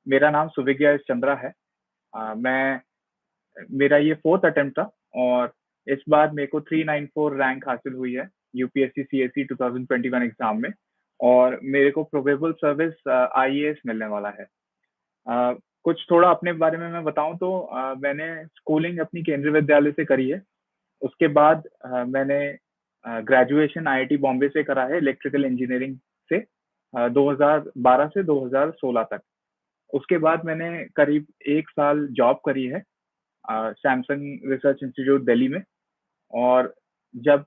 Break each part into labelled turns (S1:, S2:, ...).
S1: मेरा नाम सुविज्ञा एस चंद्रा है। मैं मेरा ये 4th अटेम्प्ट था और इस बार मेरे को 394 रैंक हासिल हुई है यूपीएससी सीएसई 2021 एग्जाम में और मेरे को प्रोबेबल सर्विस आईएएस मिलने वाला है। कुछ थोड़ा अपने बारे में मैं बताऊं तो मैंने स्कूलिंग अपनी केंद्रीय विद्यालय से करी है। उसके बाद मैंने ग्रेजुएशन आईआईटी बॉम्बे से करा है इलेक्ट्रिकल इंजीनियरिंग से 2012 से 2016 तक। उसके बाद मैंने करीब 1 साल जॉब करी है सैमसंग रिसर्च इंस्टीट्यूट दिल्ली में। और जब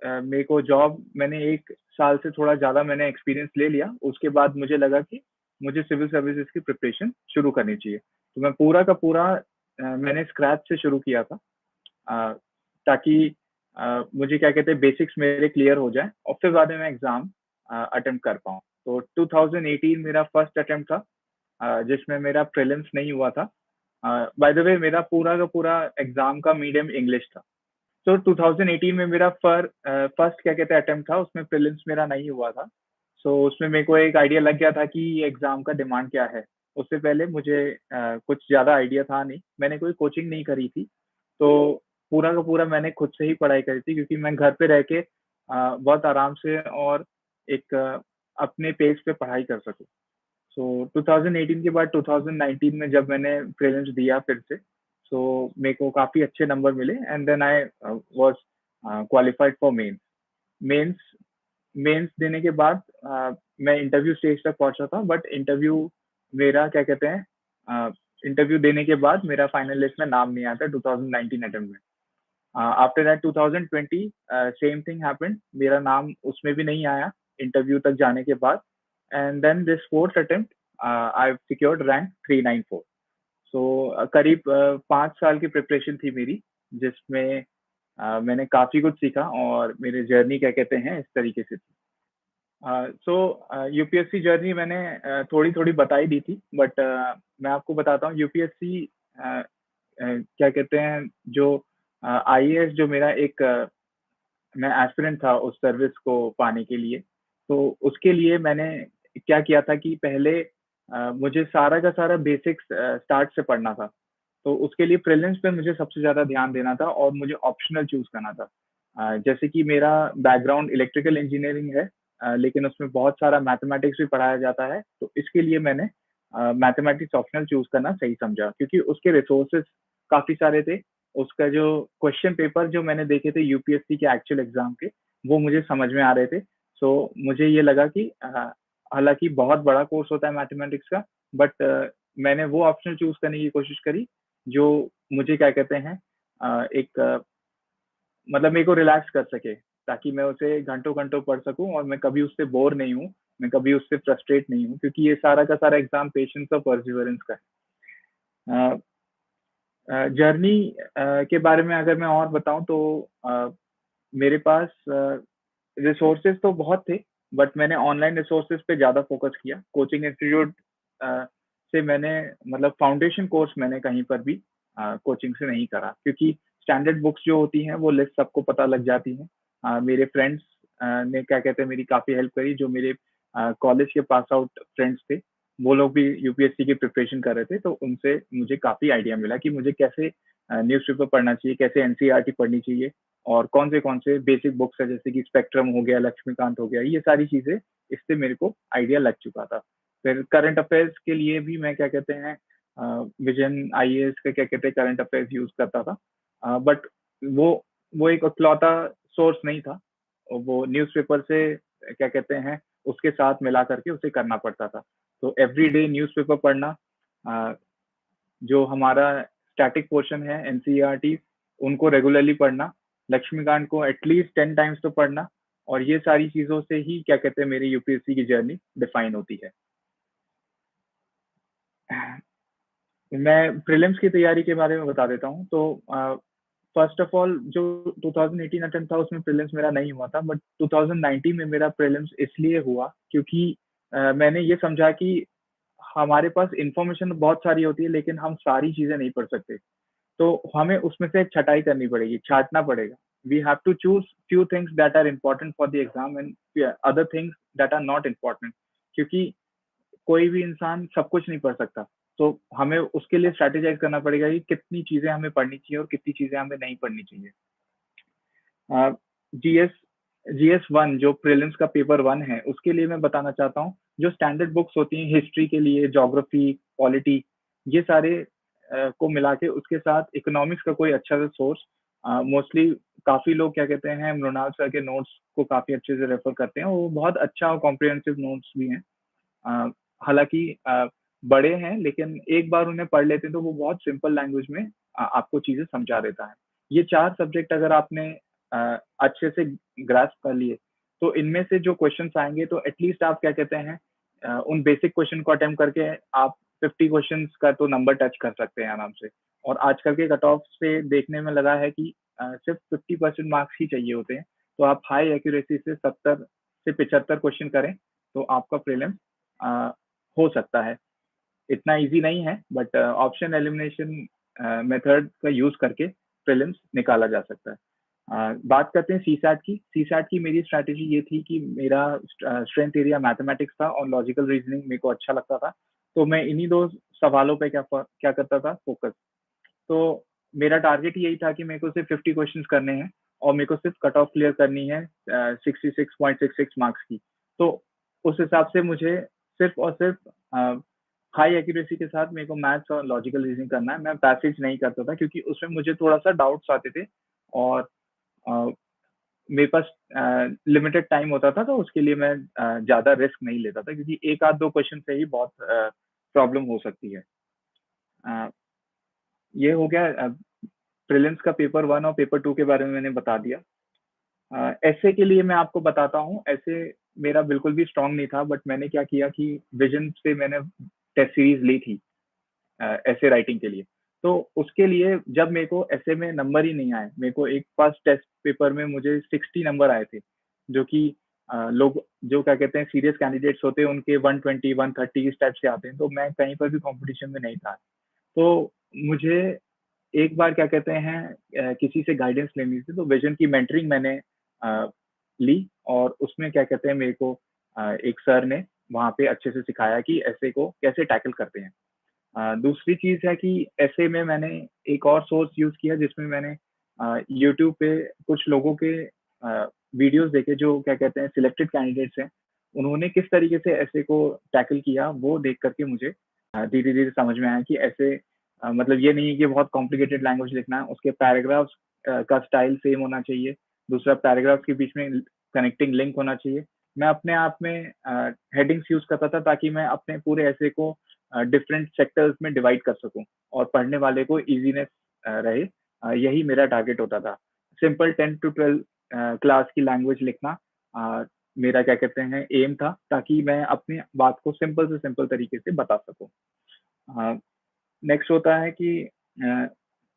S1: मेरे को जॉब मैंने 1 साल से थोड़ा ज़्यादा मैंने एक्सपीरियंस ले लिया, उसके बाद मुझे लगा कि मुझे सिविल सर्विसेज की प्रिपरेशन शुरू करनी चाहिए। तो मैं पूरा का पूरा मैंने स्क्रैच से शुरू किया था ताकि मुझे क्या कहते हैं बेसिक्स मेरे क्लियर हो जाए और फिर बाद में मैं एग्ज़ाम अटेम्प्ट कर पाऊँ। तो 2018 मेरा फर्स्ट अटेम्प्ट था जिसमें मेरा प्रीलिम्स नहीं हुआ था। बाय द वे मेरा पूरा का पूरा एग्ज़ाम का मीडियम इंग्लिश था। तो 2018 में मेरा फर्स्ट क्या कहते हैं अटेम्प्ट था, उसमें प्रीलिम्स मेरा नहीं हुआ था। सो उसमें मेरे को एक आइडिया लग गया था कि एग्ज़ाम का डिमांड क्या है। उससे पहले मुझे कुछ ज़्यादा आइडिया था नहीं, मैंने कोई कोचिंग नहीं करी थी। तो पूरा का पूरा मैंने खुद से ही पढ़ाई करी थी क्योंकि मैं घर पे रह के बहुत आराम से और एक अपने पेस पे पढ़ाई कर सकूँ। सो 2018 के बाद 2019 में जब मैंने प्रीलिम्स दिया फिर से, सो मेरे को काफ़ी अच्छे नंबर मिले and then I was qualified for mains. Mains mains देने के बाद मैं इंटरव्यू स्टेज तक पहुंचा था, बट इंटरव्यू मेरा क्या कहते हैं इंटरव्यू देने के बाद मेरा फाइनल लिस्ट में नाम नहीं आया था 2019 अटेम्प्ट में। After that 2020 same thing happened, मेरा नाम उसमें भी नहीं आया इंटरव्यू तक जाने के बाद। And then this fourth attempt I secured rank 394। So करीब 5 साल की प्रिपरेशन थी मेरी, जिसमें मैंने काफ़ी कुछ सीखा और मेरी जर्नी क्या कहते हैं इस तरीके से थी। सो यूपीएससी जर्नी मैंने थोड़ी थोड़ी बताई दी थी, बट मैं आपको बताता हूँ यूपीएससी क्या कहते हैं जो आईएएस जो मेरा एक मैं एस्पिरेंट था उस सर्विस को पाने के लिए। तो उसके लिए मैंने क्या किया था कि पहले मुझे सारा का सारा बेसिक्स स्टार्ट से पढ़ना था। तो उसके लिए प्रीलिम्स पे मुझे सबसे ज़्यादा ध्यान देना था और मुझे ऑप्शनल चूज़ करना था। जैसे कि मेरा बैकग्राउंड इलेक्ट्रिकल इंजीनियरिंग है, लेकिन उसमें बहुत सारा मैथमेटिक्स भी पढ़ाया जाता है। तो इसके लिए मैंने मैथमेटिक्स ऑप्शनल चूज़ करना सही समझा क्योंकि उसके रिसोर्सेज़ काफ़ी सारे थे। उसका जो क्वेश्चन पेपर जो मैंने देखे थे यूपीएससी के एक्चुअल एग्ज़ाम के, वो मुझे समझ में आ रहे थे। सो मुझे ये लगा कि हालाँकि बहुत बड़ा कोर्स होता है मैथमेटिक्स का, बट मैंने वो ऑप्शन चूज़ करने की कोशिश करी, जो मुझे क्या कहते हैं एक मतलब मेरे को रिलैक्स कर सके, ताकि मैं उसे घंटों-घंटों पढ़ सकूँ और मैं कभी उससे बोर नहीं हूँ, मैं कभी उससे फ्रस्ट्रेट नहीं हूँ क्योंकि ये सारा का सारा एग्ज़ाम पेशेंस और परसेवरेंस का है। जर्नी के बारे में अगर मैं और बताऊँ तो मेरे पास रिसोर्सेज़ तो बहुत थे, बट मैंने ऑनलाइन रिसोर्सेज़ पे ज़्यादा फ़ोकस किया। कोचिंग इंस्टीट्यूट से मैंने मतलब फाउंडेशन कोर्स मैंने कहीं पर भी कोचिंग से नहीं करा क्योंकि स्टैंडर्ड बुक्स जो होती हैं, वो लिस्ट सबको पता लग जाती हैं। मेरे फ्रेंड्स ने क्या कहते हैं मेरी काफ़ी हेल्प करी, जो मेरे कॉलेज के पास आउट फ्रेंड्स थे, वो लोग भी यूपीएससी की प्रिपरेशन कर रहे थे, तो उनसे मुझे काफ़ी आइडिया मिला कि मुझे कैसे न्यूज़पेपर पढ़ना चाहिए, कैसे एनसीईआरटी पढ़नी चाहिए और कौन से बेसिक बुक्स है जैसे कि स्पेक्ट्रम हो गया, लक्ष्मीकांत हो गया, ये सारी चीज़ें इससे मेरे को आइडिया लग चुका था। फिर करंट अफेयर्स के लिए भी मैं क्या कहते हैं विजन आईएएस का क्या कहते हैं करंट अफेयर्स यूज़ करता था। बट वो वो एक इकलौता सोर्स नहीं था। वो न्यूज़पेपर से क्या कहते हैं उसके साथ मिला करके उसे करना पड़ता था। तो एवरीडे न्यूज़पेपर पढ़ना, अ, जो हमारा स्टैटिक पोर्शन है एनसीईआरटी, उनको रेगुलरली पढ़ना, लक्ष्मीकांत को एटलीस्ट 10 टाइम्स तो पढ़ना और ये सारी चीज़ों से ही क्या कहते हैं मेरी यूपीएससी की जर्नी डिफाइन होती है। मैं प्रीलिम्स की तैयारी के बारे में बता देता हूँ। तो फर्स्ट ऑफ ऑल जो 2018 अटेम्प्ट था उसमें प्रीलिम्स मेरा नहीं हुआ था, बट 2019 में मेरा प्रीलिम्स इसलिए हुआ क्योंकि मैंने ये समझा कि हमारे पास इन्फॉर्मेशन बहुत सारी होती है लेकिन हम सारी चीज़ें नहीं पढ़ सकते। तो हमें उसमें से छँटाई करनी पड़ेगी, छाँटना पड़ेगा। We have to choose few things that are important for the exam and other things that are not important. क्योंकि कोई भी इंसान सब कुछ नहीं पढ़ सकता, तो हमें उसके लिए स्ट्रैटेजाइज़ करना पड़ेगा कि कितनी चीज़ें हमें पढ़नी चाहिए और कितनी चीज़ें हमें नहीं पढ़नी चाहिए। अ, जीएस जीएस 1 जो प्रीलिम्स का पेपर 1 है, उसके लिए मैं बताना चाहता हूँ, जो स्टैंडर्ड बुक्स होती हैं हिस्ट्री के लिए, ज्योग्राफी, पॉलिटी, ये सारे को मिला के उसके साथ इकोनॉमिक्स का कोई अच्छा सा सोर्स, मोस्टली काफ़ी लोग क्या कहते हैं, मृणाल सर के नोट्स को काफ़ी अच्छे से रेफ़र करते हैं, वो बहुत अच्छा और कॉम्प्रिहेंसिव नोट्स भी हैं। अ, हालाँकि बड़े हैं, लेकिन एक बार उन्हें पढ़ लेते हैं तो वो बहुत सिंपल लैंग्वेज में आपको चीज़ें समझा देता है। ये 4 सब्जेक्ट अगर आपने अच्छे से ग्रास्प कर लिए, तो इनमें से जो क्वेश्चन्स आएँगे तो एटलीस्ट आप क्या कहते हैं, उन बेसिक क्वेश्चन को अटेम्प्ट करके आप 50 क्वेश्चन्स का तो नंबर टच कर सकते हैं आराम से। और आजकल के कट ऑफ से देखने में लगा है कि सिर्फ 50% मार्क्स ही चाहिए होते हैं। तो आप हाई एक्यूरेसी से 70 से 75 क्वेश्चन करें, तो आपका प्रीलिम्स अ, हो सकता है। इतना ईज़ी नहीं है, बट ऑप्शन एलिमिनेशन मेथड का यूज़ करके प्रीलिम्स निकाला जा सकता है। बात करते हैं सीसैट की। सीसैट की मेरी स्ट्रैटेजी ये थी कि मेरा स्ट्रेंथ एरिया मैथमेटिक्स था और लॉजिकल रीज़निंग मेरे को अच्छा लगता था। तो मैं इन्हीं 2 सवालों पे क्या करता था, फ़ोकस। तो मेरा टारगेट यही था कि मेरे को सिर्फ 50 क्वेश्चंस करने हैं और मेरे को सिर्फ कट ऑफ क्लियर करनी है 66.66 मार्क्स की। तो उस हिसाब से मुझे सिर्फ और सिर्फ हाई एक्यूरेसी के साथ मेरे को मैथ्स और लॉजिकल रीजनिंग करना है। मैं पैसेज नहीं करता था क्योंकि उसमें मुझे थोड़ा-सा डाउट्स आते थे और अ, मेरे पास लिमिटेड टाइम होता था, तो उसके लिए मैं ज़्यादा रिस्क नहीं लेता था क्योंकि 1 आध 2 क्वेश्चन से ही बहुत प्रॉब्लम हो सकती है। अ, ये हो गया प्रीलिम्स का पेपर 1 और पेपर 2 के बारे में मैंने बता दिया। एस्से के लिए मैं आपको बताता हूँ, एस्से मेरा बिल्कुल भी स्ट्रॉन्ग नहीं था, बट मैंने क्या किया कि विज़न से मैंने टेस्ट सीरीज़ ली थी एस्से राइटिंग के लिए। तो उसके लिए जब मेरे को एस्से में नंबर ही नहीं आए, मेरे को एक फर्स्ट टेस्ट पेपर में मुझे 60 नंबर आए थे, जो कि लोग जो क्या कहते हैं सीरियस कैंडिडेट्स होते हैं, उनके 120, 130 इस टाइप से आते हैं, तो मैं कहीं पर भी कॉम्पिटिशन में नहीं था। तो मुझे एक बार क्या कहते हैं किसी से गाइडेंस लेनी थी, तो विज़न की मेंटरिंग मैंने अ, ली और उसमें क्या कहते हैं मेरे को एक सर ने वहाँ पे अच्छे से सिखाया कि एस्से को कैसे टैकल करते हैं। दूसरी चीज़ है कि एस्से में मैंने एक और सोर्स यूज़ किया जिसमें मैंने यूट्यूब पे कुछ लोगों के वीडियोज़ देखे जो क्या कहते हैं सिलेक्टेड कैंडिडेट्स हैं। उन्होंने किस तरीके से एस्से को टैकल किया, वो देख कर के मुझे धीरे-धीरे समझ में आया कि ऐसे मतलब ये नहीं है कि बहुत कॉम्प्लिकेटेड लैंग्वेज लिखना है, उसके पैराग्राफ्स का स्टाइल सेम होना चाहिए। दूसरा पैराग्राफ के बीच में कनेक्टिंग लिंक होना चाहिए। मैं अपने आप में हेडिंग्स यूज़ करता था ताकि मैं अपने पूरे एस्से को डिफरेंट सेक्टर्स में डिवाइड कर सकूँ और पढ़ने वाले को ईज़ीनेस रहे। यही मेरा टारगेट होता था। सिंपल 10 टू 12 क्लास की लैंग्वेज लिखना मेरा क्या कहते हैं एम था ताकि मैं अपनी बात को सिंपल से सिंपल तरीके से बता सकूँ। अ, नेक्स्ट होता है कि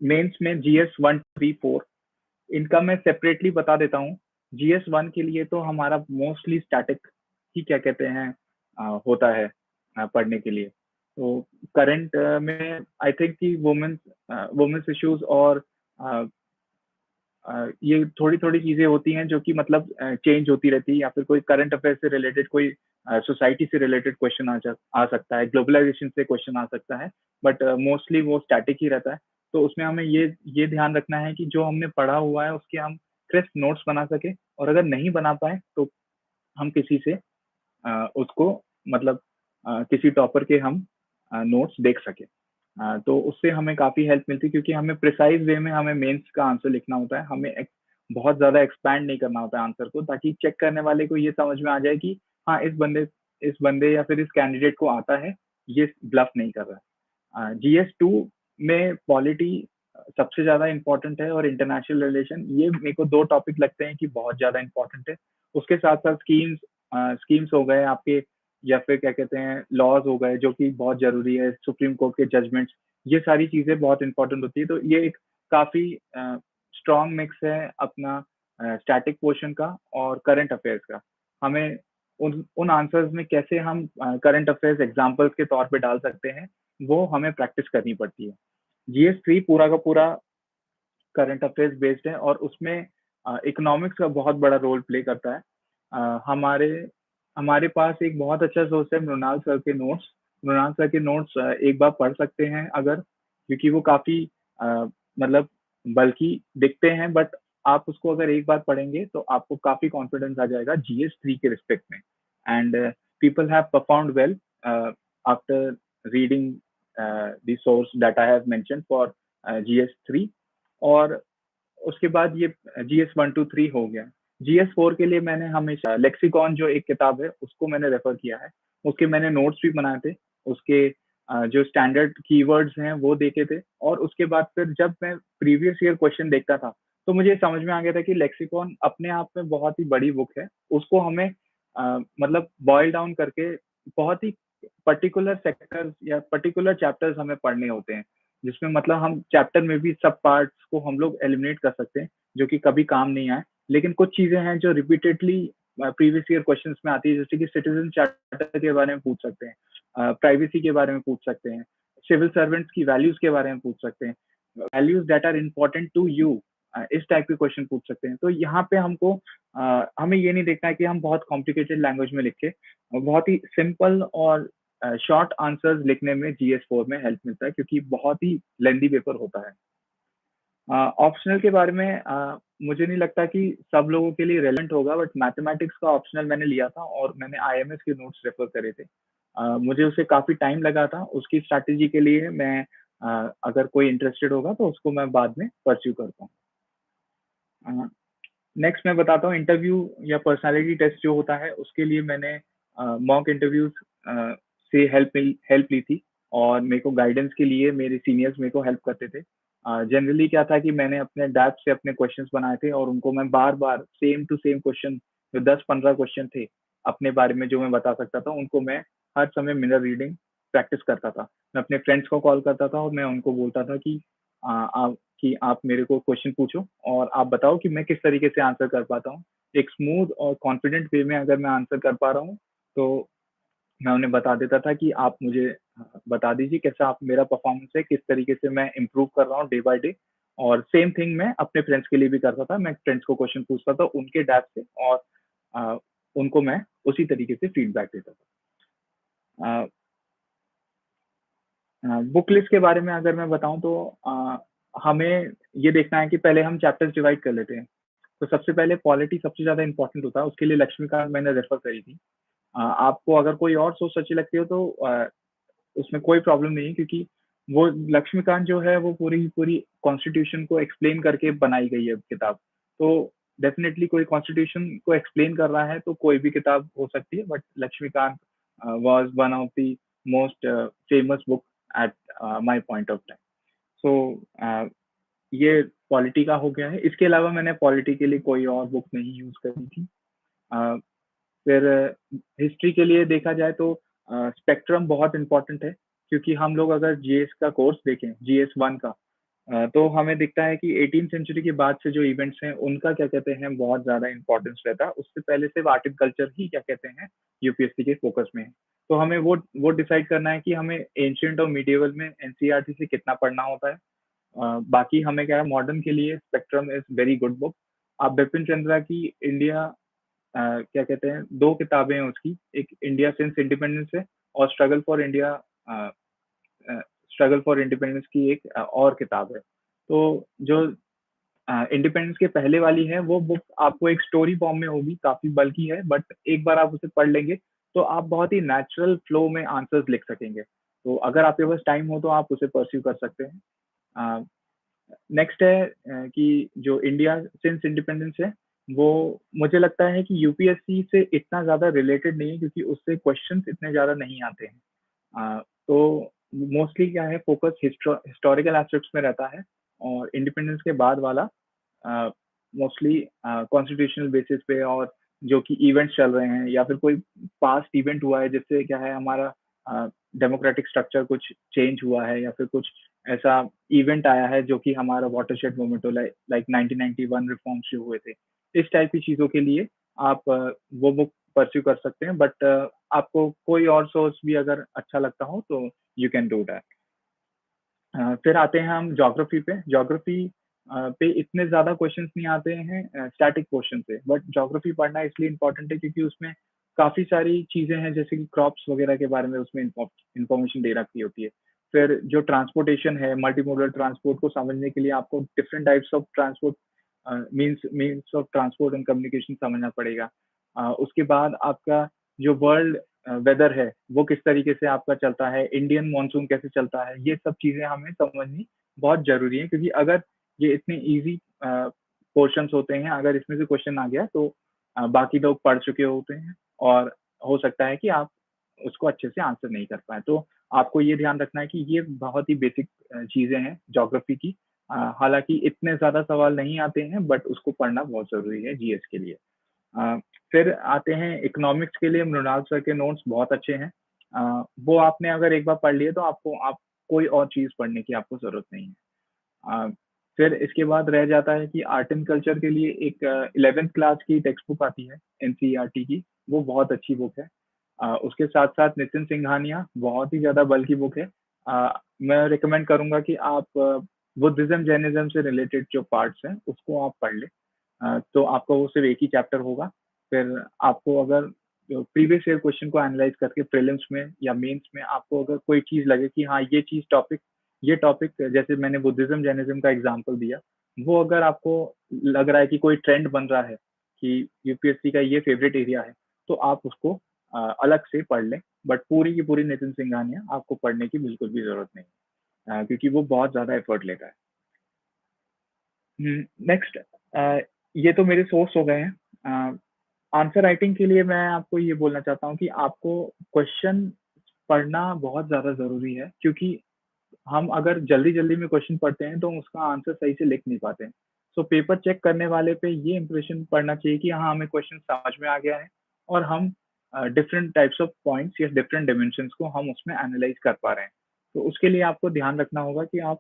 S1: मेंस में जीएस 1, 3, 4 इनका मैं सेपरेटली बता देता हूँ। जीएस 1 के लिए तो हमारा मोस्टली स्टैटिक ही क्या कहते हैं होता है पढ़ने के लिए। तो करंट में आई थिंक कि वुमेन्स इश्यूज़ और अ ये थोड़ी-थोड़ी चीज़ें होती हैं जो कि मतलब चेंज होती रहती है या फिर कोई करंट अफेयर से रिलेटेड कोई सोसाइटी से रिलेटेड क्वेश्चन आ सकता है, ग्लोबलाइज़ेशन से क्वेश्चन आ सकता है, बट मोस्टली वो स्टैटिक ही रहता है। तो उसमें हमें ये ध्यान रखना है कि जो हमने पढ़ा हुआ है उसके हम क्रिस्प नोट्स बना सकें और अगर नहीं बना पाएँ तो हम किसी से उसको मतलब किसी टॉपर के हम नोट्स देख सकें। तो उससे हमें काफ़ी हेल्प मिलती है क्योंकि हमें प्रिसाइज़ वे में हमें मेंस का आंसर लिखना होता है। हमें बहुत ज़्यादा एक्सपैंड नहीं करना होता है आंसर को ताकि चेक करने वाले को ये समझ में आ जाए कि हाँ, इस बंदे या फिर इस कैंडिडेट को आता है, ये ब्लफ नहीं कर रहा है। जीएस 2 में पॉलिटी सबसे ज़्यादा इम्पोर्टेंट है और इंटरनेशनल रिलेशन ये मेरे को 2 टॉपिक लगते हैं कि बहुत ज़्यादा इम्पोर्टेंट है। उसके साथ-साथ स्कीम्स हो गए आपके या फिर क्या कहते हैं लॉज़ हो गए जो कि बहुत ज़रूरी है, सुप्रीम कोर्ट के जजमेंट्स, ये सारी चीज़ें बहुत इम्पोर्टेंट होती है। तो ये एक काफ़ी स्ट्रॉन्ग मिक्स है अपना स्टैटिक पोर्शन का और करंट अफेयर्स का। हमें उन उन आंसर्स में कैसे हम करंट अफेयर्स एग्ज़ाम्पल्स के तौर पे डाल सकते हैं, वो हमें प्रैक्टिस करनी पड़ती है। जीएस 3 पूरा का पूरा करंट अफेयर्स बेस्ड है और उसमें इकोनॉमिक्स का बहुत बड़ा रोल प्ले करता है। हमारे हमारे पास एक बहुत अच्छा सोर्स है मृणाल सर के नोट्स। मृणाल सर के नोट्स एक बार पढ़ सकते हैं अगर, क्योंकि वो काफ़ी मतलब बल्कि दिखते हैं, बट आप उसको अगर एक बार पढ़ेंगे तो आपको काफ़ी कॉन्फिडेंस आ जाएगा GS3 के रिस्पेक्ट में। And people have performed well after reading the source that I have mentioned for GS3। और उसके बाद ये GS1 2 3 हो गया। GS4 के लिए मैंने हमेशा लेक्सिकॉन जो एक किताब है उसको मैंने रेफर किया है। उसके मैंने नोट्स भी बनाए थे। उसके जो स्टैंडर्ड कीवर्ड्स हैं वो देखे थे, और उसके बाद फिर जब मैं प्रीवियस ईयर क्वेश्चन देखता था तो मुझे समझ में आ गया था कि लेक्सिकॉन अपने आप में बहुत ही बड़ी बुक है। उसको हमें मतलब बॉयल डाउन करके बहुत ही पर्टिकुलर सेक्टर्स या पर्टिकुलर चैप्टर्स हमें पढ़ने होते हैं, जिसमें मतलब हम चैप्टर में भी सब पार्ट्स को हम लोग एलिमिनेट कर सकते हैं जो कि कभी काम नहीं आए। लेकिन कुछ चीजें हैं जो रिपीटेडली प्रीवियस ईयर क्वेश्चंस में आती है, जैसे कि सिटीजन चार्टर के बारे में पूछ सकते हैं, प्राइवेसी के बारे में पूछ सकते हैं, सिविल सर्वेंट्स की वैल्यूज के बारे में पूछ सकते हैं, values that are important to you, इस टाइप के क्वेश्चन पूछ सकते हैं। तो यहाँ पे हमको हमें ये नहीं देखना है कि हम बहुत कॉम्प्लिकेटेड लैंग्वेज में लिखे, बहुत ही सिंपल और शॉर्ट आंसर्स लिखने में GS4 में हेल्प मिलता है, क्योंकि बहुत ही लेंदी पेपर होता है। ऑप्शनल के बारे में मुझे नहीं लगता कि सब लोगों के लिए रेलेवेंट होगा, बट मैथमेटिक्स का ऑप्शनल मैंने लिया था और मैंने IMS के नोट्स रेफर करे थे। मुझे उसे काफ़ी टाइम लगा था। उसकी स्ट्रैटेजी के लिए मैं अगर कोई इंटरेस्टेड होगा तो उसको मैं बाद में परस्यू करता हूँ। नेक्स्ट मैं बताता हूँ, इंटरव्यू या पर्सनालिटी टेस्ट जो होता है उसके लिए मैंने मॉक इंटरव्यूज से हेल्प ली थी, और मेरे को गाइडेंस के लिए मेरे सीनियर्स मेरे को हेल्प करते थे। जनरली क्या था कि मैंने अपने डैप से अपने क्वेश्चंस बनाए थे, और उनको मैं बार बार सेम टू सेम क्वेश्चन, जो 10-15 क्वेश्चन थे अपने बारे में जो मैं बता सकता था, उनको मैं हर समय मिरर रीडिंग प्रैक्टिस करता था। मैं अपने फ्रेंड्स को कॉल करता था और मैं उनको बोलता था कि आप मेरे को क्वेश्चन पूछो और आप बताओ कि मैं किस तरीके से आंसर कर पाता हूँ। एक स्मूथ और कॉन्फिडेंट वे में अगर मैं आंसर कर पा रहा हूँ, तो मैं उन्हें बता देता था कि आप मुझे बता दीजिए कैसा आप मेरा परफॉर्मेंस है, किस तरीके से मैं इम्प्रूव कर रहा हूँ डे बाय डे। और सेम थिंग मैं अपने फ्रेंड्स के लिए भी करता था। मैं फ्रेंड्स को क्वेश्चन पूछता था उनके डैप से, और उनको मैं उसी तरीके से फीडबैक देता था। बुक लिस्ट के बारे में अगर मैं बताऊँ तो हमें ये देखना है कि पहले हम चैप्टर्स डिवाइड कर लेते हैं। तो सबसे पहले पॉलिटी सबसे ज़्यादा इम्पोर्टेंट होता है, उसके लिए लक्ष्मीकांत मैंने रेफर करी थी। आपको अगर कोई और सोर्स अच्छी लगती हो तो उसमें कोई प्रॉब्लम नहीं है, क्योंकि वो लक्ष्मीकांत जो है वो पूरी पूरी कॉन्स्टिट्यूशन को एक्सप्लेन करके बनाई गई है किताब। तो डेफिनेटली कोई कॉन्स्टिट्यूशन को एक्सप्लेन कर रहा है तो कोई भी किताब हो सकती है, but Laxmikant was one of the most famous book at my point of time. So ये पॉलिटी का हो गया है। इसके अलावा मैंने पॉलिटी के लिए कोई और बुक नहीं यूज करी थी। अ, फिर हिस्ट्री के लिए देखा जाए तो स्पेक्ट्रम बहुत इम्पोर्टेंट है, क्योंकि हम लोग अगर GS का कोर्स देखें, GS1 का, तो हमें दिखता है कि 18th सेंचुरी के बाद से जो इवेंट्स हैं उनका क्या कहते हैं बहुत ज़्यादा इम्पोर्टेंस रहता है। उससे पहले सिर्फ आर्ट एंड कल्चर ही क्या कहते हैं UPSC के फोकस में है। तो हमें वो डिसाइड करना है कि हमें एंशिएंट और मिडिएवल में NCERT से कितना पढ़ना होता है। बाकी हमें क्या है, मॉडर्न के लिए spectrum is very good book. आप बिपिन चंद्रा की इंडिया क्या कहते हैं, 2 किताबें हैं उसकी, एक इंडिया सिंस इंडिपेंडेंस है, और स्ट्रगल फॉर इंडिपेंडेंस की एक और किताब है। तो जो इंडिपेंडेंस के पहले वाली है वो बुक आपको एक स्टोरी फॉर्म में होगी, काफी बल्कि है, बट एक बार आप उसे पढ़ लेंगे तो आप बहुत ही नेचुरल फ्लो में आंसर्स लिख सकेंगे। तो अगर आपके पास टाइम हो तो आप उसे परस्यू कर सकते हैं। नेक्स्ट है कि जो इंडिया सिंस इंडिपेंडेंस है, वो मुझे लगता है कि UPSC से इतना ज़्यादा रिलेटेड नहीं है, क्योंकि उससे क्वेश्चंस इतने ज़्यादा नहीं आते हैं। तो मोस्टली क्या है, फोकस हिस्टोरिकल एस्पेक्ट्स में रहता है, और इंडिपेंडेंस के बाद वाला मोस्टली कॉन्स्टिट्यूशनल बेसिस पे, और जो कि इवेंट्स चल रहे हैं या फिर कोई पास्ट इवेंट हुआ है जिससे क्या है हमारा डेमोक्रेटिक स्ट्रक्चर कुछ चेंज हुआ है, या फिर कुछ ऐसा इवेंट आया है जो कि हमारा वाटरशेड मोमेंट हो, लाइक 1991 रिफॉर्म्स जो हुए थे। इस टाइप की चीज़ों के लिए आप वो बुक परस्यू कर सकते हैं, बट आपको कोई और सोर्स भी अगर अच्छा लगता हो तो यू कैन डू दैट। फिर आते हैं हम ज्योग्राफी पे। ज्योग्राफी पे इतने ज़्यादा क्वेश्चंस नहीं आते हैं स्टैटिक पोर्शन से, बट ज्योग्राफी पढ़ना इसलिए इम्पोर्टेंट है क्योंकि उसमें काफ़ी सारी चीज़ें हैं जैसे कि क्रॉप्स वगैरह के बारे में उसमें इन्फॉर्मेशन दे रखी होती है। फिर जो ट्रांसपोर्टेशन है, मल्टीमोडल ट्रांसपोर्ट को समझने के लिए आपको different types of transport means of transport and communication समझना पड़ेगा। उसके बाद आपका जो वर्ल्ड वेदर है, वो किस तरीके से आपका चलता है, इंडियन मॉनसून कैसे चलता है, ये सब चीज़ें हमें समझनी बहुत ज़रूरी है क्योंकि अगर ये इतने ईज़ी पोर्शंस होते हैं, अगर इसमें से क्वेश्चन आ गया तो बाकी लोग पढ़ चुके होते हैं और हो सकता है कि आप उसको अच्छे से आंसर नहीं कर पाएँ। तो आपको ये ध्यान रखना है कि ये बहुत ही बेसिक चीज़ें हैं ज्योग्राफी की। हालाँकि इतने ज़्यादा सवाल नहीं आते हैं बट उसको पढ़ना बहुत ज़रूरी है जीएस के लिए। अ, फिर आते हैं इकोनॉमिक्स के लिए मृणाल सर के नोट्स बहुत अच्छे हैं। वो आपने अगर एक बार पढ़ लिए तो आपको आप कोई और चीज़ पढ़ने की आपको ज़रूरत नहीं है। अ, फिर इसके बाद रह जाता है कि आर्ट एंड कल्चर के लिए एक 11th क्लास की टेक्स्ट बुक आती है एनसीईआरटी की, वो बहुत अच्छी बुक है। उसके साथ-साथ नितिन सिंघानिया बहुत ही ज़्यादा बल्कि बुक है। मैं रिकमेंड करूँगा कि आप बुद्धिज़्म, जैनिज़्म से रिलेटेड जो पार्ट्स हैं, उसको आप पढ़ लें। तो आपका वो सिर्फ़ एक ही चैप्टर होगा। फिर आपको अगर प्रीवियस ईयर क्वेश्चन को एनालाइज़ करके प्रीलिम्स में या मेंस में आपको अगर कोई चीज़ लगे कि हाँ, ये टॉपिक जैसे मैंने बुद्धिज़्म, जैनिज़्म का एग्ज़ाम्पल दिया, वो अगर आपको लग रहा है कि कोई ट्रेंड बन रहा है कि यूपीएससी का ये फ़ेवरेट एरिया है, तो आप उसको अलग से पढ़ लें। बट पूरी की पूरी नितिन सिंघानिया आपको पढ़ने की बिल्कुल भी ज़रूरत नहीं है क्योंकि वो बहुत ज़्यादा एफ़र्ट लेता है। नेक्स्ट ये तो मेरे सोर्स हो गए हैं। आंसर राइटिंग के लिए मैं आपको ये बोलना चाहता हूँ कि आपको क्वेश्चन पढ़ना बहुत ज़्यादा ज़रूरी है क्योंकि हम अगर जल्दी-जल्दी में क्वेश्चन पढ़ते हैं, तो उसका आंसर सही से लिख नहीं पाते हैं। सो पेपर चेक करने वाले पे ये इंप्रेशन पड़ना चाहिए कि हाँ, हमें क्वेश्चन समझ में आ गया है और हम डिफरेंट टाइप्स ऑफ पॉइंट्स या डिफरेंट डायमेंशंस को हम उसमें एनालाइज़ कर पा रहे हैं। तो उसके लिए आपको ध्यान रखना होगा कि आप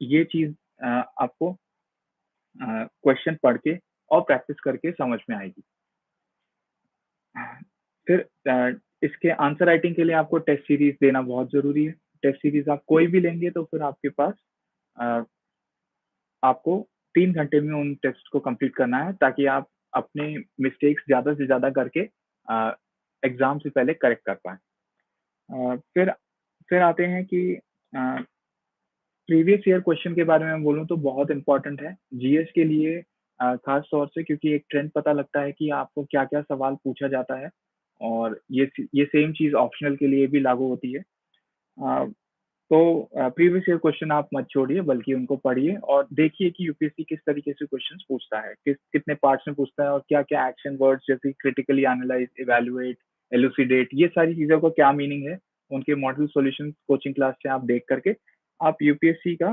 S1: ये चीज़ आपको क्वेश्चन पढ़ के और प्रैक्टिस करके समझ में आएगी। फिर इसके आंसर राइटिंग के लिए आपको टेस्ट सीरीज़ देना बहुत ज़रूरी है। टेस्ट सीरीज़ आप कोई भी लेंगे तो फिर आपके पास अ, आपको 3 घंटे में उन टेस्ट को कंप्लीट करना है ताकि आप अपने मिस्टेक्स ज़्यादा से ज़्यादा करके एग्ज़ाम से पहले करेक्ट कर पाएँ। फिर आते हैं कि अ, प्रीवियस ईयर क्वेश्चन के बारे में मैं बोलूँ तो बहुत इम्पोर्टेंट है जीएस के लिए ख़ास तौर से क्योंकि एक ट्रेंड पता लगता है कि आपको क्या-क्या सवाल पूछा जाता है और ये सेम चीज़ ऑप्शनल के लिए भी लागू होती है। अ, तो प्रीवियस ईयर क्वेश्चन आप मत छोड़िए बल्कि उनको पढ़िए और देखिए कि यूपीएससी किस तरीके से क्वेश्चंस पूछता है, कितने पार्ट्स में पूछता है और क्या-क्या एक्शन वर्ड्स जैसे क्रिटिकली एनालाइज़, इवैल्यूएट, एलुसिडेट ये सारी चीज़ों का क्या मीनिंग है, उनके मॉडल सॉल्यूशंस कोचिंग क्लास से आप देख करके आप यूपीएससी का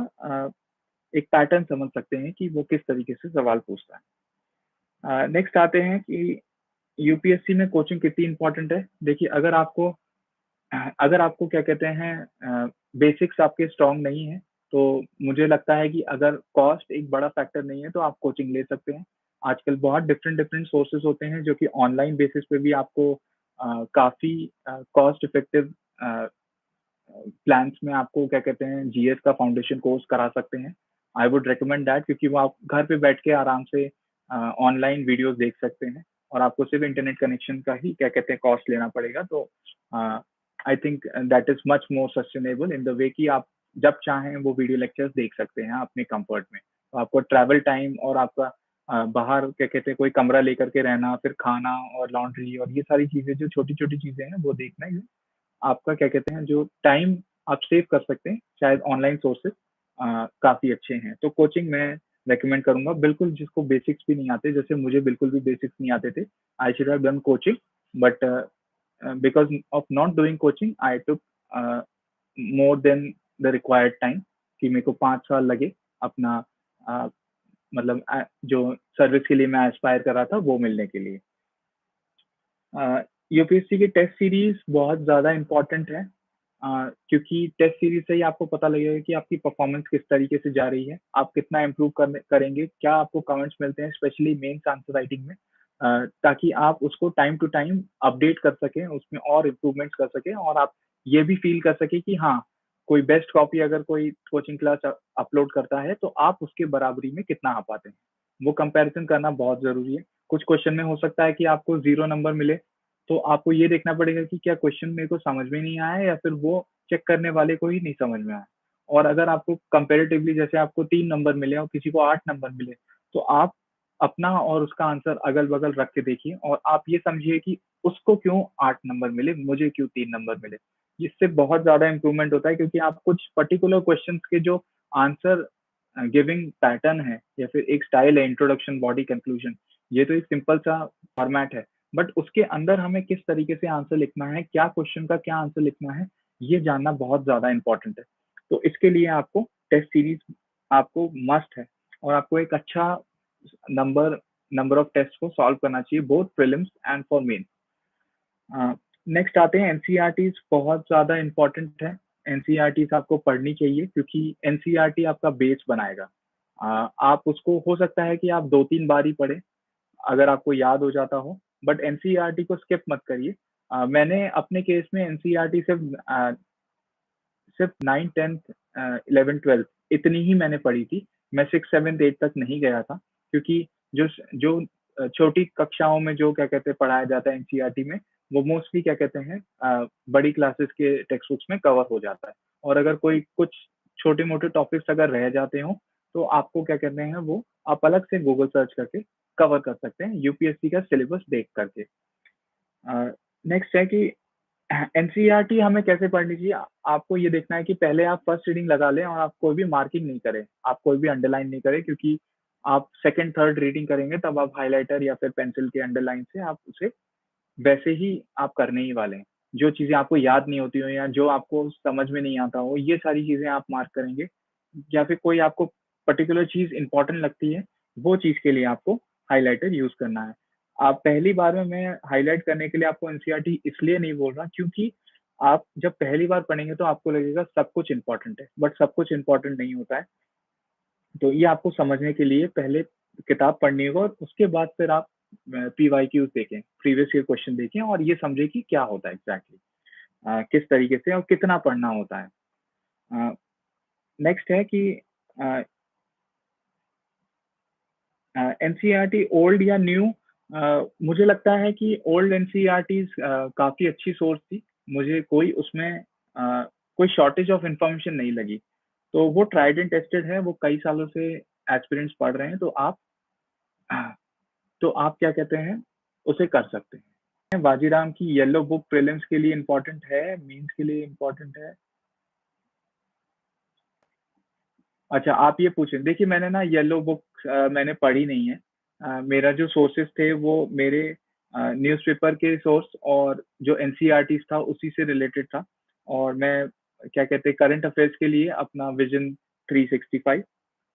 S1: एक पैटर्न समझ सकते हैं कि वो किस तरीके से सवाल पूछता है। नेक्स्ट आते हैं कि यूपीएससी में कोचिंग कितनी इम्पोर्टेंट है। देखिए अगर आपको क्या कहते हैं बेसिक्स आपके स्ट्रॉन्ग नहीं है, तो मुझे लगता है कि अगर कॉस्ट एक बड़ा फैक्टर नहीं है, तो आप कोचिंग ले सकते हैं। आजकल बहुत डिफरेंट सोर्सेज़ होते हैं, जो कि ऑनलाइन बेसिस पे भी आपको काफ़ी कॉस्ट इफेक्टिव अ, प्लान्स में आपको क्या कहते हैं जीएस का फाउंडेशन कोर्स करा सकते हैं। आई वुड रिकमेंड दैट क्योंकि वो आप घर पे बैठ के आराम से ऑनलाइन वीडियोज़ देख सकते हैं और आपको सिर्फ़ इंटरनेट कनेक्शन का ही क्या कहते हैं कॉस्ट लेना पड़ेगा। तो I think that is much more sustainable in the way कि आप जब चाहें वो वीडियो लेक्चर्स देख सकते हैं अपने कम्फर्ट में। तो आपको ट्रैवल टाइम और आपका बाहर क्या कहते हैं कोई कमरा लेकर के रहना, फिर खाना और लॉन्ड्री और ये सारी चीज़ें जो छोटी-छोटी चीज़ें हैं, वो देखना ही आपका क्या कहते हैं जो टाइम आप सेव कर सकते हैं, शायद ऑनलाइन सोर्सेज़ काफ़ी अच्छे हैं। तो कोचिंग मैं रिकमेंड करूँगा, बिल्कुल जिसको बेसिक्स भी नहीं आते, जैसे मुझे बिल्कुल भी बेसिक्स नहीं आते थे, I should have done coaching but because of not doing coaching I took uh, more than the required time कि मेरे को 5 साल लगे अपना अ, मतलब जो सर्विस के लिए मैं एस्पायर कर रहा था, वो मिलने के लिए। यूपीएससी की टेस्ट सीरीज़ बहुत ज़्यादा इम्पोर्टेंट है क्योंकि टेस्ट सीरीज़ से ही आपको पता लगेगा कि आपकी परफ़ॉर्मेंस किस तरीके से जा रही है, आप कितना इम्प्रूव करेंगे, क्या आपको कमेंट्स मिलते हैं स्पेशली मेंस आंसर राइटिंग में ताकि आप उसको टाइम टू टाइम अपडेट कर सकें, उसमें और इम्प्रूवमेंट्स कर सकें और आप ये भी फ़ील कर सकें कि हाँ, कोई बेस्ट कॉपी अगर कोई कोचिंग क्लास अपलोड करता है, तो आप उसके बराबरी में कितना आ पाते हैं। वो कंपैरिज़न करना बहुत ज़रूरी है। कुछ क्वेश्चन में हो सकता है कि आपको 0 नंबर मिले तो आपको ये देखना पड़ेगा कि क्या क्वेश्चन मेरे को समझ में नहीं आया या फिर वो चेक करने वाले को ही नहीं समझ में आया। और अगर आपको कंपैरेटिवली जैसे आपको 3 नंबर मिले और किसी को 8 नंबर मिले, तो आप अपना और उसका आंसर अगल-बगल रख के देखिए और आप ये समझिए कि उसको क्यों 8 नंबर मिले, मुझे क्यों 3 नंबर मिले। इससे बहुत ज़्यादा इम्प्रूवमेंट होता है क्योंकि आप कुछ पर्टिकुलर क्वेश्चन्स के जो आंसर गिविंग पैटर्न है या फिर एक स्टाइल है इंट्रोडक्शन, बॉडी, कंक्लूजन, ये तो एक सिंपल सा फॉर्मेट है। बट उसके अंदर हमें किस तरीके से आंसर लिखना है, क्या क्वेश्चन का क्या आंसर लिखना है, ये जानना बहुत ज़्यादा इम्पोर्टेंट है। तो इसके लिए आपको टेस्ट सीरीज़ आपको मस्ट है और आपको एक अच्छा नंबर नंबर ऑफ टेस्ट को सॉल्व करना चाहिए both prelims and for mains. Next आते हैं एनसीईआरटीज़ बहुत ज़्यादा इम्पोर्टेंट है। एनसीईआरटीज़ आपको पढ़नी चाहिए क्योंकि एनसीईआरटी आपका बेस बनाएगा। आप उसको हो सकता है कि आप 2-3 बार ही पढ़ें, अगर आपको याद हो जाता हो, बट एनसीईआरटी को स्किप मत करिए। मैंने अपने केस में एनसीईआरटी सिर्फ 9th, 10th 11th, 12th इतनी ही मैंने पढ़ी थी। मैं 6th, 7th, 8th तक नहीं गया था क्योंकि जो छोटी कक्षाओं में जो क्या कहते हैं पढ़ाया जाता है एनसीईआरटी में, वो मोस्टली क्या कहते हैं बड़ी क्लासेस के टेक्स्ट बुक्स में कवर हो जाता है। और अगर कोई कुछ छोटे-मोटे टॉपिक्स अगर रह जाते हों, तो आपको क्या कहते हैं वो आप अलग से गूगल सर्च करके कवर कर सकते हैं यूपीएससी का सिलेबस देख करके। नेक्स्ट है कि एनसीईआरटी हमें कैसे पढ़नी चाहिए? आपको ये देखना है कि पहले आप फर्स्ट रीडिंग लगा लें और आप कोई भी मार्किंग नहीं करें। आप कोई भी अंडरलाइन नहीं करें क्योंकि आप सेकंड, थर्ड रीडिंग करेंगे तब आप हाइलाइटर या फिर पेंसिल के अंडरलाइन से आप उसे वैसे ही आप करने ही वाले हैं। जो चीज़ें आपको याद नहीं होती हो या जो आपको समझ में नहीं आता हो, ये सारी चीज़ें आप मार्क करेंगे या फिर कोई आपको पर्टिकुलर चीज़ इम्पोर्टेंट लगती है, वो चीज़ के लिए आपको हाइलाइटर यूज़ करना है। आप पहली बार में मैं हाइलाइट करने के लिए आपको एनसीईआरटी इसलिए नहीं बोल रहा क्योंकि आप जब पहली बार पढ़ेंगे तो आपको लगेगा सब कुछ इम्पोर्टेंट है, बट सब कुछ इम्पोर्टेंट नहीं होता है। तो ये आपको समझने के लिए पहले किताब पढ़नी होगा और उसके बाद फिर आप पीवाईक्यूज़ देखें, प्रीवियस ईयर क्वेश्चन देखें और ये समझें कि क्या होता है एग्ज़ैक्टली किस तरीके से और कितना पढ़ना होता है। अ, नेक्स्ट है कि अ एनसीईआरटी ओल्ड या न्यू मुझे लगता है कि ओल्ड एनसीईआरटीज़ काफ़ी अच्छी सोर्स थी। मुझे कोई उसमें कोई शॉर्टेज ऑफ इन्फॉर्मेशन नहीं लगी। तो वो ट्राइड एंड टेस्टेड है, वो कई सालों से एस्पिरेंट्स पढ़ रहे हैं, तो आप क्या कहते हैं, उसे कर सकते हैं। बाजीराव की येलो बुक प्रीलिम्स के लिए इम्पोर्टेंट है, मेंस के लिए इम्पोर्टेंट है। अच्छा, आप ये पूछें। देखिए, मैंने ना येलो बुक मैंने पढ़ी नहीं है। मेरा जो सोर्सेज़ थे वो मेरे न्यूज़पेपर के सोर्स और जो एनसीईआरटीज़ था उसी से रिलेटेड था और मैं क्या कहते हैं करंट अफ़ेयर्स के लिए अपना विज़न 365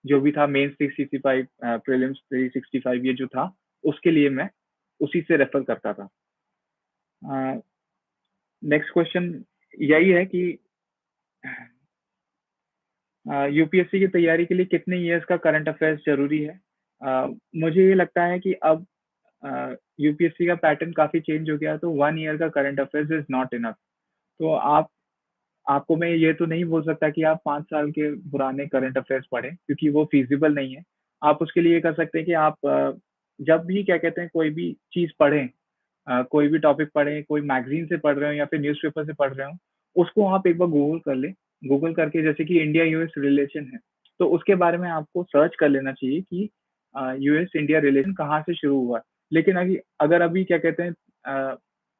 S1: जो भी था मेंस 365 प्रीलिम्स 365 ये जो था, उसके लिए मैं उसी से रेफ़र करता था। अ, नेक्स्ट क्वेश्चन यही है कि यूपीएससी की तैयारी के लिए कितने इयर्स का करंट अफेयर्स ज़रूरी है? मुझे ये लगता है कि अब यूपीएससी का पैटर्न काफ़ी चेंज हो गया है, तो 1 ईयर का current affairs is not enough. तो आपको मैं ये तो नहीं बोल सकता कि आप 5 साल के पुराने करंट अफेयर्स पढ़ें, क्योंकि वो फ़ीज़िबल नहीं है। आप उसके लिए ये कर सकते हैं कि आप जब भी क्या कहते हैं कोई भी चीज़ पढ़ें कोई भी टॉपिक पढ़ें, कोई मैगज़ीन से पढ़ रहे हो या फिर न्यूज़पेपर से पढ़ रहे हो, उसको आप एक बार गूगल कर लें। गूगल करके जैसे कि इंडिया-यूएस रिलेशन है, तो उसके बारे में आपको सर्च कर लेना चाहिए कि यूएस-इंडिया रिलेशन कहाँ से शुरू हुआ। लेकिन अगर अभी क्या कहते हैं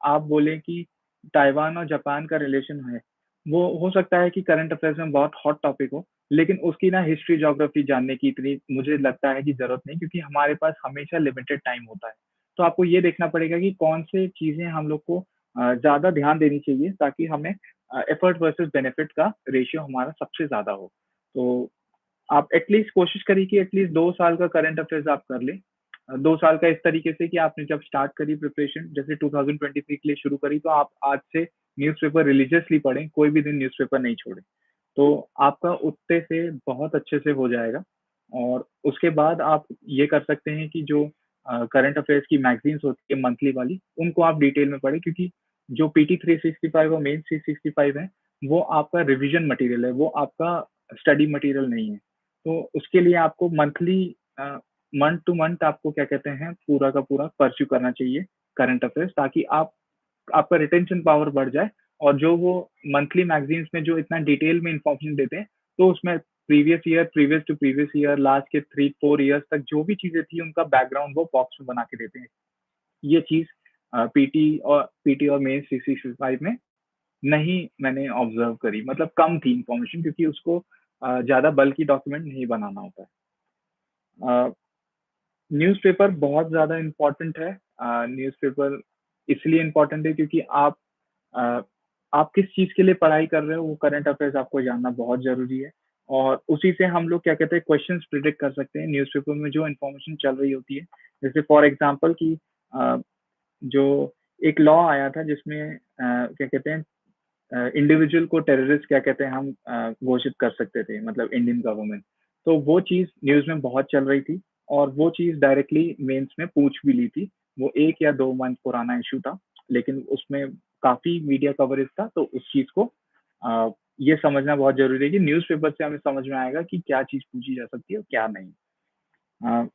S1: आप बोलें कि ताइवान और जापान का रिलेशन है, वो हो सकता है कि करंट अफ़ेयर्स में बहुत हॉट टॉपिक हो, लेकिन उसकी ना हिस्ट्री, ज्योग्राफी जानने की इतनी मुझे लगता है कि ज़रूरत नहीं क्योंकि हमारे पास हमेशा लिमिटेड टाइम होता है। तो आपको ये देखना पड़ेगा कि कौन से चीज़ें हम लोग को ज़्यादा ध्यान देनी चाहिए ताकि हमें एफर्ट वर्सेस बेनिफिट का रेशियो हमारा सबसे ज़्यादा हो। तो आप एटलीस्ट कोशिश करिए कि एटलीस्ट 2 साल का करंट अफेयर्स आप कर लें। 2 साल का इस तरीके से कि आपने जब स्टार्ट करी प्रिपरेशन जैसे 2023 के लिए शुरू करी तो आप आज से न्यूज़पेपर रिलिजियसली पढ़ें, कोई भी दिन न्यूज़पेपर नहीं छोड़ें। तो आपका उतने से बहुत अच्छे से हो जाएगा और उसके बाद आप ये कर सकते हैं कि जो करंट अफेयर्स की मैगज़ीन्स होती है मंथली वाली, उनको आप डिटेल में पढ़ें क्योंकि जो पीटी 365 और मेंस 365 है, वो आपका रिविज़न मटीरियल है, वो आपका स्टडी मटीरियल नहीं है। तो उसके लिए आपको मंथ टू मंथ आपको क्या कहते हैं, पूरा का पूरा परस्यू करना चाहिए करंट अफेयर्स ताकि आप आपका रिटेंशन पावर बढ़ जाए, और जो वो मंथली मैगजीन्स में जो इतना डिटेल में इंफॉर्मेशन देते हैं, तो उसमें previous year, previous to previous year, last के 3-4 ईयर्स तक जो भी चीजें थी उनका बैकग्राउंड वो बॉक्स में बना के देते हैं। ये चीज पीटी और मेंस CC5 में नहीं मैंने ऑब्जर्व करी, मतलब कम थी इंफॉर्मेशन, क्योंकि उसको ज्यादा बल्कि डॉक्यूमेंट नहीं बनाना होता है। न्यूज़पेपर बहुत ज़्यादा इम्पोर्टेंट है। न्यूज़पेपर इसलिए इम्पोर्टेंट है क्योंकि अ, आप किस चीज़ के लिए पढ़ाई कर रहे हो, वो करंट अफेयर्स आपको जानना बहुत ज़रूरी है। और उसी से हम लोग क्या कहते हैं, क्वेश्चंस प्रिडिक्ट कर सकते हैं न्यूज़पेपर में जो इन्फॉर्मेशन चल रही होती है। जैसे फॉर एग्जांपल कि जो एक लॉ आया था जिसमें क्या कहते हैं, इंडिविजुअल को टेररिस्ट क्या कहते हैं, हम घोषित कर सकते थे, मतलब इंडियन गवर्नमेंट। तो वो चीज़ न्यूज़ में बहुत चल रही थी, और वो चीज़ डायरेक्टली मेंस में पूछ भी ली थी। वो 1 या 2 मंथ पुराना इश्यू था, लेकिन उसमें काफ़ी मीडिया कवरेज था, तो उस चीज़ को ये समझना बहुत ज़रूरी है कि न्यूज़पेपर से हमें समझ में आएगा कि क्या चीज़ पूछी जा सकती है और क्या नहीं। अ,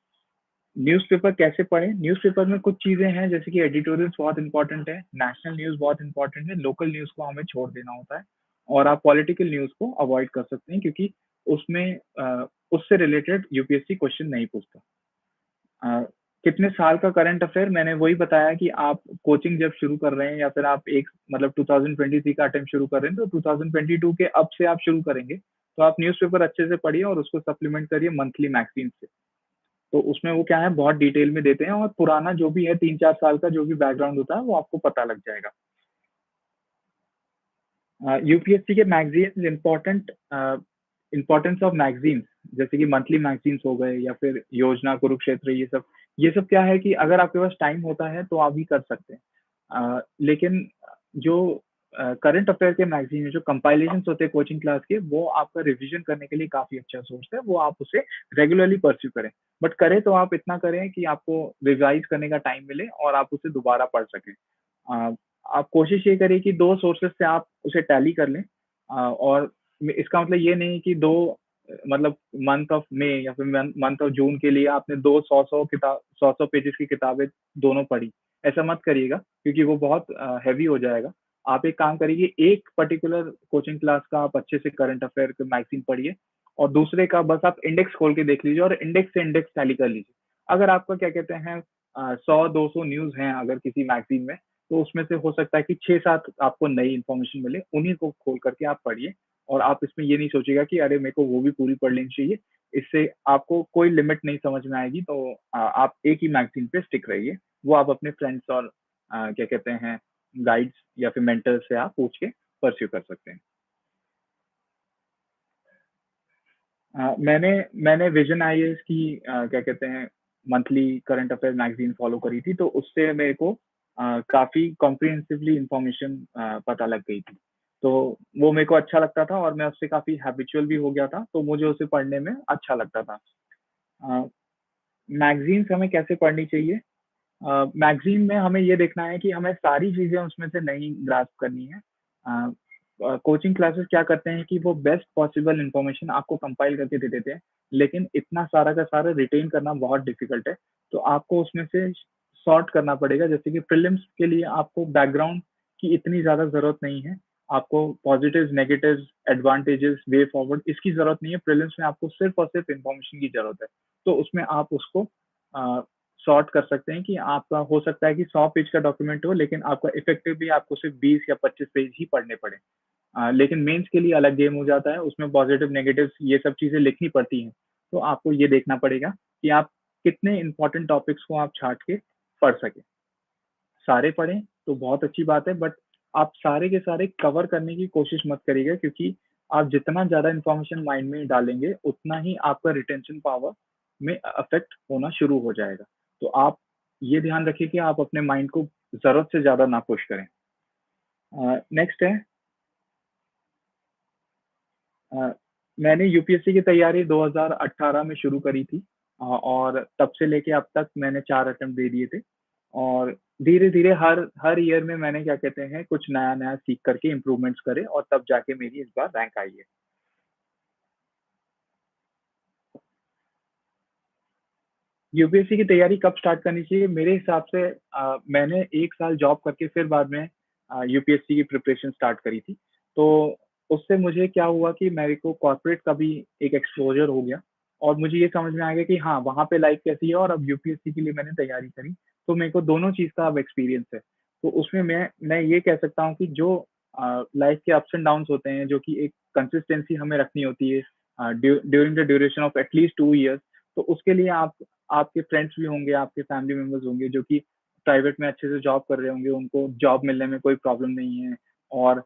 S1: न्यूज़पेपर कैसे पढ़ें? न्यूज़पेपर में कुछ चीज़ें हैं, जैसे कि एडिटोरियल्स बहुत इम्पोर्टेंट है, नेशनल न्यूज़ बहुत इम्पोर्टेंट है, लोकल न्यूज़ को हमें छोड़ देना होता है, और आप पॉलिटिकल न्यूज़ को अवॉइड कर सकते हैं, क्योंकि उसमें उससे रिलेटेड यूपीएससी क्वेश्चन नहीं पूछता। अ, कितने साल का करंट अफेयर, मैंने वही बताया कि आप कोचिंग जब शुरू कर रहे हैं, या फिर आप एक मतलब 2023 का अटेम्प्ट शुरू कर रहे हैं, तो 2022 के अब से आप शुरू करेंगे, तो आप न्यूज़पेपर अच्छे से पढ़िए और उसको सप्लीमेंट करिए मंथली मैगज़ीन से। तो उसमें वो क्या है, बहुत डिटेल में देते हैं, और पुराना जो भी है 3-4 साल का जो भी बैकग्राउंड होता है वो आपको पता लग जाएगा। यूपीएससी के magazines important, importance of magazines, जैसे कि मंथली मैगज़ीन्स हो गए, या फिर योजना, कुरुक्षेत्र, ये सब क्या है कि अगर आपके पास टाइम होता है तो आप भी कर सकते हैं। लेकिन जो करंट अफेयर के मैगज़ीन में जो कंपाइलेशंस होते हैं कोचिंग क्लास के, वो आपका रिवीजन करने के लिए काफ़ी अच्छा सोर्स है, वो आप उसे रेगुलरली परस्यू करें। बट करें तो आप इतना करें कि आपको रिवाइज़ करने का टाइम मिले और आप उसे दोबारा पढ़ सकें। अ, आप कोशिश ये करिए कि 2 सोर्सेज़ से आप उसे टैली कर लें, और इसका मतलब ये नहीं कि 2 मतलब मंथ ऑफ मई या फिर मंथ ऑफ जून के लिए आपने 2 100-100 पेजेज़ की किताबें दोनों पढ़ी। ऐसा मत करिएगा, क्योंकि वो बहुत हेवी हो जाएगा। आप एक काम करिए, एक पर्टिकुलर कोचिंग क्लास का आप अच्छे से करंट अफेयर के मैगज़ीन पढ़िए, और दूसरे का बस आप इंडेक्स खोल के देख लीजिए और इंडेक्स से इंडेक्स टैली कर लीजिए। अगर आपका क्या कहते हैं 100-200 न्यूज़ हैं अगर किसी मैगज़ीन में, तो उसमें से हो सकता है कि 6-7 आपको नई इन्फॉर्मेशन मिले, उन्हीं को खोल करके आप पढ़िए, और आप इसमें ये नहीं सोचिएगा कि अरे मेरे को वो भी पूरी पढ़ लेनी चाहिए। इससे आपको कोई लिमिट नहीं समझ में आएगी, तो आप एक ही मैगज़ीन पे स्टिक रहिए। वो आप अपने फ्रेंड्स और क्या कहते हैं गाइड्स या फिर मेंटर से आप पूछ के परस्यू कर सकते हैं। मैंने मैंने विज़न आईएएस की क्या कहते हैं monthly current affair magazine follow करी थी, तो उससे मेरे को काफ़ी कॉम्प्रिहेंसिवली इन्फॉर्मेशन पता लग गई थी। तो वो मेरे को अच्छा लगता था, और मैं उससे काफ़ी हैबिचुअल भी हो गया था, तो मुझे उसे पढ़ने में अच्छा लगता था। अ, मैगज़ीन्स हमें कैसे पढ़नी चाहिए? मैगज़ीन में हमें ये देखना है कि हमें सारी चीज़ें उसमें से नहीं ग्रास्प करनी है। अ कोचिंग क्लासेस क्या करते हैं कि वो बेस्ट पॉसिबल इन्फॉर्मेशन आपको कंपाइल करके दे देते हैं, लेकिन इतना सारा का सारा रिटेन करना बहुत डिफ़िकल्ट है। तो आपको उसमें से सॉर्ट करना पड़ेगा, जैसे कि प्रीलिम्स के लिए आपको बैकग्राउंड की इतनी ज़्यादा ज़रूरत नहीं है। आपको positives, negatives, advantages, way forward इसकी ज़रूरत नहीं है। प्रीलिम्स में आपको सिर्फ़ और सिर्फ़ इन्फॉर्मेशन की ज़रूरत है। तो उसमें आप उसको अ, सॉर्ट कर सकते हैं कि आपका हो सकता है कि 100 पेज का डॉक्यूमेंट हो, लेकिन आपका इफेक्टिवली आपको सिर्फ़ 20 या 25 पेज ही पढ़ने पड़े। लेकिन मेंस के लिए अलग गेम हो जाता है, उसमें पॉज़िटिव, नेगेटिव्स ये सब चीज़ें लिखनी पड़ती हैं। तो आपको ये देखना पड़ेगा कि आप कितने इम्पोर्टेंट टॉपिक्स को आप छाँट के पढ़ सकें। सारे पढ़ें तो बहुत अच्छी बात है, बट आप सारे के सारे कवर करने की कोशिश मत करिएगा, क्योंकि आप जितना ज़्यादा इन्फॉर्मेशन माइंड में डालेंगे, उतना ही आपका रिटेंशन पावर में अफ़ेक्ट होना शुरू हो जाएगा। तो आप ये ध्यान रखिए कि आप अपने माइंड को ज़रूरत से ज़्यादा ना पुश करें। नेक्स्ट है, अ, मैंने यूपीएससी की तैयारी 2018 में शुरू करी थी, और तब से लेके अब तक मैंने 4 अटेम्प्ट दे दिए थे, और धीरे-धीरे हर हर ईयर में मैंने क्या कहते हैं कुछ नया-नया सीख करके इम्प्रूवमेंट्स करे, और तब जाके मेरी इस बार रैंक आई है। यूपीएससी की तैयारी कब स्टार्ट करनी चाहिए? मेरे हिसाब से मैंने 1 साल जॉब करके फिर बाद में यूपीएससी की प्रिपरेशन स्टार्ट करी थी। तो उससे मुझे क्या हुआ कि मेरे को कॉर्पोरेट का भी एक एक्सपोज़र हो गया और मुझे ये समझ में आ गया कि हाँ, वहाँ पे लाइफ़ कैसी है और अब यूपीएससी के लिए मैंने तैयारी करी, तो मेरे को दोनों चीज़ का अब एक्सपीरियंस है। तो उसमें मैं ये कह सकता हूँ कि जो लाइफ़ के अप्स एंड डाउन्स होते हैं, जो कि एक कंसिस्टेंसी हमें रखनी होती है during the duration of at least 2 years, तो उसके लिए आपके फ्रेंड्स भी होंगे, आपके फैमिली मेंबर्स होंगे जो कि प्राइवेट में अच्छे से जॉब कर रहे होंगे, उनको जॉब मिलने में कोई प्रॉब्लम नहीं है और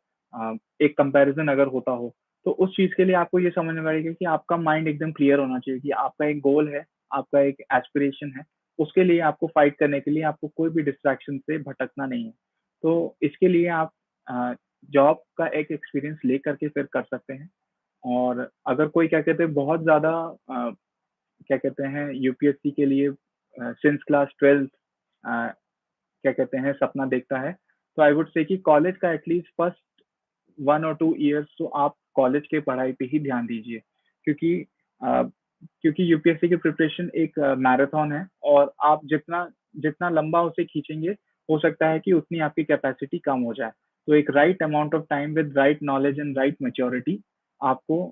S1: एक कंपैरिज़न अगर होता हो, तो उस चीज़ के लिए आपको ये समझना पड़ेगा कि आपका माइंड एकदम क्लियर होना चाहिए कि आपका एक गोल है, आपका एक एस्पिरेशन है, उसके लिए आपको फाइट करने के लिए आपको कोई भी डिस्ट्रैक्शन से भटकना नहीं है। तो इसके लिए आप अ, जॉब का एक एक्सपीरियंस लेकर के फिर कर सकते हैं और अगर कोई क्या कहते हैं बहुत ज़्यादा क्या कहते हैं यूपीएससी के लिए सिंस क्लास 12th क्या कहते हैं सपना देखता है, तो आई वुड से कि कॉलेज का एटलीस्ट फर्स्ट 1 और 2 इयर्स तो आप कॉलेज के पढ़ाई पे ही ध्यान दीजिए। क्योंकि अ, क्योंकि यूपीएससी की प्रिपरेशन एक मैराथन है और आप जितना जितना लंबा उसे खींचेंगे, हो सकता है कि उतनी आपकी कैपेसिटी कम हो जाए। तो एक right amount of time with right knowledge and right maturity आपको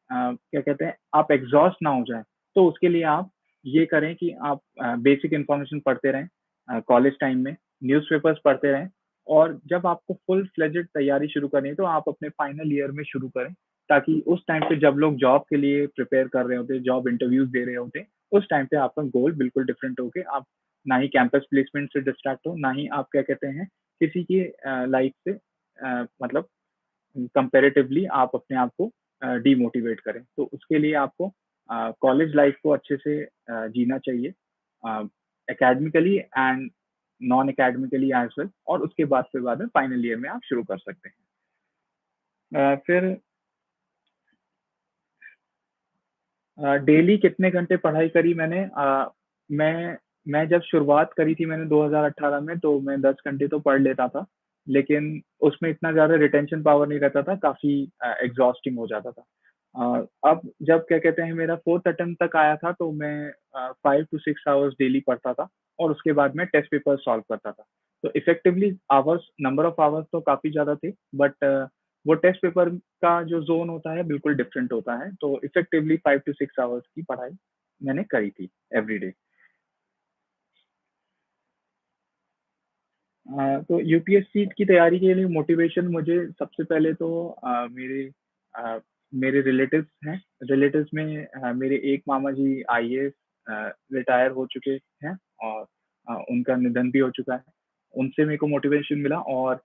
S1: क्या कहते हैं, आप एग्ज़ॉस्ट ना हो जाएँ। तो उसके लिए आप ये करें कि आप बेसिक इन्फॉर्मेशन पढ़ते रहें कॉलेज टाइम में, न्यूज़पेपर्स पढ़ते रहें और जब आपको फुल फ्लेजेड तैयारी शुरू करनी है, तो आप अपने फाइनल ईयर में शुरू करें, ताकि उस टाइम पे जब लोग जॉब के लिए प्रिपेयर कर रहे होते हैं, जॉब इंटरव्यूज़ दे रहे होते हैं, उस टाइम पे आपका गोल बिल्कुल डिफरेंट हो के आप ना ही कैंपस प्लेसमेंट से डिस्ट्रैक्ट हो, ना ही आप क्या कहते हैं, किसी की लाइफ से मतलब कंपैरेटिवली आप अपने आप को डिमोटिवेट करें। तो उसके लिए आपको कॉलेज लाइफ को अच्छे से जीना चाहिए academically and non academically as well और उसके बाद में फाइनल ईयर में आप शुरू कर सकते हैं। फिर डेली कितने घंटे पढ़ाई करी मैंने मैं जब शुरुआत करी थी मैंने 2018 में तो मैं 10 घंटे तो पढ़ लेता था, लेकिन उसमें इतना ज़्यादा रिटेंशन पावर नहीं रहता था, काफ़ी एग्ज़ॉस्टिंग हो जाता था। अब जब क्या कहते हैं मेरा 4th अटेम्प्ट तक आया था तो मैं 5 टू 6 आवर्स डेली पढ़ता था और उसके बाद मैं टेस्ट पेपर सॉल्व करता था। तो effectively hours number of hours तो काफ़ी ज़्यादा थे बट वो टेस्ट पेपर का जो ज़ोन होता है बिल्कुल डिफरेंट होता है, तो इफेक्टिवली 5 टू 6 आवर्स की पढ़ाई मैंने करी थी एवरीडे। तो यूपीएससी की तैयारी के लिए मोटिवेशन मुझे सबसे पहले तो अ, मेरे रिलेटिव्स हैं। रिलेटिव्स में मेरे एक मामा जी आईएएस रिटायर हो चुके हैं और उनका निधन भी हो चुका है। उनसे मेरे को मोटिवेशन मिला और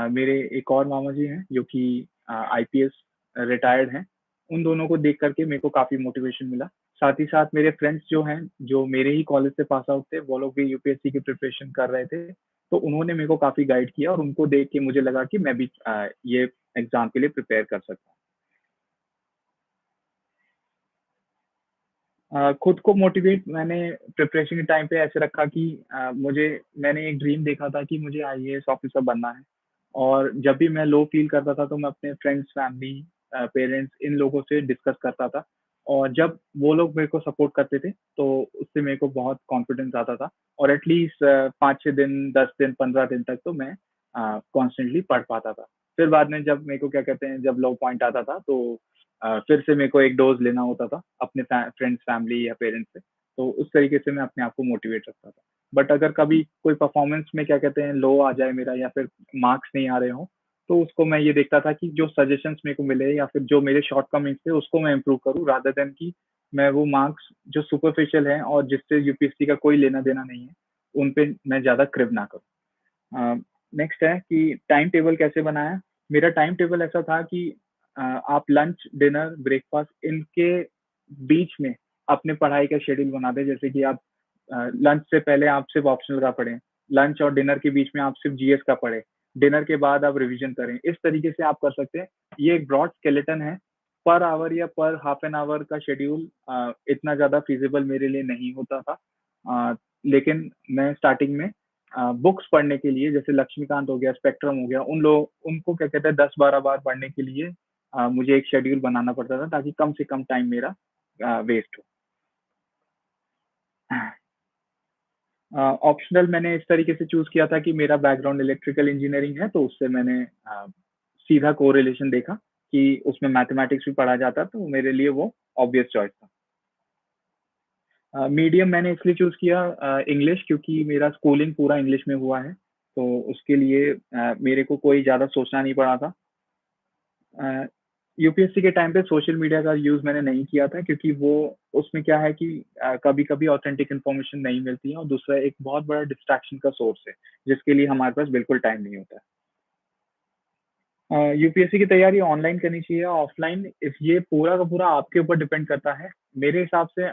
S1: मेरे एक और मामा जी हैं जो कि आईपीएस रिटायर्ड हैं। उन दोनों को देख कर के मेरे को काफ़ी मोटिवेशन मिला। साथ ही साथ मेरे फ्रेंड्स जो हैं, जो मेरे ही कॉलेज से पास आउट थे, वो लोग भी यूपीएससी की प्रिपरेशन कर रहे थे। तो उन्होंने मेरे को काफ़ी गाइड किया और उनको देख के मुझे लगा कि मैं भी ये एग्ज़ाम के लिए प्रिपेयर कर सकता हूँ। खुद को मोटिवेट मैंने प्रिपरेशन के टाइम पे ऐसे रखा कि मैंने एक ड्रीम देखा था कि मुझे आईएएस ऑफिसर बनना है और जब भी मैं लो फील करता था तो मैं अपने फ्रेंड्स, फैमिली, पेरेंट्स इन लोगों से डिस्कस करता था और जब वो लोग मेरे को सपोर्ट करते थे, तो उससे मेरे को बहुत कॉन्फिडेंस आता था और एटलीस्ट 5-6 दिन, 10 दिन, 15 दिन तक तो मैं कॉन्स्टेंटली पढ़ पाता था। फिर बाद में जब मेरे को क्या कहते हैं, जब लो पॉइंट आता था तो फिर से मेरे को एक डोज़ लेना होता था अपने फ्रेंड्स, फैमिली या पेरेंट्स से। तो उस तरीके से मैं अपने आप को मोटिवेट रखता था। बट अगर कभी कोई परफॉर्मेंस में क्या कहते हैं लो आ जाए मेरा या फिर मार्क्स नहीं आ रहे हों, तो उसको मैं ये देखता था कि जो सजेशंस मेरे को मिले या फिर जो मेरे शॉर्टकमिंग्स थे उसको मैं इम्प्रूव करूँ रादर देन कि मैं वो मार्क्स जो सुपरफिशियल हैं और जिससे यूपीएससी का कोई लेना-देना नहीं है, उन पे मैं ज़्यादा क्रिब ना करूँ। नेक्स्ट है कि टाइम टेबल कैसे बनाया? मेरा टाइम टेबल ऐसा था कि आप लंच, डिनर, ब्रेकफ़ास्ट इनके बीच में अपने पढ़ाई का शेड्यूल बना दें। जैसे कि आप लंच से पहले आप सिर्फ़ ऑप्शनल का पढ़ें, लंच और डिनर के बीच में आप सिर्फ़ जीएस का पढ़ें, डिनर के बाद आप रिवीजन करें। इस तरीके से आप कर सकते हैं। ये एक ब्रॉड स्केलेटन है। पर आवर या पर हाफ एन आवर का शेड्यूल इतना ज़्यादा फ़ीज़िबल मेरे लिए नहीं होता था। लेकिन मैं स्टार्टिंग में बुक्स पढ़ने के लिए जैसे लक्ष्मीकांत हो गया, स्पेक्ट्रम हो गया, उनको क्या कहते हैं 10-12 बार पढ़ने के लिए मुझे एक शेड्यूल बनाना पड़ता था ताकि कम से कम टाइम मेरा वेस्ट हो। ऑप्शनल मैंने इस तरीके से चूज़ किया था कि मेरा बैकग्राउंड इलेक्ट्रिकल इंजीनियरिंग है, तो उससे मैंने सीधा कोरिलेशन देखा कि उसमें मैथमेटिक्स भी पढ़ा जाता, तो मेरे लिए वो ऑब्वियस चॉइस था। मीडियम मैंने इसलिए चूज़ किया इंग्लिश, क्योंकि मेरा स्कूलिंग पूरा इंग्लिश में हुआ है, तो उसके लिए मेरे को कोई ज़्यादा सोचना नहीं पड़ा था। अ, यूपीएससी के टाइम पे सोशल मीडिया का यूज़ मैंने नहीं किया था, क्योंकि वो उसमें क्या है कि कभी-कभी ऑथेंटिक इन्फॉर्मेशन नहीं मिलती है, और दूसरा एक बहुत बड़ा डिस्ट्रैक्शन का सोर्स है, जिसके लिए हमारे पास बिल्कुल टाइम नहीं होता है। यूपीएससी की तैयारी ऑनलाइन करनी चाहिए या ऑफलाइन, इस ये पूरा का पूरा आपके ऊपर डिपेंड करता है। मेरे हिसाब से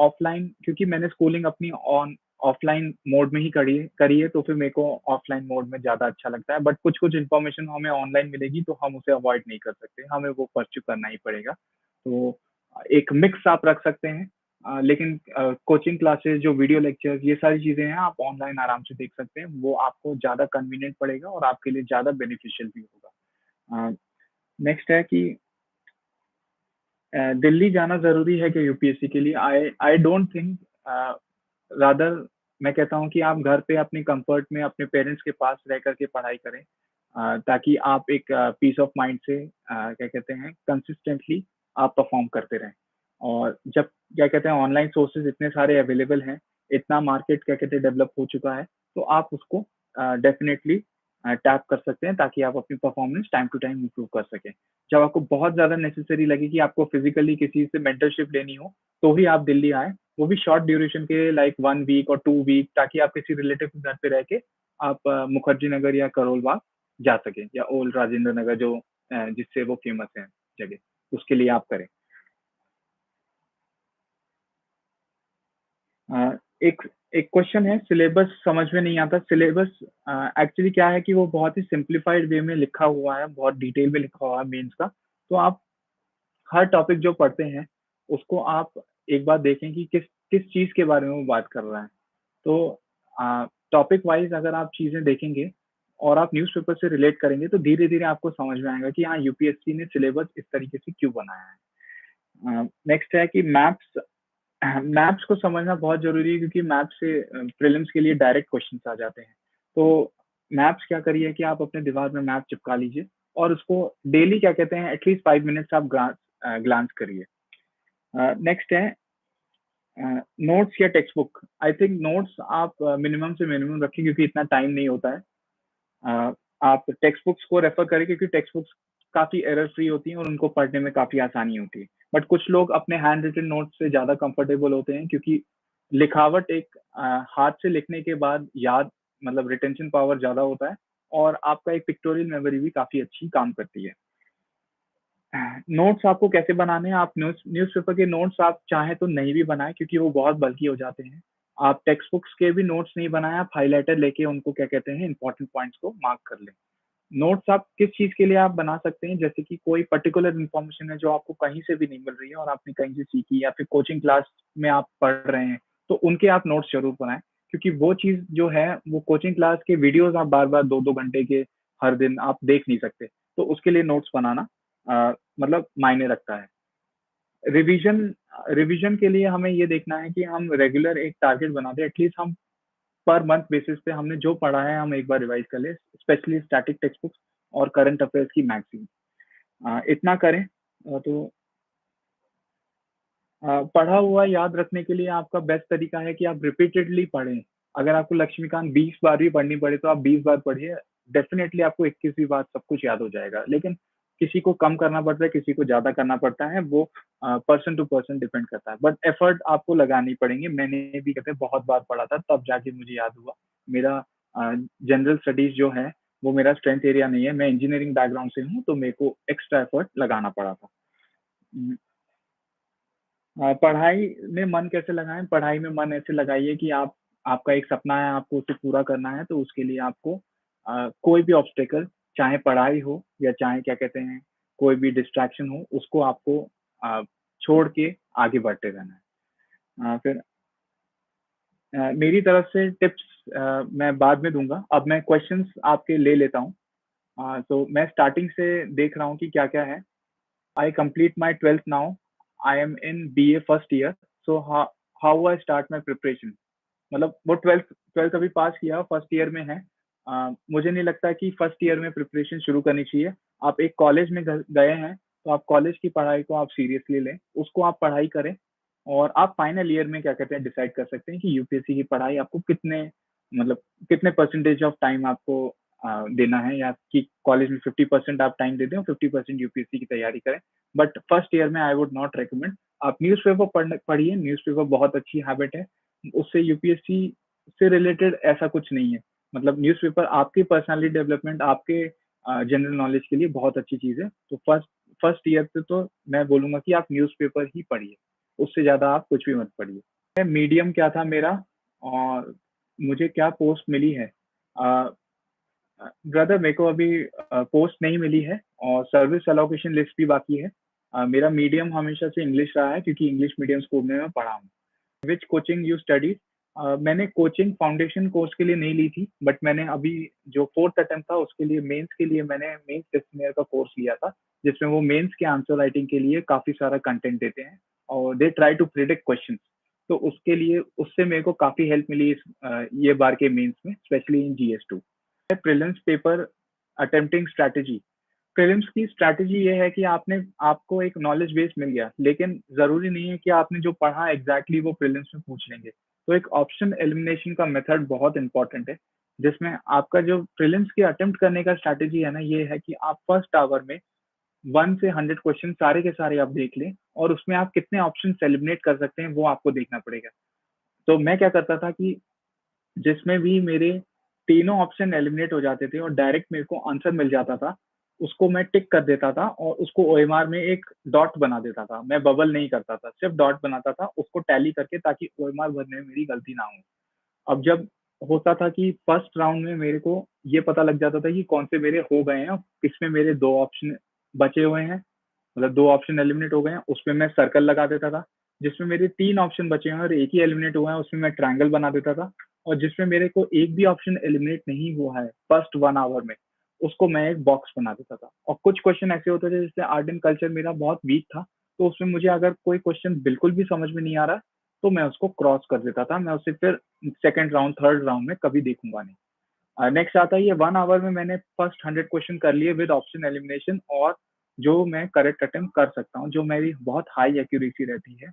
S1: ऑफलाइन, क्योंकि मैंने स्कूलिंग अपनी ऑन ऑफलाइन मोड में ही करी है, तो फिर मेरे को ऑफलाइन मोड में ज़्यादा अच्छा लगता है। बट कुछ-कुछ इन्फॉर्मेशन हमें ऑनलाइन मिलेगी, तो हम उसे अवॉइड नहीं कर सकते, हमें वो परस्यू करना ही पड़ेगा। तो एक मिक्स आप रख सकते हैं, लेकिन कोचिंग क्लासेस, जो वीडियो लेक्चर्स, ये सारी चीज़ें हैं, आप ऑनलाइन आराम से देख सकते हैं। वो आपको ज़्यादा कन्वीनिएंट पड़ेगा और आपके लिए ज़्यादा बेनिफिशियल भी होगा। नेक्स्ट है कि दिल्ली जाना ज़रूरी है क्या यूपीएससी के लिए? आई आई डोंट थिंक, रादर मैं कहता हूँ कि आप घर पे अपने कंफर्ट में अपने पेरेंट्स के पास रह कर के पढ़ाई करें, ताकि आप एक पीस ऑफ माइंड से क्या कहते हैं कंसिस्टेंटली आप परफॉर्म करते रहें। और जब क्या कहते हैं ऑनलाइन सोर्सेज़ इतने सारे अवेलेबल हैं, इतना मार्केट क्या कहते हैं डेवलप हो चुका है, तो आप उसको डेफ़िनिटली टैप कर सकते हैं, ताकि आप अपनी performance time to time improve कर सकें। जब आपको बहुत ज़्यादा नेसेसरी लगे कि आपको फिज़िकली किसी से मेंटरशिप लेनी हो, तो ही आप दिल्ली आएँ। वो भी शॉर्ट ड्यूरेशन के, लाइक 1 वीक और 2 वीक, ताकि आप किसी रिलेटिव के घर पे रह के आप मुखर्जी नगर या करोल बाग जा सकें, या ओल्ड राजेंद्र नगर, जो जिससे वो फेमस है जगह, उसके लिए आप करें। अ, एक एक क्वेश्चन है, सिलेबस समझ में नहीं आता। सिलेबस एक्चुअली क्या है कि वो बहुत ही सिम्प्लिफाइड वे में लिखा हुआ है, बहुत डिटेल में लिखा हुआ है मेंस का। तो आप हर टॉपिक जो पढ़ते हैं, उसको आप एक बार देखें कि किस किस चीज़ के बारे में वो बात कर रहा है। तो टॉपिक वाइज़ अगर आप चीज़ें देखेंगे और आप न्यूज़पेपर से रिलेट करेंगे, तो धीरे-धीरे आपको समझ में आएगा कि हाँ, यूपीएससी ने सिलेबस इस तरीके से क्यों बनाया है। नेक्स्ट है कि मैप्स मैप्स को समझना बहुत ज़रूरी है, क्योंकि मैप्स से प्रीलिम्स के लिए डायरेक्ट क्वेश्चन्स आ जाते हैं। तो मैप्स क्या करिए कि आप अपने दिमाग में मैप चिपका लीजिए, और उसको डेली क्या कहते हैं एटलीस्ट 5 मिनट्स आप ग्लांस करिए। नेक्स्ट है नोट्स या text book. I think notes आप मिनिमम से मिनिमम रखें, क्योंकि इतना टाइम नहीं होता है। अ, आप टेक्स्ट बुक्स को रेफर करें, क्योंकि टेक्स्ट बुक्स काफ़ी एरर फ्री होती हैं और उनको पढ़ने में काफ़ी आसानी होती है। बट कुछ लोग अपने हैंड रिटन नोट्स से ज़्यादा कंफर्टेबल होते हैं, क्योंकि लिखावट एक हाथ से लिखने के बाद याद, मतलब रिटेंशन पावर ज़्यादा होता है, और आपका एक पिक्टोरियल मेमोरी भी काफ़ी अच्छी काम करती है। नोट्स आपको कैसे बनाने हैं? आप न्यूज़पेपर के नोट्स आप चाहें तो नहीं भी बनाएँ, क्योंकि वो बहुत बल्की हो जाते हैं। आप टेक्स्ट बुक्स के भी नोट्स नहीं बनाएँ, आप हाइलाइटर लेके उनको क्या कहते हैं इम्पोर्टेंट पॉइंट्स को मार्क कर लें। नोट्स आप किस चीज़ के लिए आप बना सकते हैं, जैसे कि कोई पर्टिकुलर इन्फॉर्मेशन है जो आपको कहीं से भी नहीं मिल रही है और आपने कहीं से सीखी, या फिर कोचिंग क्लास में आप पढ़ रहे हैं, तो उनके आप नोट्स ज़रूर बनाएँ। क्योंकि वो चीज़ जो है, वो कोचिंग क्लास के वीडियोज़ आप बार-बार 2-2 घंटे के हर दिन आप देख नहीं सकते। तो उसके लिए नोट्स बनाना मतलब मायने रखता है। रिवीजन रिवीजन के लिए हमें ये देखना है कि हम रेगुलर एक टारगेट बना दें, एटलीस्ट हम पर मंथ बेसिस पे हमने जो पढ़ा है हम एक बार रिवाइज़ कर लें, स्पेशली स्टैटिक टेक्स्ट बुक्स और करंट अफेयर्स की मैगज़ीन। इतना करें, तो पढ़ा हुआ याद रखने के लिए आपका बेस्ट तरीका है कि आप रिपीटेडली पढ़ें। अगर आपको लक्ष्मीकांत 20 बार भी पढ़नी पड़े, तो आप 20 बार पढ़िए, डेफ़िनेटली आपको 21वीं बार सब कुछ याद हो जाएगा। लेकिन किसी को कम करना पड़ता है, किसी को ज़्यादा करना पड़ता है, वो पर्सन टू पर्सन डिपेंड करता है। बट एफर्ट आपको लगाने ही पड़ेंगे। मैंने भी कहते हैं बहुत बार पढ़ा था, तब जाके मुझे याद हुआ। मेरा जनरल स्टडीज़ जो है, वो मेरा स्ट्रेंथ एरिया नहीं है। मैं इंजीनियरिंग बैकग्राउंड से हूँ, तो मेरे को एक्स्ट्रा एफर्ट लगाना पड़ा था। उम पढ़ाई में मन कैसे लगाएँ? पढ़ाई में मन ऐसे लगाइए कि आप आपका एक सपना है, आपको उसे पूरा करना है, तो उसके लिए आपको कोई भी ऑब्स्टेकल, चाहे पढ़ाई हो या चाहे क्या कहते हैं, कोई भी डिस्ट्रैक्शन हो, उसको आपको अ, छोड़ के आगे बढ़ते रहना है। फिर मेरी तरफ से टिप्स मैं बाद में दूँगा। अब मैं क्वेश्चन्स आपके ले लेता हूँ। तो मैं स्टार्टिंग से देख रहा हूँ कि क्या-क्या है। I complete my 12th now. I am in BA first year. So how I start my preparation? मतलब वो ट्वेल्थ ट्वेल्थ अभी पास किया, फर्स्ट ईयर में है। मुझे नहीं लगता कि फर्स्ट ईयर में प्रिपरेशन शुरू करनी चाहिए। आप एक कॉलेज में गए हैं, तो आप कॉलेज की पढ़ाई को आप सीरियसली लें, उसको आप पढ़ाई करें, और आप फाइनल ईयर में क्या कहते हैं डिसाइड कर सकते हैं कि यूपीएससी की पढ़ाई आपको कितने, मतलब कितने परसेंटेज ऑफ टाइम आपको देना है, या कि कॉलेज में 50% आप टाइम दे दें और 50% यूपीएससी की तैयारी करें। बट फर्स्ट ईयर में आई वुड नॉट रिकमेंड। आप न्यूज़पेपर पढ़िए, न्यूज़पेपर बहुत अच्छी हैबिट है, उससे यूपीएससी से रिलेटेड ऐसा कुछ नहीं है। मतलब न्यूज़पेपर आपकी पर्सनालिटी डेवलपमेंट, आपके जनरल नॉलेज के लिए बहुत अच्छी चीज़ है। तो फर्स्ट फर्स्ट ईयर पे तो मैं बोलूँगा कि आप न्यूज़पेपर ही पढ़िए, उससे ज़्यादा आप कुछ भी मत पढ़िए। मीडियम क्या था मेरा, और मुझे क्या पोस्ट मिली है? अ ब्रदर, मेरे को अभी पोस्ट नहीं मिली है, और सर्विस एलोकेशन लिस्ट भी बाकी है। मेरा मीडियम हमेशा से इंग्लिश रहा है, क्योंकि इंग्लिश मीडियम स्कूल में मैं पढ़ा हूँ। विच कोचिंग यू स्टडीज? मैंने कोचिंग फाउंडेशन कोर्स के लिए नहीं ली थी, बट मैंने अभी जो फोर्थ अटेम्प्ट था उसके लिए, मेंस के लिए मैंने मेंस क्वेश्चनियर का कोर्स लिया था, जिसमें वो मेंस के आंसर राइटिंग के लिए काफी सारा कंटेंट देते हैं, और they try to predict questions. तो उसके लिए, उससे मेरे को काफी हेल्प मिली ये बार के मेंस में, specially in GS 2। Prelims paper attempting strategy. Prelims की स्ट्रैटेजी ये है कि आपको एक नॉलेज बेस मिल गया, लेकिन जरूरी नहीं है कि आपने जो पढ़ा एग्जैक्टली वो प्रीलिम्स में पूछ लेंगे। तो एक ऑप्शन एलिमिनेशन का मेथड बहुत इंपॉर्टेंट है, जिसमें आपका जो प्रीलिम्स की अटेम्प्ट करने का स्ट्रैटेजी है ना, ये है कि आप फर्स्ट आवर में 1 से 100 क्वेश्चन सारे के सारे आप देख लें, और उसमें आप कितने ऑप्शन एलिमिनेट कर सकते हैं वो आपको देखना पड़ेगा। तो मैं क्या करता था कि जिसमें भी मेरे तीनों ऑप्शन एलिमिनेट हो जाते थे और डायरेक्ट मेरे को आंसर मिल जाता था, उसको मैं टिक कर देता था, और उसको ओएमआर में एक डॉट बना देता था। मैं बबल नहीं करता था, सिर्फ डॉट बनाता था उसको टैली करके, ताकि ओएमआर भरने में मेरी गलती ना हो। अब जब होता था कि फर्स्ट राउंड में मेरे को ये पता लग जाता था कि कौन से मेरे हो गए हैं और किसमें मेरे 2 ऑप्शन बचे हुए हैं, मतलब 2 ऑप्शन एलिमिनेट हो गए हैं, उसमें मैं सर्कल लगा देता था। जिसमें मेरे 3 ऑप्शन बचे हैं और एक ही एलिमिनेट हुआ है, उसमें मैं ट्रायंगल बना देता था। और जिसमें मेरे को एक भी ऑप्शन एलिमिनेट नहीं हुआ है फर्स्ट 1 आवर में, उसको मैं एक बॉक्स बना देता था। और कुछ क्वेश्चन ऐसे होते थे, जैसे आर्ट एंड कल्चर मेरा बहुत वीक था, तो उसमें मुझे अगर कोई क्वेश्चन बिल्कुल भी समझ में नहीं आ रहा, तो मैं उसको क्रॉस कर देता था। मैं उसे फिर सेकंड राउंड, थर्ड राउंड में कभी देखूंगा नहीं। नेक्स्ट आता है, ये 1 आवर में मैंने फर्स्ट 100 क्वेश्चन कर लिए विद ऑप्शन एलिमिनेशन, और जो मैं करेक्ट अटेम्प्ट कर सकता हूँ, जो मेरी बहुत हाई एक्यूरेसी रहती है,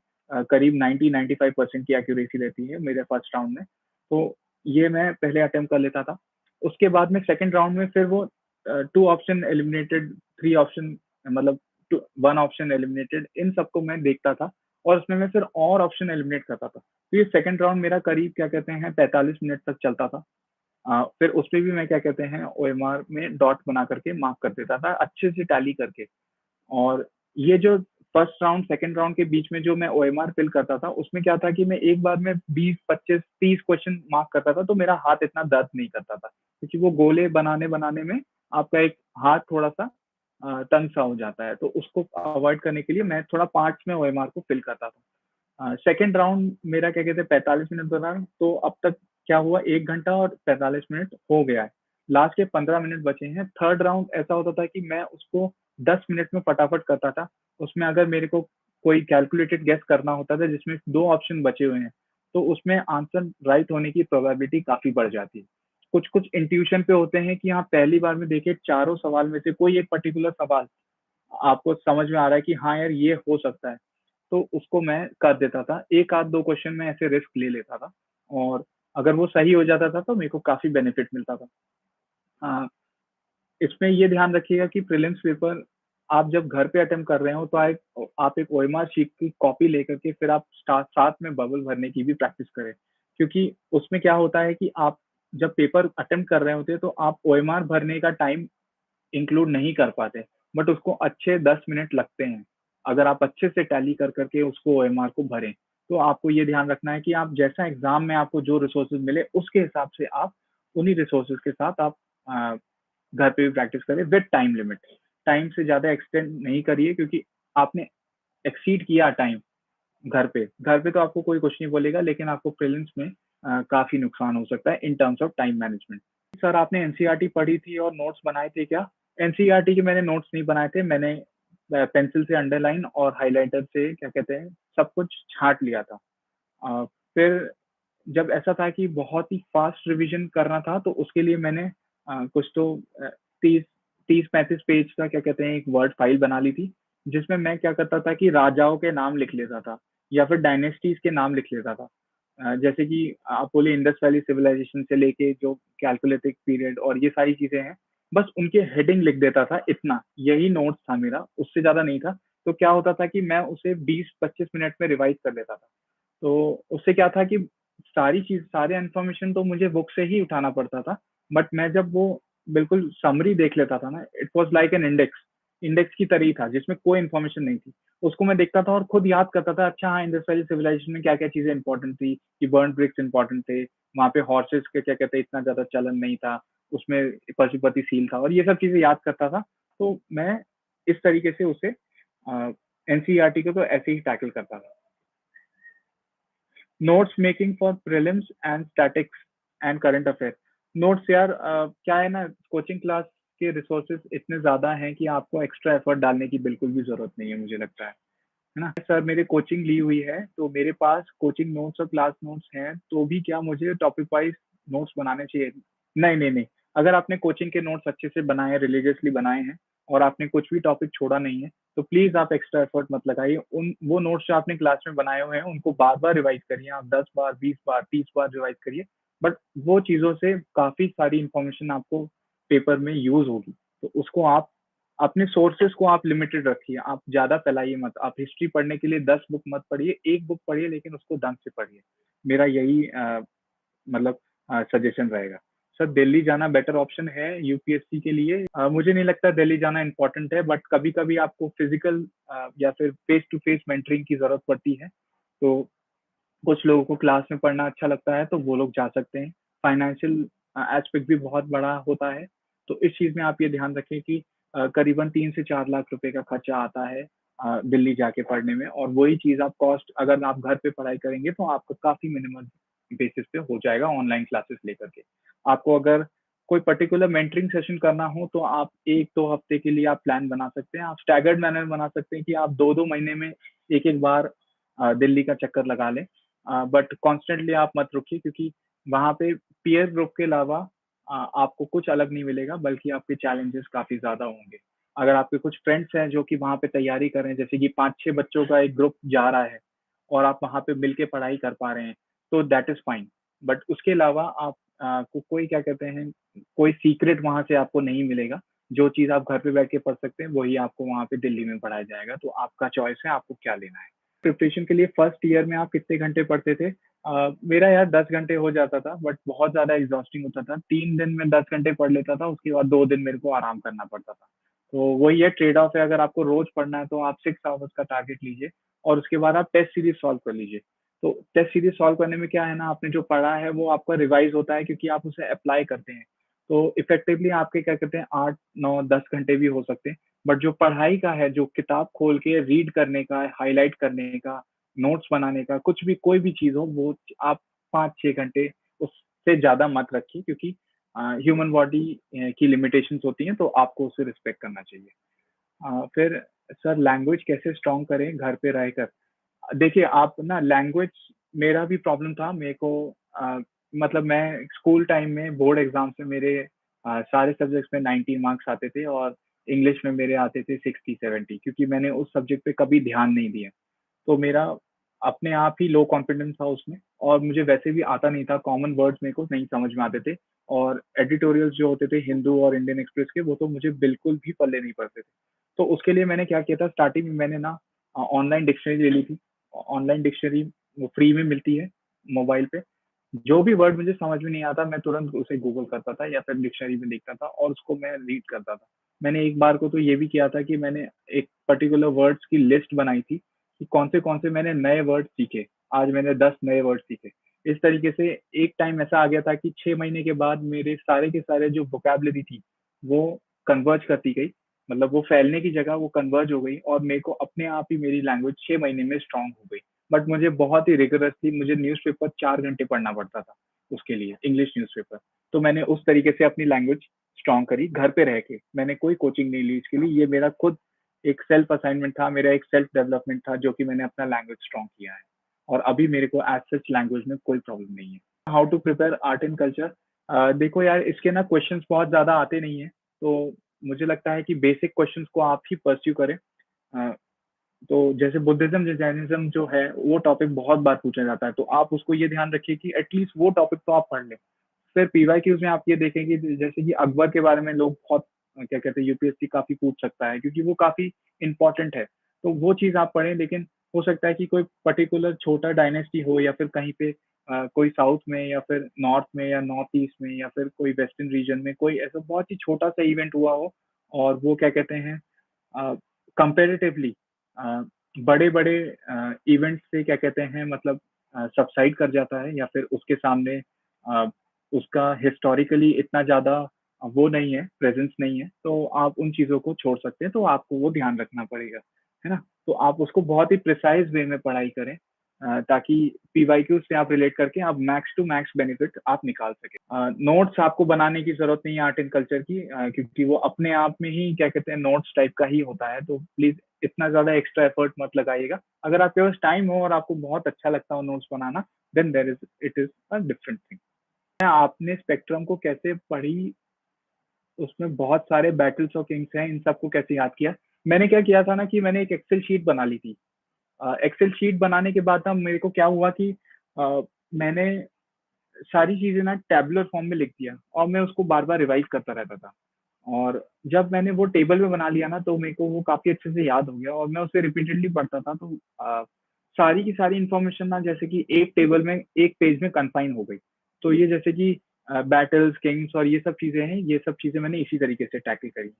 S1: करीब 90-95% की एक्यूरेसी रहती है मेरे फर्स्ट राउंड में। तो ये मैं पहले अटेम्प्ट कर लेता था। उसके बाद में सेकंड राउंड में फिर वो 2 ऑप्शन एलिमिनेटेड, 3 ऑप्शन, मतलब 1 ऑप्शन एलिमिनेटेड, इन सबको मैं देखता था, और उसमें मैं फिर और ऑप्शन एलिमिनेट करता था। तो ये सेकंड राउंड मेरा करीब क्या कहते हैं 45 मिनट तक चलता था। फिर उसपे भी मैं क्या कहते हैं ओएमआर में डॉट बना करके मार्क कर देता था, अच्छे से टैली करके। और ये जो फर्स्ट राउंड सेकंड राउंड के बीच में जो मैं ओएमआर फिल करता था, उसमें क्या था कि मैं एक बार में 20-25-30 क्वेश्चन मार्क करता था, तो मेरा हाथ इतना दर्द नहीं करता था, क्योंकि वो गोले बनाने बनाने में आपका एक हाथ थोड़ा सा तंग सा हो जाता है। तो उसको अवॉइड करने के लिए मैं थोड़ा पार्ट्स में ओएमआर को फिल करता था। सेकंड राउंड मेरा क्या कहते हैं 45 मिनट बना, तो अब तक क्या हुआ, 1 घंटा और 45 मिनट हो गया है। लास्ट के 15 मिनट बचे हैं। थर्ड राउंड ऐसा होता था कि मैं उसको 10 मिनट में फटाफट करता था। उसमें अगर मेरे को कोई कैलकुलेटेड गेस करना होता था, जिसमें 2 ऑप्शन बचे हुए हैं, तो उसमें आंसर राइट होने की प्रोबेबिलिटी काफी बढ़ जाती है। कुछ कुछ इंट्यूशन पे होते हैं कि हाँ, पहली बार में देखिए चारों सवाल में से कोई एक पर्टिकुलर सवाल आपको समझ में आ रहा है कि हाँ यार, ये हो सकता है, तो उसको मैं कर देता था। 1 आध 2 क्वेश्चन में ऐसे रिस्क ले लेता था, और अगर वो सही हो जाता था तो मेरे को काफ़ी बेनिफिट मिलता था। अ, इसमें ये ध्यान रखिएगा कि प्रीलिम्स पेपर आप जब घर पे अटेम्प्ट कर रहे हो, तो आप एक ओएमआर शीट की कॉपी लेकर के फिर आप साथ में बबल भरने की भी प्रैक्टिस करें। क्योंकि उसमें क्या होता है कि आप जब पेपर अटेम्प्ट कर रहे होते हैं, तो आप ओएमआर भरने का टाइम इंक्लूड नहीं कर पाते, बट उसको अच्छे 10 मिनट लगते हैं। अगर आप अच्छे से टैली कर करके उसको ओएमआर को भरें, तो आपको ये ध्यान रखना है कि आप जैसा एग्जाम में आपको जो रिसोर्सेज मिले, उसके हिसाब से आप उन्हीं रिसोर्सेज के साथ आप घर पे भी प्रैक्टिस करें विद टाइम लिमिट। टाइम से ज़्यादा एक्सटेंड नहीं करिए, क्योंकि आपने एक्सीड किया टाइम घर पे तो आपको कोई कुछ नहीं बोलेगा, लेकिन आपको प्रीलिम्स में काफ़ी नुकसान हो सकता है in terms of time management. Sir, आपने एनसीईआरटी पढ़ी थी और नोट्स बनाए थे क्या? एनसीईआरटी के मैंने नोट्स नहीं बनाए थे। मैंने पेंसिल से अंडरलाइन और हाइलाइटर से क्या कहते हैं सब कुछ छाँट लिया था। फिर जब ऐसा था कि बहुत ही फास्ट रिवीजन करना था, तो उसके लिए मैंने कुछ तो 30-35 पेज का क्या कहते हैं एक वर्ड फाइल बना ली थी, जिसमें मैं क्या करता था कि राजाओं के नाम लिख लेता था या फिर डायनेस्टीज के नाम लिख लेता था। जैसे कि आप बोले इंडस वैली सिविलाइजेशन से लेके जो कैलकुलेटिक पीरियड और ये सारी चीजें हैं, बस उनके हेडिंग लिख देता था, इतना यही नोट्स था मेरा, उससे ज्यादा नहीं था। तो क्या होता था कि मैं उसे 20-25 मिनट में रिवाइज कर लेता था। तो उससे क्या था कि सारे इन्फॉर्मेशन तो मुझे बुक से ही उठाना पड़ता था, बट मैं जब वो बिल्कुल समरी देख लेता था ना, it was like an index, index की तरह ही था जिसमें कोई इन्फॉर्मेशन नहीं थी। उसको मैं देखता था और खुद याद करता था, अच्छा हाँ, इंडस वैली सिविलाइजेशन में क्या क्या चीजें इंपॉर्टेंट थी, कि बर्न ब्रिक्स इंपॉर्टेंट थे, वहाँ पे हॉर्सेस के क्या कहते हैं इतना ज्यादा चलन नहीं था, उसमें पशुपति सील था, और ये सब चीजें याद करता था। तो मैं इस तरीके से उसे एनसीईआरटी को तो ऐसे ही टैकल करता था। Notes making for prelims and statics and current affair. Notes यार, क्या है ना, कोचिंग क्लास के रिसोर्सेज इतने ज्यादा हैं कि आपको एक्स्ट्रा एफर्ट डालने की बिल्कुल भी जरूरत नहीं है, मुझे लगता है ना सर। मेरे कोचिंग ली हुई है, तो मेरे पास कोचिंग नोट्स और क्लास नोट्स हैं, तो भी क्या मुझे टॉपिक वाइज नोट्स बनाने चाहिए? नहीं नहीं नहीं, अगर आपने कोचिंग के नोट्स अच्छे से बनाए हैं, रिलीजियसली बनाए हैं, और आपने कुछ भी टॉपिक छोड़ा नहीं है, तो प्लीज आप एक्स्ट्रा एफर्ट मत लगाइए। उन वो नोट्स जो आपने क्लास में बनाए हुए हैं उनको बार बार रिवाइज करिए, आप 10 बार, 20 बार, 30 बार रिवाइज करिए। बट वो चीजों से काफी सारी इंफॉर्मेशन आपको पेपर में यूज होगी, तो उसको आप अपने सोर्सेस को आप लिमिटेड रखिए, आप ज्यादा फैलाइए मत। आप हिस्ट्री पढ़ने के लिए 10 बुक मत पढ़िए, एक बुक पढ़िए, लेकिन उसको ढंग से पढ़िए। मेरा यही मतलब सजेशन रहेगा। सर, दिल्ली जाना बेटर ऑप्शन है यूपीएससी के लिए? मुझे नहीं लगता दिल्ली जाना इंपॉर्टेंट है, बट कभी कभी आपको फिजिकल या फिर फेस टू फेस मेंटरिंग की जरूरत पड़ती है, तो कुछ लोगों को क्लास में पढ़ना अच्छा लगता है तो वो लोग जा सकते हैं। फाइनेंशियल एस्पेक्ट भी बहुत बड़ा होता है, तो इस चीज में आप ये ध्यान रखें कि करीबन 3 से 4 लाख रुपए का खर्चा आता है दिल्ली जाके पढ़ने में, और वही चीज आप कॉस्ट अगर आप घर पे पढ़ाई करेंगे तो आपका काफी मिनिमल बेसिस पे हो जाएगा ऑनलाइन क्लासेस लेकर के। आपको अगर कोई पर्टिकुलर मेंटरिंग सेशन करना हो तो आप 1-2 हफ्ते के लिए आप प्लान बना सकते हैं, आप स्टैगर्ड मैनर बना सकते हैं कि आप 2-2 महीने में एक एक बार दिल्ली का चक्कर लगा लें। बट कॉन्स्टेंटली आप मत रुकिए, क्योंकि वहाँ पे पीयर ग्रुप के अलावा आपको कुछ अलग नहीं मिलेगा, बल्कि आपके चैलेंजेस काफी ज्यादा होंगे। अगर आपके कुछ फ्रेंड्स हैं जो कि वहाँ पे तैयारी कर रहे हैं, जैसे कि 5-6 बच्चों का एक ग्रुप जा रहा है और आप वहाँ पे मिलके पढ़ाई कर पा रहे हैं, तो दैट इज फाइन। बट उसके अलावा आप को कोई क्या कहते हैं, कोई सीक्रेट वहाँ से आपको नहीं मिलेगा। जो चीज आप घर पे बैठ के पढ़ सकते हैं वही आपको वहाँ पे दिल्ली में पढ़ाया जाएगा, तो आपका चॉइस है आपको क्या लेना है। प्रिपरेशन के लिए फर्स्ट ईयर में आप कितने घंटे पढ़ते थे? मेरा यार 10 घंटे हो जाता था, बट बहुत ज्यादा एग्जॉस्टिंग होता था। 3 दिन में 10 घंटे पढ़ लेता था, उसके बाद 2 दिन मेरे को आराम करना पड़ता था। तो वही है, ट्रेड ऑफ है। अगर आपको रोज पढ़ना है तो आप 6 आवर्स का टारगेट लीजिए, और उसके बाद आप टेस्ट सीरीज सॉल्व कर लीजिए। तो टेस्ट सीरीज सॉल्व करने में क्या है ना, आपने जो पढ़ा है वो आपका रिवाइज होता है, क्योंकि आप उसे अप्लाई करते हैं। तो इफेक्टिवली आपके क्या कहते हैं 8-9-10 घंटे भी हो सकते हैं। बट जो पढ़ाई का है, जो किताब खोल के रीड करने का, हाईलाइट करने का, नोट्स बनाने का, कुछ भी कोई भी चीज हो, वो आप 5-6 घंटे, उससे ज्यादा मत रखिए, क्योंकि ह्यूमन बॉडी की लिमिटेशंस होती हैं, तो आपको उसे रिस्पेक्ट करना चाहिए। फिर सर, लैंग्वेज कैसे स्ट्रॉन्ग करें घर पे रहकर? देखिए, आप ना लैंग्वेज, मेरा भी प्रॉब्लम था। मेरे को मतलब मैं स्कूल टाइम में बोर्ड एग्जाम्स में मेरे सारे सब्जेक्ट्स में 90 मार्क्स आते थे, और इंग्लिश में मेरे आते थे 60-70, क्योंकि मैंने उस सब्जेक्ट पे कभी ध्यान नहीं दिया। तो मेरा अपने आप ही लो कॉन्फिडेंस था उसमें, और मुझे वैसे भी आता नहीं था, कॉमन वर्ड्स मेरे को नहीं समझ में आते थे। और एडिटोरियल्स जो होते थे हिंदू और इंडियन एक्सप्रेस के, वो तो मुझे बिल्कुल भी पल्ले नहीं पड़ते थे। तो उसके लिए मैंने क्या किया था, स्टार्टिंग में मैंने ना ऑनलाइन डिक्शनरी ले ली थी। ऑनलाइन डिक्शनरी वो फ्री में मिलती है मोबाइल पे। जो भी वर्ड मुझे समझ में नहीं आता, मैं तुरंत उसे गूगल करता था या फिर डिक्शनरी में देखता था, और उसको मैं रीड करता था। मैंने एक बार को तो ये भी किया था कि मैंने एक पर्टिकुलर वर्ड्स की लिस्ट बनाई थी कि कौन से मैंने नए वर्ड सीखे। आज मैंने 10 नए वर्ड सीखे। इस तरीके से एक टाइम ऐसा आ गया था कि 6 महीने के बाद मेरे सारे के सारे जो वोकेबलरी थी वो कन्वर्ज करती गई, मतलब वो फैलने की जगह वो कन्वर्ज हो गई, और मेरे को अपने आप ही मेरी लैंग्वेज 6 महीने में स्ट्रांग हो गई। बट मुझे बहुत ही रिगरसली मुझे न्यूज़पेपर 4 घंटे पढ़ना पड़ता था उसके लिए, इंग्लिश न्यूज़पेपर। तो मैंने उस तरीके से अपनी लैंग्वेज स्ट्रांग करी घर पे रह के। मैंने कोई कोचिंग नहीं ली इसके लिए, ये मेरा खुद एक सेल्फ असाइनमेंट था, मेरा एक सेल्फ डेवलपमेंट था, जो कि मैंने अपना लैंग्वेज स्ट्रांग किया है। और अभी मेरे को एज़ सच लैंग्वेज में कोई प्रॉब्लम नहीं है। How to prepare art and culture? देखो यार, इसके ना क्वेश्चंस बहुत ज़्यादा आते नहीं हैं, तो मुझे लगता है कि बेसिक क्वेश्चंस को आप ही पर्स्यू करें। अ, तो जैसे बुद्धिज़्म, जैनिज़्म जो है, वो टॉपिक बहुत बार पूछा जाता है, तो आप उसको ये ध्यान रखिए कि एटलीस्ट वो टॉपिक तो आप पढ़ लें। फिर पीवाईक्यूज़ में आप ये देखेंगे कि जैसे कि अकबर के बारे में लोग बहुत क्या कहते हैं, यूपीएससी काफ़ी पूछ सकता है क्योंकि वो काफ़ी इम्पोर्टेंट है। तो वो चीज़ आप पढ़ें, लेकिन हो सकता है कि कोई पर्टिकुलर छोटा डायनेस्टी हो या फिर कहीं पे कोई साउथ में या फिर नॉर्थ में या नॉर्थ ईस्ट में या फिर कोई वेस्टर्न रीजन में कोई ऐसा बहुत ही छोटा-सा इवेंट हुआ हो और वो क्या कहते हैं कंपैरेटिवली अ, बड़े-बड़े इवेंट्स से क्या कहते हैं मतलब सबसाइड कर जाता है या फिर उसके सामने उसका हिस्टोरिकली इतना ज़्यादा वो नहीं है, प्रेज़ेंस नहीं है, तो आप उन चीज़ों को छोड़ सकते हैं, तो आपको वो ध्यान रखना पड़ेगा, है ना? तो आप उसको बहुत ही प्रिसाइज़ वे में पढ़ाई करें ताकि पीवाईक्यूज़ से आप रिलेट करके आप मैक्स टू मैक्स बेनिफिट आप निकाल सकें। नोट्स आपको बनाने की ज़रूरत नहीं है आर्ट एंड कल्चर की क्योंकि वो अपने आप में ही क्या कहते हैं नोट्स टाइप का ही होता है, तो प्लीज़ इतना ज़्यादा एक्स्ट्रा एफर्ट मत लगाइएगा। अगर आपके पास टाइम हो और आपको बहुत अच्छा लगता हो नोट्स बनाना, then it is a different thing. आपने स्पेक्ट्रम को कैसे पढ़ी, उसमें बहुत सारे बैटल्स ऑफ किंग्स हैं, इन सबको कैसे याद किया? मैंने क्या किया था ना कि मैंने एक एक्सेल शीट बना ली थी। एक्सेल शीट बनाने के बाद ना मेरे को क्या हुआ कि मैंने सारी चीज़ें ना टैबुलर फॉर्म में लिख दिया और मैं उसको बार-बार रिवाइज़ करता रहता था। और जब मैंने वो टेबल में बना लिया ना, तो मेरे को वो काफ़ी अच्छे से याद हो गया और मैं उसे रिपीटेडली पढ़ता था, तो सारी की सारी इन्फॉर्मेशन ना जैसे कि एक टेबल में, एक पेज में कन्फाइन हो गई। तो ये जैसे कि बैटल्स, किंग्स और ये सब चीज़ें हैं, ये सब चीज़ें मैंने इसी तरीके से टैकल करी।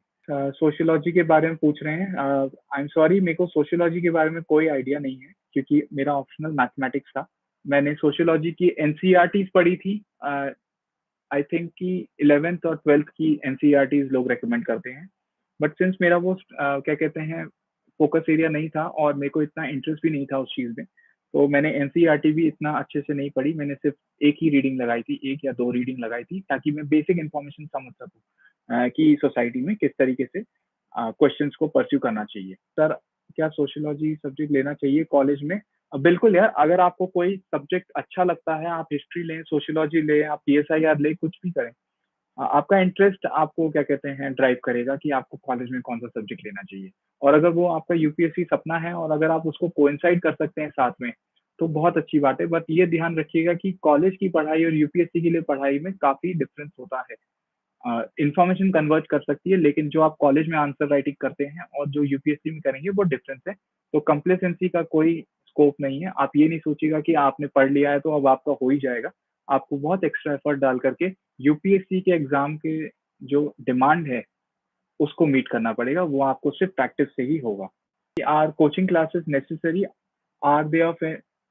S1: सोशियोलॉजी के बारे में पूछ रहे हैं। आई एम सॉरी, मेरे को सोशियोलॉजी के बारे में कोई आइडिया नहीं है क्योंकि मेरा ऑप्शनल मैथमेटिक्स था। मैंने सोशियोलॉजी की एनसीईआरटीज़ पढ़ी थी। आई थिंक कि 11th और 12th की एनसीईआरटीज़ लोग रिकमेंड करते हैं। बट सिंस मेरा वो क्या कहते हैं फ़ोकस एरिया नहीं था और मेरे को इतना इंटरेस्ट भी नहीं था उस चीज़ में, तो मैंने एनसीईआरटी भी इतना अच्छे से नहीं पढ़ी। मैंने सिर्फ़ 1 ही रीडिंग लगाई थी, 1 या 2 रीडिंग लगाई थी ताकि मैं बेसिक इन्फॉर्मेशन समझ सकूँ कि सोसाइटी में किस तरीके से क्वेश्चन्स को पर्स्यू करना चाहिए। सर, क्या सोशियोलॉजी सब्जेक्ट लेना चाहिए कॉलेज में? बिल्कुल यार, अगर आपको कोई सब्जेक्ट अच्छा लगता है, आप हिस्ट्री लें, सोशियोलॉजी लें, आप पीएसआईआर लें, कुछ भी करें। आपका इंटरेस्ट आपको क्या कहते हैं ड्राइव करेगा कि आपको कॉलेज में कौन-सा सब्जेक्ट लेना चाहिए। और अगर वो आपका यूपीएससी सपना है और अगर आप उसको कोइंसाइड कर सकते हैं साथ में, तो बहुत अच्छी बात है। बट ये ध्यान रखिएगा कि कॉलेज की पढ़ाई और यूपीएससी के लिए पढ़ाई में काफ़ी डिफरेंस होता है। इन्फॉर्मेशन कन्वर्ज कर सकती है, लेकिन जो आप कॉलेज में आंसर राइटिंग करते हैं और जो यूपीएससी में करेंगे वो डिफरेंस है। तो कंप्लेसेंसी का कोई स्कोप नहीं है। आप ये नहीं सोचिएगा कि आपने पढ़ लिया है तो अब आपका हो ही जाएगा। आपको बहुत एक्स्ट्रा एफर्ट डाल करके यूपीएससी के एग्ज़ाम के जो डिमांड है, उसको मीट करना पड़ेगा। वो आपको सिर्फ़ प्रैक्टिस से ही होगा। Are coaching classes necessary? Are they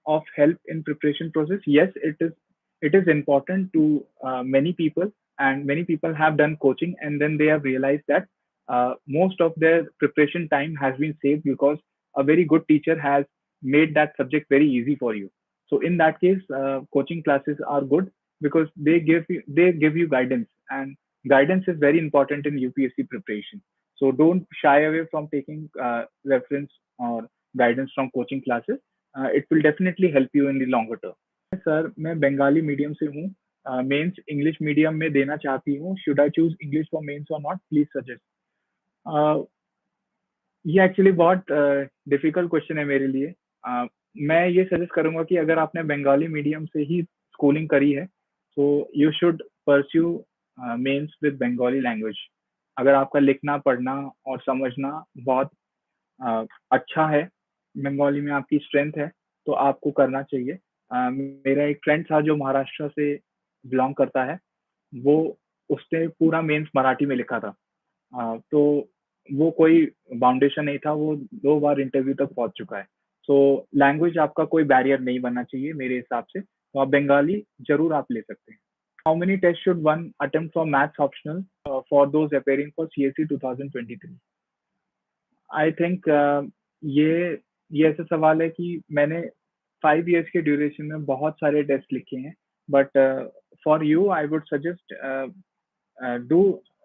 S1: of help in preparation process? Yes, it is important to many people, and many people have done coaching and then they have realized that most of their preparation time has been saved because a very good teacher has made that subject very easy for you. So in that case, coaching classes are good because they give you guidance, and guidance is very important in UPSC preparation. So don't shy away from taking reference or guidance from coaching classes. It will definitely help you in the longer term. Sir, मैं Bengali medium से हूँ। Mains English medium में देना चाहती हूँ। Should I choose English for mains or not? Please suggest. Uh, ये actually बहुत difficult question है मेरे लिए। मैं ये सजेस्ट करूँगा कि अगर आपने बंगाली मीडियम से ही स्कूलिंग करी है, तो you should pursue mains with Bengali language. अगर आपका लिखना, पढ़ना और समझना बहुत अच्छा है, बंगाली में आपकी स्ट्रेंथ है, तो आपको करना चाहिए। मेरा एक फ्रेंड था जो महाराष्ट्र से बिलॉन्ग करता है, वो उसने पूरा मेंस मराठी में लिखा था। तो वो कोई फाउंडेशन नहीं था, वो 2 बार इंटरव्यू तक पहुँच चुका है। सो लैंग्वेज आपका कोई बैरियर नहीं बनना चाहिए मेरे हिसाब से, तो आप बंगाली ज़रूर आप ले सकते हैं। How many test should one attempt for maths optional for those appearing for CSE 2023? I think ये ऐसा सवाल है कि मैंने 5 इयर्स के ड्यूरेशन में बहुत सारे टेस्ट लिखे हैं, but for you I would suggest do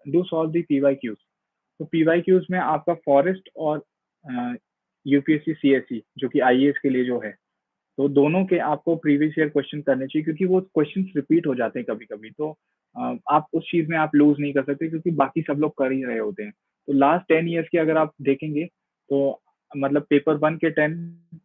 S1: do solve the PYQs. तो पीवाईक्यूज़ में आपका फॉरेस्ट और यूपीएससी सीएसई जो कि आईएएस के लिए जो है, तो दोनों के आपको प्रीवियस ईयर क्वेश्चन करने चाहिए, क्योंकि वो क्वेश्चंस रिपीट हो जाते हैं कभी-कभी। तो आप उस चीज़ में आप लूज़ नहीं कर सकते, क्योंकि बाकी सब लोग कर ही रहे होते हैं। तो लास्ट 10 इयर्स के अगर आप देखेंगे, तो मतलब पेपर 1 के 10,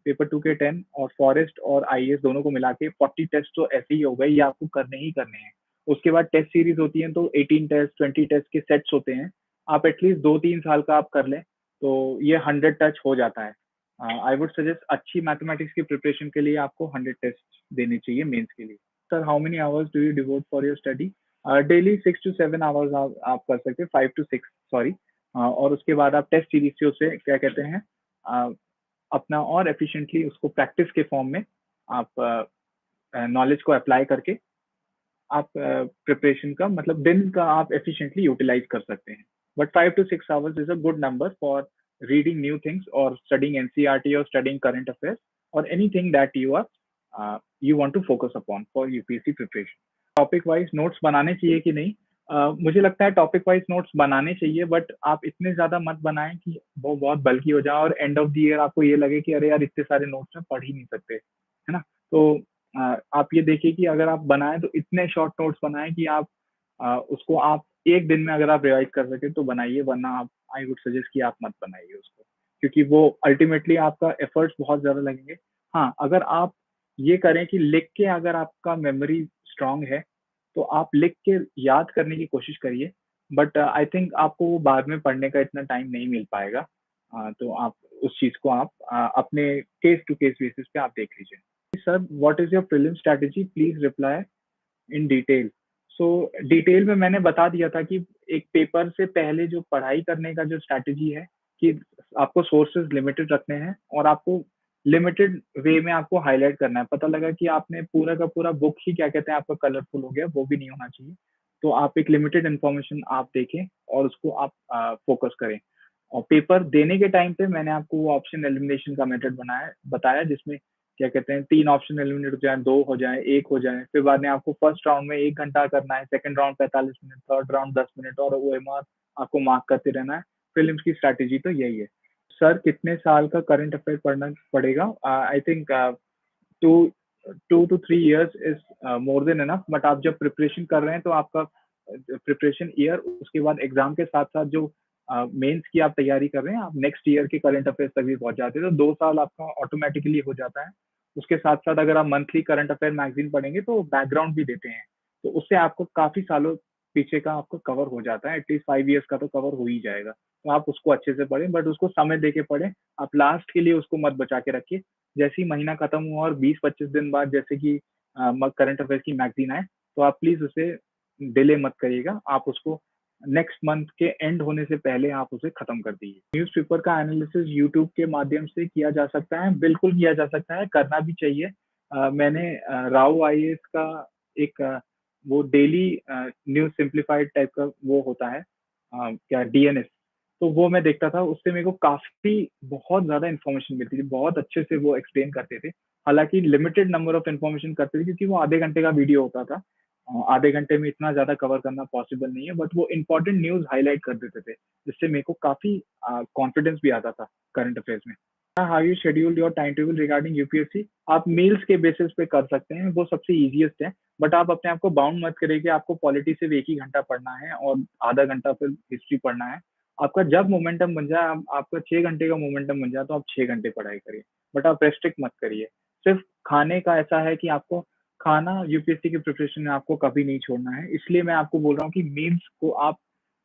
S1: पेपर 2 के 10 और फॉरेस्ट और आईएएस दोनों को मिला के 40 टेस्ट तो ऐसे ही हो गए, ये आपको करने ही करने हैं। उसके बाद टेस्ट सीरीज़ होती है, तो 18 टेस्ट, 20 टेस्ट के सेट्स होते हैं। आप एटलीस्ट 2-3 साल का आप कर लें, तो ये 100 टच हो जाता है। आई वुड सजेस्ट अच्छी मैथमेटिक्स की प्रिपरेशन के लिए आपको 100 टेस्ट देने चाहिए मेंस के लिए। Sir, how many hours do you devote for your study? Daily 6 to 7 hours आप कर सकते हैं, 5 टू 6 सॉरी। और उसके बाद आप टेस्ट सीरीज से उसे क्या कहते हैं, अ, अपना और एफिशिएंटली उसको प्रैक्टिस के फॉर्म में आप नॉलेज को अप्लाई करके आप प्रिपरेशन का मतलब दिन का आप एफिशिएंटली यूटिलाइज कर सकते हैं। But 5 to 6 hours is a good number for reading new things or studying NCERT or studying current affairs or anything that you want to focus upon for UPSC preparation. Topic wise notes बनाने चाहिए कि नहीं? मुझे लगता है topic wise notes बनाने चाहिए, but आप इतने ज्यादा मत बनाएं कि वो बहुत बल्कि हो जाए और एंड ऑफ द ईयर आपको ये लगे कि अरे यार, इतने सारे नोट्स में पढ़ ही नहीं सकते, है ना? तो आप ये देखिए कि अगर आप बनाएं तो इतने शॉर्ट नोट्स बनाएं कि आप उसको आप एक दिन में अगर आप रिवाइज कर सके तो बनाइए, वरना आप आई वुड सजेस्ट कि आप मत बनाइए उसको, क्योंकि वो अल्टीमेटली आपका एफर्ट्स बहुत ज्यादा लगेंगे। हाँ, अगर आप ये करें कि लिख के, अगर आपका मेमोरी स्ट्रांग है तो आप लिख के याद करने की कोशिश करिए, बट आई थिंक आपको वो बाद में पढ़ने का इतना टाइम नहीं मिल पाएगा। तो आप उस चीज को आप अपने केस टू केस बेसिस पे आप देख लीजिए। Sir, what is your prelim strategy, please reply in detail. So detail में मैंने बता दिया था कि एक पेपर से पहले जो पढ़ाई करने का जो स्ट्रैटेजी है कि आपको सोर्सेज लिमिटेड रखने हैं और आपको लिमिटेड वे में आपको हाईलाइट करना है। पता लगा कि आपने पूरा का पूरा बुक ही क्या कहते हैं आपका कलरफुल हो गया, वो भी नहीं होना चाहिए। तो आप एक लिमिटेड इन्फॉर्मेशन आप देखें और उसको आप फोकस करें। और पेपर देने के टाइम पे मैंने आपको वो ऑप्शन एलिमिनेशन का मेथड बताया, जिसमें क्या कहते हैं 3 ऑप्शन एलिमिनेट हो जाए, 2 हो जाए, 1 हो जाए। फिर बाद में आपको फर्स्ट राउंड में 1 घंटा करना है, second round 45 minute, third round 10 minute और ओएमआर आपको मार्क करते रहना है। प्रीलिम्स की स्ट्रैटेजी तो यही है। सर, कितने साल का करंट अफेयर पढ़ना पड़ेगा? I think 2 2 to 3 years is more than enough. But आप जब प्रिपरेशन कर रहे हैं तो आपका प्रिपरेशन ईयर, उसके बाद एग्जाम के साथ साथ जो मेंस की आप तैयारी कर रहे हैं, आप नेक्स्ट ईयर के करंट अफेयर्स तक भी पहुंच जाते हैं, तो 2 साल आपका ऑटोमेटिकली हो जाता है। उसके साथ साथ अगर आप मंथली करंट अफेयर मैगजीन पढ़ेंगे तो बैकग्राउंड भी देते हैं, तो उससे आपको काफी सालों पीछे का आपको कवर हो जाता है। एटलीस्ट 5 इयर्स का तो कवर हो ही जाएगा। तो आप उसको अच्छे से पढ़ें, बट उसको समय दे के पढ़ें। आप लास्ट के लिए उसको मत बचा के रखिए। जैसे ही महीना खत्म हुआ और 20-25 दिन बाद जैसे कि करंट अफेयर की मैगजीन आए, तो आप प्लीज उसे डिले मत करिएगा। आप उसको नेक्स्ट मंथ के एंड होने से पहले आप उसे खत्म कर दीजिए। न्यूज़पेपर का एनालिसिस यूट्यूब के माध्यम से किया जा सकता है, बिल्कुल किया जा सकता है, करना भी चाहिए। मैंने राव आईएएस का एक वो डेली न्यूज सिंप्लीफाइड टाइप का वो होता है, क्या डीएनएस, तो वो मैं देखता था। उससे मेरे को काफी बहुत ज्यादा इन्फॉर्मेशन मिलती थी, बहुत अच्छे से वो एक्सप्लेन करते थे। हालांकि लिमिटेड नंबर ऑफ इन्फॉर्मेशन करते थे, क्योंकि वो आधे घंटे का वीडियो होता था। आधे घंटे में इतना ज्यादा कवर करना पॉसिबल नहीं है, बट वो इंपॉर्टेंट न्यूज हाईलाइट कर देते थे, जिससे मेरे को काफी कॉन्फिडेंस भी आता था करंट अफेयर्स में। How you schedule your time table regarding UPSC? आप मील्स के बेसिस पे कर सकते हैं, वो सबसे इजीएस्ट है। बट आप अपने आप को बाउंड मत करिए कि आपको पॉलिटी सिर्फ 1 ही घंटा पढ़ना है और आधा घंटा फिर हिस्ट्री पढ़ना है। आपका जब मोमेंटम बन जाए, आपका 6 घंटे का मोमेंटम बन जाए, तो आप 6 घंटे पढ़ाई करिए, बट आप रेस्ट्रिक्ट मत करिए। सिर्फ खाने का ऐसा है कि आपको खाना यूपीएससी की प्रिपरेशन में आपको कभी नहीं छोड़ना है। इसलिए मैं आपको बोल रहा हूँ कि मील्स को आप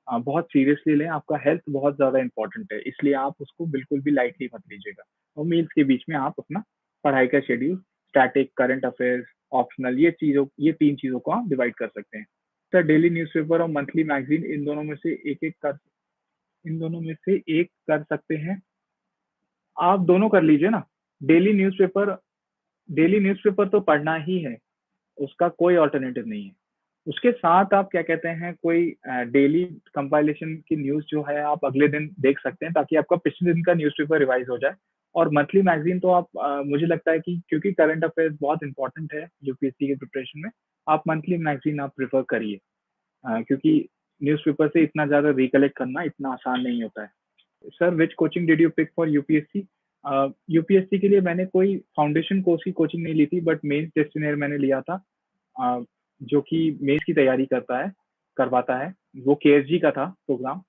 S1: बहुत सीरियसली लें। आपका हेल्थ बहुत ज्यादा इंपॉर्टेंट है, इसलिए आप उसको बिल्कुल भी लाइटली मत लीजिएगा। और मील्स के बीच में आप अपना पढ़ाई का schedule, static, current affairs, optional, ये 3 चीजों को आप डिवाइड कर सकते हैं। सर, डेली न्यूज़पेपर और मंथली मैगजीन, इन दोनों में से एक कर सकते हैं। आप दोनों कर लीजिए ना। डेली न्यूज़पेपर डेली न्यूज़पेपर तो पढ़ना ही है, उसका कोई ऑल्टरनेटिव नहीं है। उसके साथ आप क्या कहते हैं, कोई डेली कंपाइलेशन की न्यूज जो है आप अगले दिन देख सकते हैं, ताकि आपका पिछले दिन का न्यूज़पेपर रिवाइज हो जाए। और मंथली मैगजीन तो आप मुझे लगता है कि क्योंकि करंट अफेयर्स बहुत इंपॉर्टेंट है यूपीएससी के प्रिपरेशन में, आप मंथली मैगजीन आप प्रेफर करिए, क्योंकि न्यूज़पेपर से इतना ज्यादा रिकलेक्ट करना इतना आसान नहीं होता है। Sir, which coaching did you pick for UPSC? UPSC के लिए मैंने कोई फाउंडेशन कोर्स की कोचिंग नहीं ली थी, बट मेंस डेस्टिनेयर मैंने लिया था, जो कि मेंस की तैयारी करवाता है। वो केएसजी का था प्रोग्राम।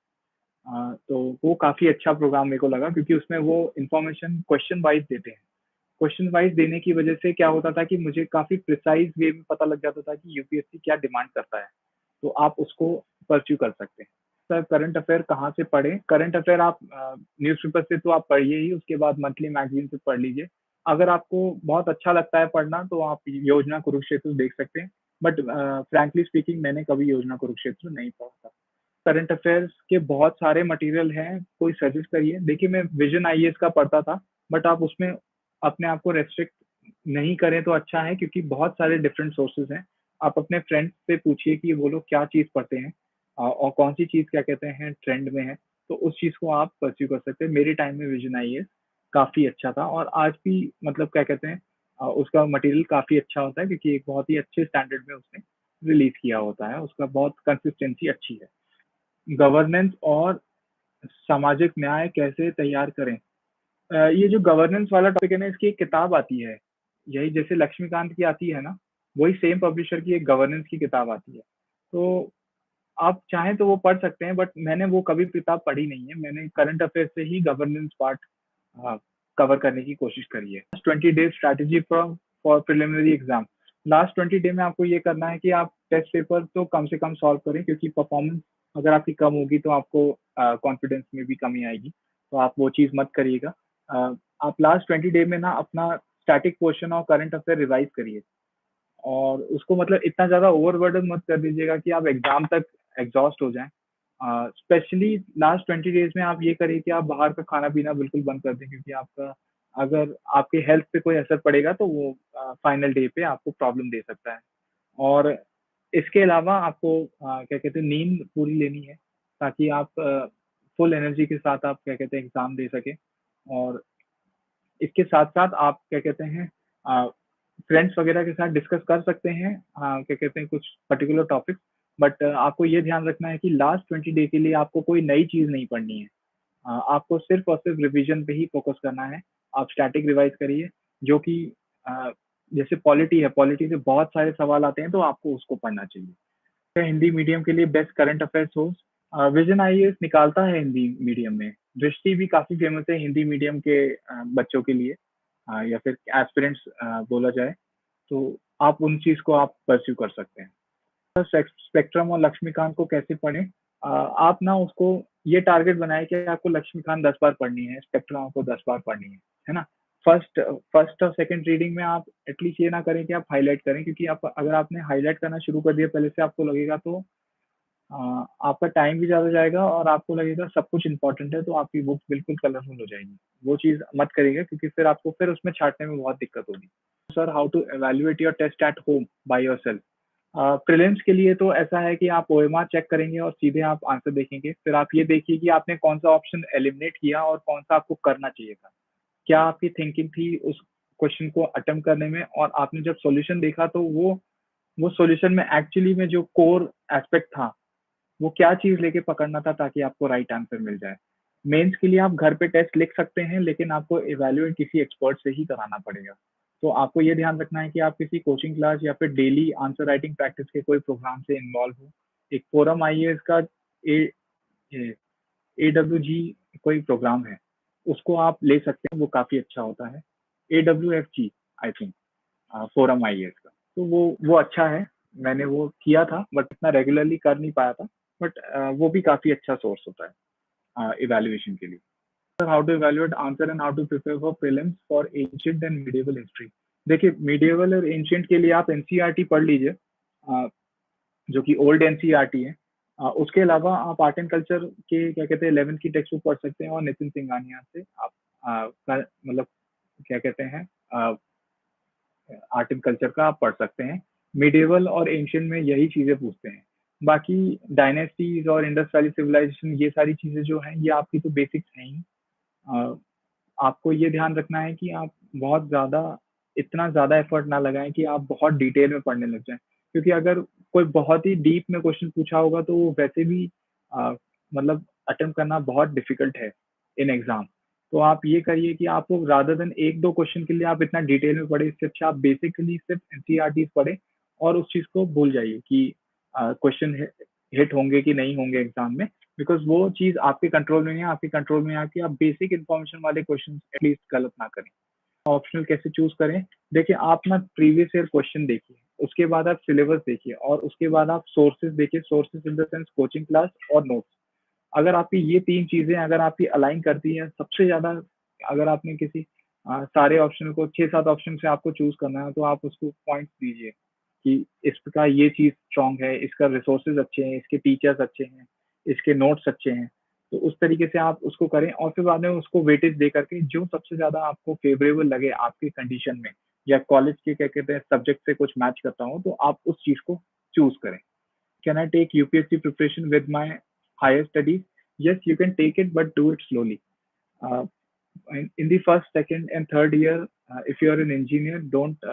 S1: तो वो काफ़ी अच्छा प्रोग्राम मेरे को लगा, क्योंकि उसमें वो इन्फॉर्मेशन क्वेश्चन वाइज़ देते हैं। क्वेश्चन वाइज़ देने की वजह से क्या होता था कि मुझे काफ़ी प्रिसाइज़ वे में पता लग जाता था कि यूपीएससी क्या डिमांड करता है, तो आप उसको परस्यू कर सकते हैं। सर करंट अफ़ेयर कहाँ से पढ़ें? करंट अफ़ेयर आप न्यूज़पेपर से तो आप पढ़िए ही, उसके बाद मंथली मैगज़ीन से पढ़ लीजिए। अगर आपको बहुत अच्छा लगता है पढ़ना, तो आप योजना कुरुक्षेत्र देख सकते हैं। बट फ्रैंकली स्पीकिंग मैंने कभी योजना कुरुक्षेत्र नहीं पढ़ा था। करंट अफ़ेयर्स के बहुत सारे मटेरियल हैं, कोई सजेस्ट करिए। देखिए, मैं विज़न आईएएस का पढ़ता था, बट आप उसमें अपने आप को रेस्ट्रिक्ट नहीं करें तो अच्छा है, क्योंकि बहुत सारे डिफरेंट सोर्सेज़ हैं। आप अपने फ्रेंड्स से पूछिए कि वो लोग क्या चीज़ पढ़ते हैं, और कौन-सी चीज़ क्या कहते हैं ट्रेंड में है, तो उस चीज़ को आप परस्यू कर सकते हैं। मेरे टाइम में विज़न आईएएस काफ़ी अच्छा था, और आज भी मतलब क्या कहते हैं, उसका मटेरियल काफ़ी अच्छा होता है, क्योंकि एक बहुत ही अच्छे स्टैंडर्ड में उसने रिलीज़ किया होता है, उसका बहुत कंसिस्टेंसी अच्छी है। गवर्नेंस और सामाजिक न्याय कैसे तैयार करें? ये जो गवर्नेंस वाला टॉपिक है ना, इसकी एक किताब आती है, यही जैसे लक्ष्मीकांत की आती है ना, वही सेम पब्लिशर की एक गवर्नेंस की किताब आती है। तो आप चाहें तो वो पढ़ सकते हैं, बट मैंने वो कभी किताब पढ़ी नहीं है। मैंने करंट अफेयर से ही गवर्नेंस पार्ट कवर करने की कोशिश करी है। 20 days strategy for preliminary exam. Last 20 day में आपको ये करना है कि आप टेस्ट पेपर तो कम से कम सॉल्व करें, क्योंकि परफॉर्मेंस अगर आपकी कम होगी तो आपको कॉन्फिडेंस में भी कमी आएगी। तो आप वो चीज़ मत करिएगा। आप लास्ट 20 डे में ना अपना स्टैटिक पोर्शन और करंट अफेयर रिवाइज़ करिए, और उसको मतलब इतना ज़्यादा ओवरबर्डन मत कर दीजिएगा कि आप एग्ज़ाम तक एग्ज़ॉस्ट हो जाएँ। स्पेशली लास्ट 20 डेज़ में आप ये करिए कि आप बाहर का खाना-पीना बिल्कुल बंद कर दें, क्योंकि आपका अगर आपके हेल्थ पे कोई असर पड़ेगा तो वो फाइनल डे पे आपको प्रॉब्लम दे सकता है। और इसके अलावा आपको क्या कहते हैं, नींद पूरी लेनी है, ताकि आप फुल एनर्जी के साथ आप क्या कहते हैं एग्ज़ाम दे सकें। और इसके साथ-साथ आप क्या कहते हैं, अ, फ्रेंड्स वगैरह के साथ डिस्कस कर सकते हैं, क्या कहते हैं कुछ पर्टिकुलर टॉपिक्स, बट आपको ये ध्यान रखना है कि लास्ट 20 डे के लिए आपको कोई नई चीज़ नहीं पढ़नी है। आपको सिर्फ़ और सिर्फ़ रिवीजन पे ही फ़ोकस करना है। आप स्टैटिक रिवाइज़ करिए, जो कि अ, जैसे पॉलिटी से बहुत सारे सवाल आते हैं, तो आपको उसको पढ़ना चाहिए। हिंदी मीडियम के लिए best current affair source, vision IAS निकालता है हिंदी मीडियम में। दृष्टि भी काफ़ी फ़ेमस है हिंदी मीडियम के बच्चों के लिए, या फिर एस्पिरेंट्स बोला जाए, तो आप उन चीज़ को आप परस्यू कर सकते हैं। स्पेक्ट्रम और लक्ष्मीकांत को कैसे पढ़ें? आप ना उसको ये टारगेट बनाएँ कि आपको लक्ष्मीकांत 10 बार पढ़नी है, स्पेक्ट्रम आपको 10 बार पढ़नी है ना? फर्स्ट फर्स्ट और सेकंड रीडिंग में आप एटलीस्ट ये ना करें कि आप हाइलाइट करें, क्योंकि आप अगर आपने हाइलाइट करना शुरू कर दिया पहले से, आपको लगेगा तो आपका टाइम भी ज़्यादा जाएगा, और आपको लगेगा सब कुछ इम्पोर्टेंट है, तो आपकी बुक बिल्कुल कलरफुल हो जाएगी। वो चीज़ मत करिएगा, क्योंकि फिर आपको फिर उसमें छाँटने में बहुत दिक्कत होगी। Sir, how to evaluate your test at home by yourself? Prelims के लिए तो ऐसा है कि आप ओएमआर चेक करेंगे और सीधे आप आंसर देखेंगे। फिर आप ये देखिए कि आपने कौन-सा ऑप्शन एलिमिनेट किया और कौन-सा आपको करना चाहिए था। क्या आपकी थिंकिंग थी उस क्वेश्चन को अटेम्प्ट करने में, और आपने जब सॉल्यूशन देखा तो वो सॉल्यूशन में एक्चुअली में जो कोर एस्पेक्ट था, वो क्या चीज़ लेके पकड़ना था ताकि आपको राइट आंसर मिल जाए। मेंस के लिए आप घर पे टेस्ट लिख सकते हैं, लेकिन आपको इवैल्यूएट किसी एक्सपर्ट से ही कराना पड़ेगा। तो आपको ये ध्यान रखना है कि आप किसी कोचिंग क्लास या फिर डेली आंसर राइटिंग प्रैक्टिस के कोई प्रोग्राम से इन्वॉल्व हो। एक फोरम आईएएस का ए ए एडब्ल्यूजी कोई प्रोग्राम है, उसको आप ले सकते हैं, वो काफ़ी अच्छा होता है। एडब्ल्यूएफजी आई थिंक, फोरम आईएएस का। तो वो अच्छा है, मैंने वो किया था, बट इतना रेगुलरली कर नहीं पाया था। बट वो भी काफ़ी अच्छा सोर्स होता है इवैल्यूएशन के लिए। Sir, how to evaluate answer and how to prepare for prelims for ancient and medieval history? देखिए, मिडिएवल और एंशिएंट के लिए आप एनसीईआरटी पढ़ लीजिए, जो कि ओल्ड एनसीईआरटी है। उसके अलावा आप आर्ट एंड कल्चर के क्या कहते हैं 11th की टेक्स्ट बुक पढ़ सकते हैं, और नितिन सिंघानिया से आप मतलब क्या कहते हैं, आर्ट एंड कल्चर का आप पढ़ सकते हैं। मिडिएवल और एंशिएंट में यही चीज़ें पूछते हैं। बाकी डायनेस्टीज़ और इंडस वैली सिविलाइजेशन, ये सारी चीज़ें जो हैं, ये आपकी तो बेसिक्स हैं ही। अ, आपको ये ध्यान रखना है कि आप बहुत ज़्यादा इतना ज़्यादा एफर्ट ना लगाएँ कि आप बहुत डिटेल में पढ़ने लग जाएँ। क्योंकि अगर कोई बहुत ही डीप में क्वेश्चन पूछा होगा, तो वो वैसे भी मतलब अटेम्प्ट करना बहुत डिफ़िकल्ट है इन एग्ज़ाम। तो आप ये करिए कि आपको रादर देन 1-2 क्वेश्चन के लिए आप इतना डिटेल में पढ़ें, इससे अच्छा आप बेसिकली सिर्फ एनसीईआरटीज़ पढ़ें और उस चीज़ को भूल जाइए कि क्वेश्चन हिट होंगे कि नहीं होंगे एग्ज़ाम में, बिकॉज़ वो चीज़ आपके कंट्रोल में नहीं है, आपके कंट्रोल में है कि आप बेसिक इन्फॉर्मेशन वाले क्वेश्चन एटलीस्ट गलत ना करें। ऑप्शनल कैसे चूज़ करें? देखिए, आप ना प्रीवियस ईयर क्वेश्चन देखिए, उसके बाद आप सिलेबस देखिए और उसके बाद आप सोर्सेज़ देखिए, sources in the sense coaching class और नोट्स। अगर आपकी ये 3 चीज़ें अगर आपकी अलाइन करती हैं, सबसे ज़्यादा अगर आपने किसी सारे ऑप्शन को 6-7 ऑप्शन से आपको चूज़ करना है, तो आप उसको पॉइंट्स दीजिए कि इसका ये चीज़ स्ट्रॉन्ग है, इसका रिसोर्सेज़ अच्छे हैं, इसके टीचर्स अच्छे हैं, इसके नोट्स अच्छे हैं। तो उस तरीके से आप उसको करें और फिर बाद में उसको वेटेज दे करके जो सबसे ज़्यादा आपको फ़ेवरेबल लगे आपके कंडीशन में या कॉलेज के क्या कहते हैं सब्जेक्ट से कुछ मैच करता हो, तो आप उस चीज़ को चूज़ करें। Can I take UPSC preparation with my higher studies? Yes, you can take it, but do it slowly. Uh, in the first, second, and third year, if you are an engineer, don't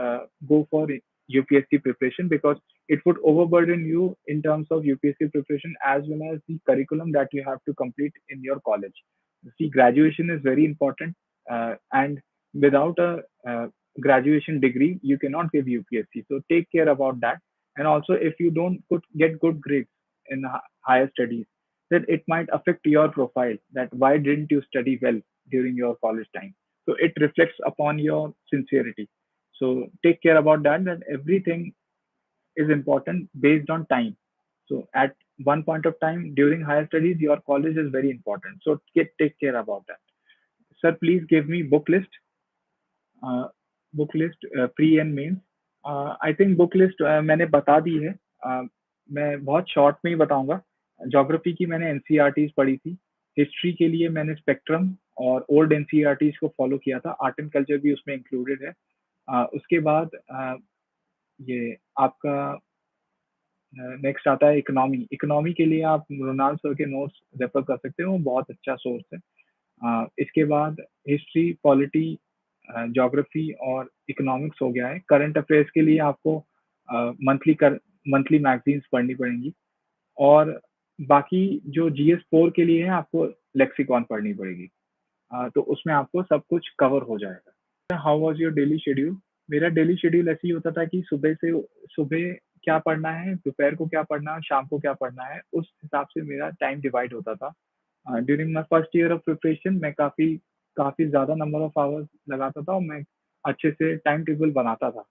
S1: go for UPSC preparation because it would overburden you in terms of UPSC preparation as well as the curriculum that you have to complete in your college. See, graduation is very important, and without a graduation degree, you cannot give UPSC. So take care about that. And also, if you don't get good grades in higher studies, then it might affect your profile. That why didn't you study well during your college time? So it reflects upon your sincerity. So take care about that. That everything is important based on time. So at one point of time during higher studies, your college is very important. So take care about that. Sir, please give me book list. Book list pre and mains. I think book list मैंने बता दी है। मैं बहुत short में ही बताऊंगा। Geography की मैंने NCERTs पढ़ी थी। हिस्ट्री के लिए मैंने स्पेक्ट्रम और ओल्ड एनसीईआरटीज को फॉलो किया था। आर्ट एंड कल्चर भी उसमें इंक्लूडेड है। उसके बाद ये आपका नेक्स्ट आता है इकोनॉमी। इकोनॉमी के लिए आप रोनाल्ड सर के नोट्स रेफर कर सकते हो, वो बहुत अच्छा सोर्स है। इसके बाद हिस्ट्री, पॉलिटी, ज्योग्राफी और इकोनॉमिक्स हो गया है। करंट अफेयर्स के लिए आपको मंथली मैगजीन्स पढ़नी पड़ेंगी और बाकी जो जीएस 4 के लिए है आपको लेक्सिकॉन पढ़नी पड़ेगी। तो उसमें आपको सब कुछ कवर हो जाएगा। How was your daily schedule? मेरा डेली शेड्यूल ऐसे ही होता था कि सुबह क्या पढ़ना है, दोपहर को क्या पढ़ना है, शाम को क्या पढ़ना है, उस हिसाब से मेरा टाइम डिवाइड होता था। During my first year of preparation मैं काफ़ी काफ़ी ज़्यादा नंबर ऑफ आवर्स लगाता था और मैं अच्छे से टाइम टेबल बनाता था।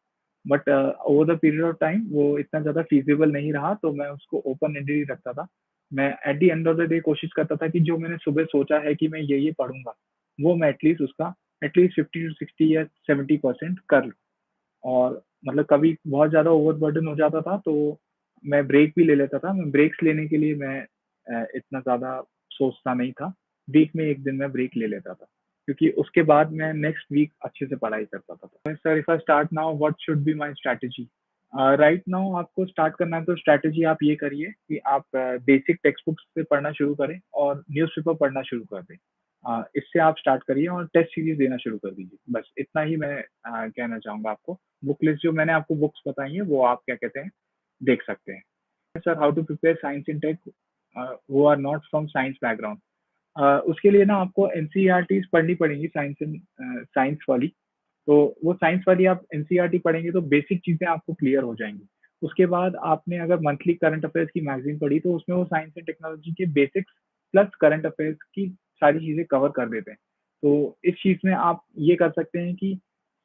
S1: But over the period of time वो इतना ज़्यादा फ़ीज़िबल नहीं रहा, तो मैं उसको ओपन एंडेड ही रखता था। मैं at the end of the day कोशिश करता था कि जो मैंने सुबह सोचा है कि मैं ये पढ़ूँगा, वो मैं एटलीस्ट उसका एटलीस्ट 50 टू 60 या 70% कर लूँ। और मतलब कभी बहुत ज़्यादा ओवरबर्डन हो जाता था, तो मैं ब्रेक भी ले लेता था। मैं ब्रेक्स लेने के लिए मैं इतना ज़्यादा सोचता नहीं था। वीक में 1 दिन मैं ब्रेक ले लेता था, क्योंकि उसके बाद मैं नेक्स्ट वीक अच्छे से पढ़ाई कर पाता था। Sir, if I start now what should be my strategy? Right now आपको स्टार्ट करना है तो स्ट्रैटेजी आप ये करिए कि आप बेसिक टेक्स्ट बुक्स से पढ़ना शुरू करें और न्यूज़पेपर पढ़ना शुरू कर दें। इससे आप स्टार्ट करिए और टेस्ट सीरीज़ देना शुरू कर दीजिए। बस इतना ही मैं कहना चाहूँगा आपको। बुक लिस्ट जो मैंने आपको बुक्स बताई हैं, वो आप क्या कहते हैं, देख सकते हैं। Sir, how to prepare science in tech who are not from science background? उसके लिए ना आपको एनसीईआरटीज़ पढ़नी पड़ेंगी साइंस वाली। तो वो साइंस वाली आप एनसीईआरटी पढ़ेंगे तो बेसिक चीज़ें आपको क्लियर हो जाएँगी। उसके बाद आपने अगर मंथली करंट अफेयर्स की मैगज़ीन पढ़ी तो उसमें वो साइंस एंड टेक्नोलॉजी के बेसिक्स प्लस करंट अफेयर्स की सारी चीज़ें कवर कर देते हैं। तो इस चीज़ में आप ये कर सकते हैं कि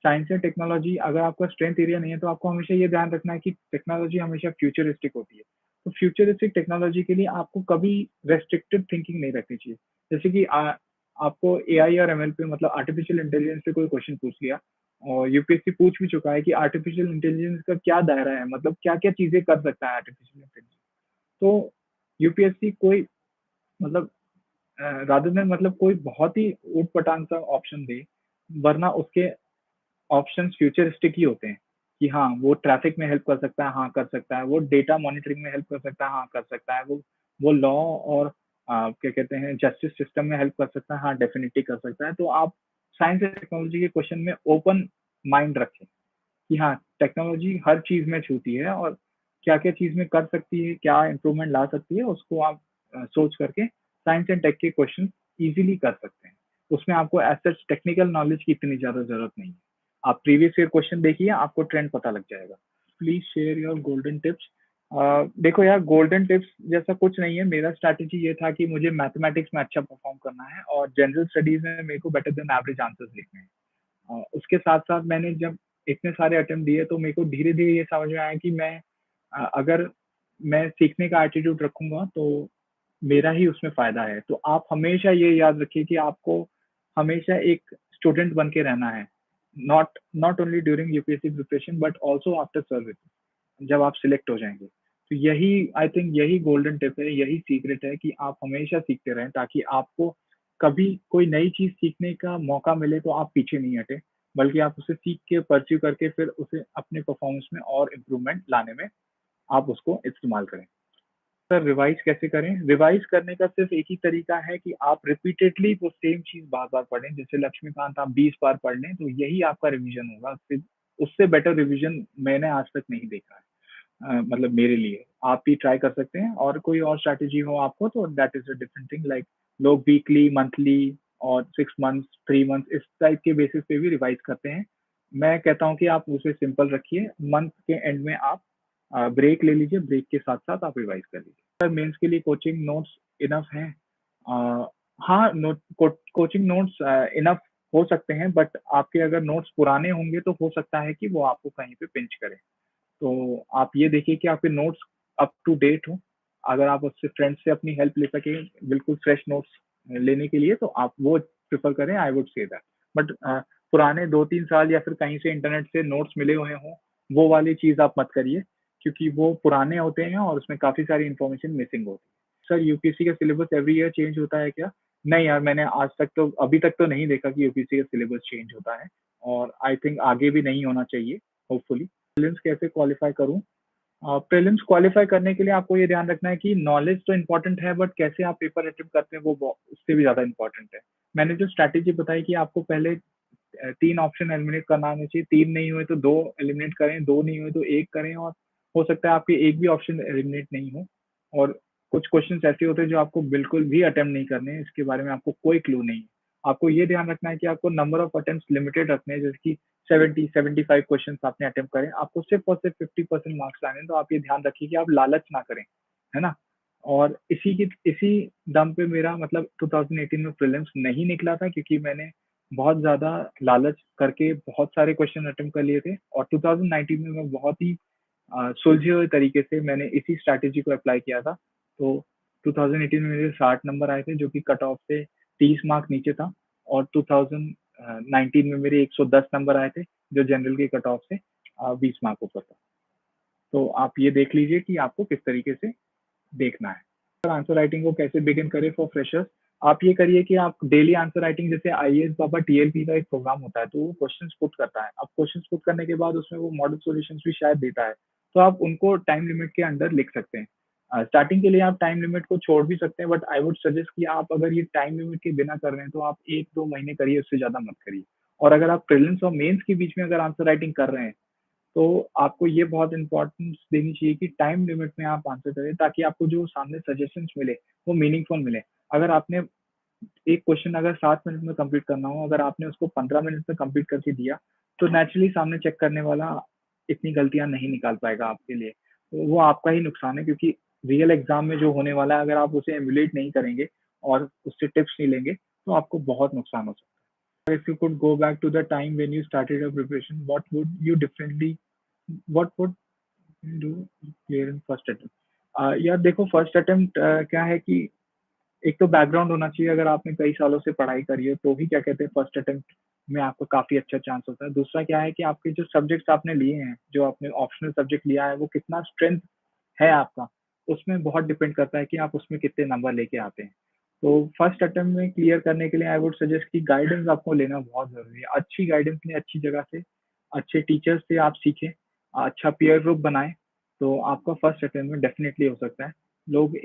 S1: साइंस एंड टेक्नोलॉजी अगर आपका स्ट्रेंथ एरिया नहीं है, तो आपको हमेशा ये ध्यान रखना है कि टेक्नोलॉजी हमेशा फ्यूचरिस्टिक होती है। तो फ्यूचरिस्टिक टेक्नोलॉजी के लिए आपको कभी रेस्ट्रिक्टेड थिंकिंग नहीं रखनी चाहिए। जैसे कि आपको एआई और एमएल पे मतलब आर्टिफिशियल इंटेलिजेंस पे कोई क्वेश्चन पूछ लिया और यूपीएससी पूछ भी चुका है कि आर्टिफिशियल इंटेलिजेंस का क्या दायरा है, मतलब क्या-क्या चीज़ें कर सकता है आर्टिफिशियल इंटेलिजेंस। तो यूपीएससी कोई मतलब रादर देन मतलब कोई बहुत ही ऊट-पटांग सा ऑप्शन दे, वरना उसके ऑप्शंस फ्यूचरिस्टिक ही होते हैं कि हाँ, वो ट्रैफिक में हेल्प कर सकता है, हाँ, कर सकता है। वो डेटा मॉनिटरिंग में हेल्प कर सकता है, हाँ, कर सकता है। वो लॉ और क्या कहते हैं जस्टिस सिस्टम में हेल्प कर सकता है, हाँ, डेफिनिटली कर सकता है। तो आप साइंस एंड टेक्नोलॉजी के क्वेश्चन में ओपन माइंड रखें कि हाँ, टेक्नोलॉजी हर चीज़ में छूती है और क्या-क्या चीज़ में कर सकती है, क्या इम्प्रूवमेंट ला सकती है, उसको आप सोच करके साइंस एंड टेक के क्वेश्चन ईज़िली कर सकते हैं। उसमें आपको एज सच टेक्निकल नॉलेज की इतनी ज़्यादा ज़रूरत नहीं है। आप प्रीवियस ईयर क्वेश्चन देखिए, आपको ट्रेंड पता लग जाएगा। Please share your golden tips. देखो यार, गोल्डन टिप्स जैसा कुछ नहीं है। मेरा स्ट्रैटेजी ये था कि मुझे मैथमेटिक्स में अच्छा परफ़ॉर्म करना है और जनरल स्टडीज़ में मेरे को बेटर देन एवरेज आंसर्स लिखने हैं। उसके साथ-साथ मैंने जब इतने सारे अटेम्प्ट दिए तो मेरे को धीरे-धीरे ये समझ में आया कि अगर मैं सीखने का एटीट्यूड रखूँगा तो मेरा ही उसमें फ़ायदा है। तो आप हमेशा ये याद रखिए कि आपको हमेशा एक स्टूडेंट बन के रहना है। Not not only during UPSC preparation but also after service, जब आप सिलेक्ट हो जाएँगे। तो यही आई थिंक यही गोल्डन टिप है, यही सीक्रेट है कि आप हमेशा सीखते रहें ताकि आपको कभी कोई नई चीज़ सीखने का मौका मिले तो आप पीछे नहीं हटें, बल्कि आप उसे सीख के परस्यू करके फिर उसे अपने परफ़ॉर्मेंस में और इम्प्रूवमेंट लाने में आप उसको इस्तेमाल करें। सर रिवाइज़ कैसे करें? रिवाइज़ करने का सिर्फ़ एक ही तरीका है कि आप रिपीटेडली वो सेम चीज़ बार-बार पढ़ें। जैसे लक्ष्मीकांत आप 20 बार पढ़ लें, तो यही आपका रिवीज़न होगा। फिर उससे बेटर रिवीज़न मैंने आज तक नहीं देखा है। मतलब मेरे लिए। आप भी ट्राई कर सकते हैं और कोई और स्ट्रैटेजी हो आपको तो that is a different thing. Like लोग वीकली, मंथली और 6 मंथ्स, 3 मंथ्स इस टाइप के बेसिस पे भी रिवाइज़ करते हैं। मैं कहता हूँ कि आप उसे सिंपल रखिए। मंथ के एंड में आप ब्रेक ले लीजिए, ब्रेक के साथ-साथ आप रिवाइज़ कर लीजिए। सर मेंस के लिए कोचिंग नोट्स इनफ हैं? अ, हाँ, कोचिंग नोट्स इनफ हो सकते हैं, बट आपके अगर नोट्स पुराने होंगे तो हो सकता है कि वो आपको कहीं पे पिंच करे। तो आप ये देखिए कि आपके नोट्स अप टू डेट हों। अगर आप उससे फ्रेंड से अपनी हेल्प ले सकें, बिल्कुल फ्रेश नोट्स लेने के लिए, तो आप वो प्रेफ़र करें, I would say that. But पुराने 2-3 साल या फिर कहीं से इंटरनेट से नोट्स मिले हुए हों, वो वाली चीज़ आप मत करिए, क्योंकि वो पुराने होते हैं और उसमें काफ़ी सारी इन्फॉर्मेशन मिसिंग होती है। सर यूपीएससी का सिलेबस एवरी ईयर चेंज होता है क्या? नहीं यार, मैंने आज तक तो अभी तक तो नहीं देखा कि यूपीएससी का सिलेबस चेंज होता है और आई थिंक आगे भी नहीं होना चाहिए, होपफुली। प्रीलिम्स कैसे क्वालिफ़ाई करूँ? प्रीलिम्स क्वालिफ़ाई करने के लिए आपको ये ध्यान रखना है कि नॉलेज तो इम्पोर्टेंट है, बट कैसे आप पेपर अटेम्प्ट करते हैं वो उससे भी ज़्यादा इम्पोर्टेंट है। मैंने जो स्ट्रैटेजी बताई कि आपको पहले 3 ऑप्शन एलिमिनेट करना आना चाहिए, 3 नहीं हुए तो 2 एलिमिनेट करें, 2 नहीं हुए तो 1 करें और हो सकता है आपके एक भी ऑप्शन एलिमिनेट नहीं हो और कुछ क्वेश्चन्स ऐसे होते हैं जो आपको बिल्कुल भी अटेम्प्ट नहीं करने हैं, इसके बारे में आपको कोई क्लू नहीं है। आपको ये ध्यान रखना है कि आपको नंबर ऑफ अटेम्प्ट्स लिमिटेड रखने हैं, जैसे कि 70-75 क्वेश्चन्स आपने अटेम्प्ट करें, आपको सिर्फ़ और सिर्फ 50% मार्क्स लाने हैं, तो आप ये ध्यान रखिए कि आप लालच ना करें, है ना? और इसी दम पे मेरा मतलब 2018 में प्रीलिम्स नहीं निकला था क्योंकि मैंने बहुत ज़्यादा लालच करके बहुत सारे क्वेश्चन अटेम्प्ट कर लिए थे और 2019 में मैं बहुत ही सुलझे हुए तरीके से मैंने इसी स्ट्रैटेजी को अप्लाई किया था। तो 2018 में मेरे 60 नंबर आए थे जो कि कट ऑफ से 30 मार्क नीचे था और 2019 में मेरे 110 नंबर आए थे जो जनरल के कट ऑफ से 20 मार्क ऊपर था। तो आप ये देख लीजिए कि आपको किस तरीके से देखना है। आंसर राइटिंग को कैसे बिगिन करें फॉर फ्रेशर्स? आप ये करिए कि आप डेली आंसर राइटिंग, जैसे आईएएस बाबा टीएलपी का एक प्रोग्राम होता है, तो वो क्वेश्चंस पुट करता है। अब क्वेश्चंस पुट करने के बाद उसमें वो मॉडल सॉल्यूशंस भी शायद देता है, तो आप उनको टाइम लिमिट के अंडर लिख सकते हैं। स्टार्टिंग के लिए आप टाइम लिमिट को छोड़ भी सकते हैं, बट आई वुड सजेस्ट कि आप अगर ये टाइम लिमिट के बिना कर रहे हैं, तो आप 1-2 महीने करिए, उससे ज़्यादा मत करिए। और अगर आप प्रीलिम्स और मेंस के बीच में अगर आंसर राइटिंग कर रहे हैं, तो आपको ये बहुत इम्पोर्टेंस देनी चाहिए कि टाइम लिमिट में आप आंसर करें ताकि आपको जो सामने सजेशंस मिले, वो मीनिंगफुल मिले। अगर आपने एक क्वेश्चन अगर 7 मिनट में कंप्लीट करना हो, अगर आपने उसको 15 मिनट में कंप्लीट करके दिया, तो नेचुरली सामने चेक करने वाला इतनी गलतियाँ नहीं निकाल पाएगा आपके लिए। तो वो आपका ही नुकसान है क्योंकि रियल एग्ज़ाम में जो होने वाला है, अगर आप उसे एमुलेट नहीं करेंगे और उससे टिप्स नहीं लेंगे, तो आपको बहुत नुकसान हो सकता है। If you could go back to the time when you started your preparation, what would do clear in first attempt? यार देखो, फर्स्ट अटेम्प्ट क्या है कि एक तो बैकग्राउंड होना चाहिए। अगर आपने कई सालों से पढ़ाई करी है तो ही क्या कहते हैं फर्स्ट अटेम्प्ट में आपका काफ़ी अच्छा चांस होता है। दूसरा क्या है कि आपके जो सब्जेक्ट्स आपने लिए हैं, जो आपने ऑप्शनल सब्जेक्ट लिया है, वो कितना स्ट्रेंथ है आपका, उसमें बहुत डिपेंड करता है कि आप उसमें कितने नंबर लेके आते हैं। तो फर्स्ट अटेम्प्ट में क्लियर करने के लिए आई वुड सजेस्ट कि गाइडेंस आपको लेना बहुत ज़रूरी है। अच्छी गाइडेंस लें, अच्छी जगह से, अच्छे टीचर्स से आप सीखें, अच्छा पीयर ग्रुप बनाएँ, तो आपका फर्स्ट अटेम्प्ट में डेफ़िनिटली हो सकता है। लोग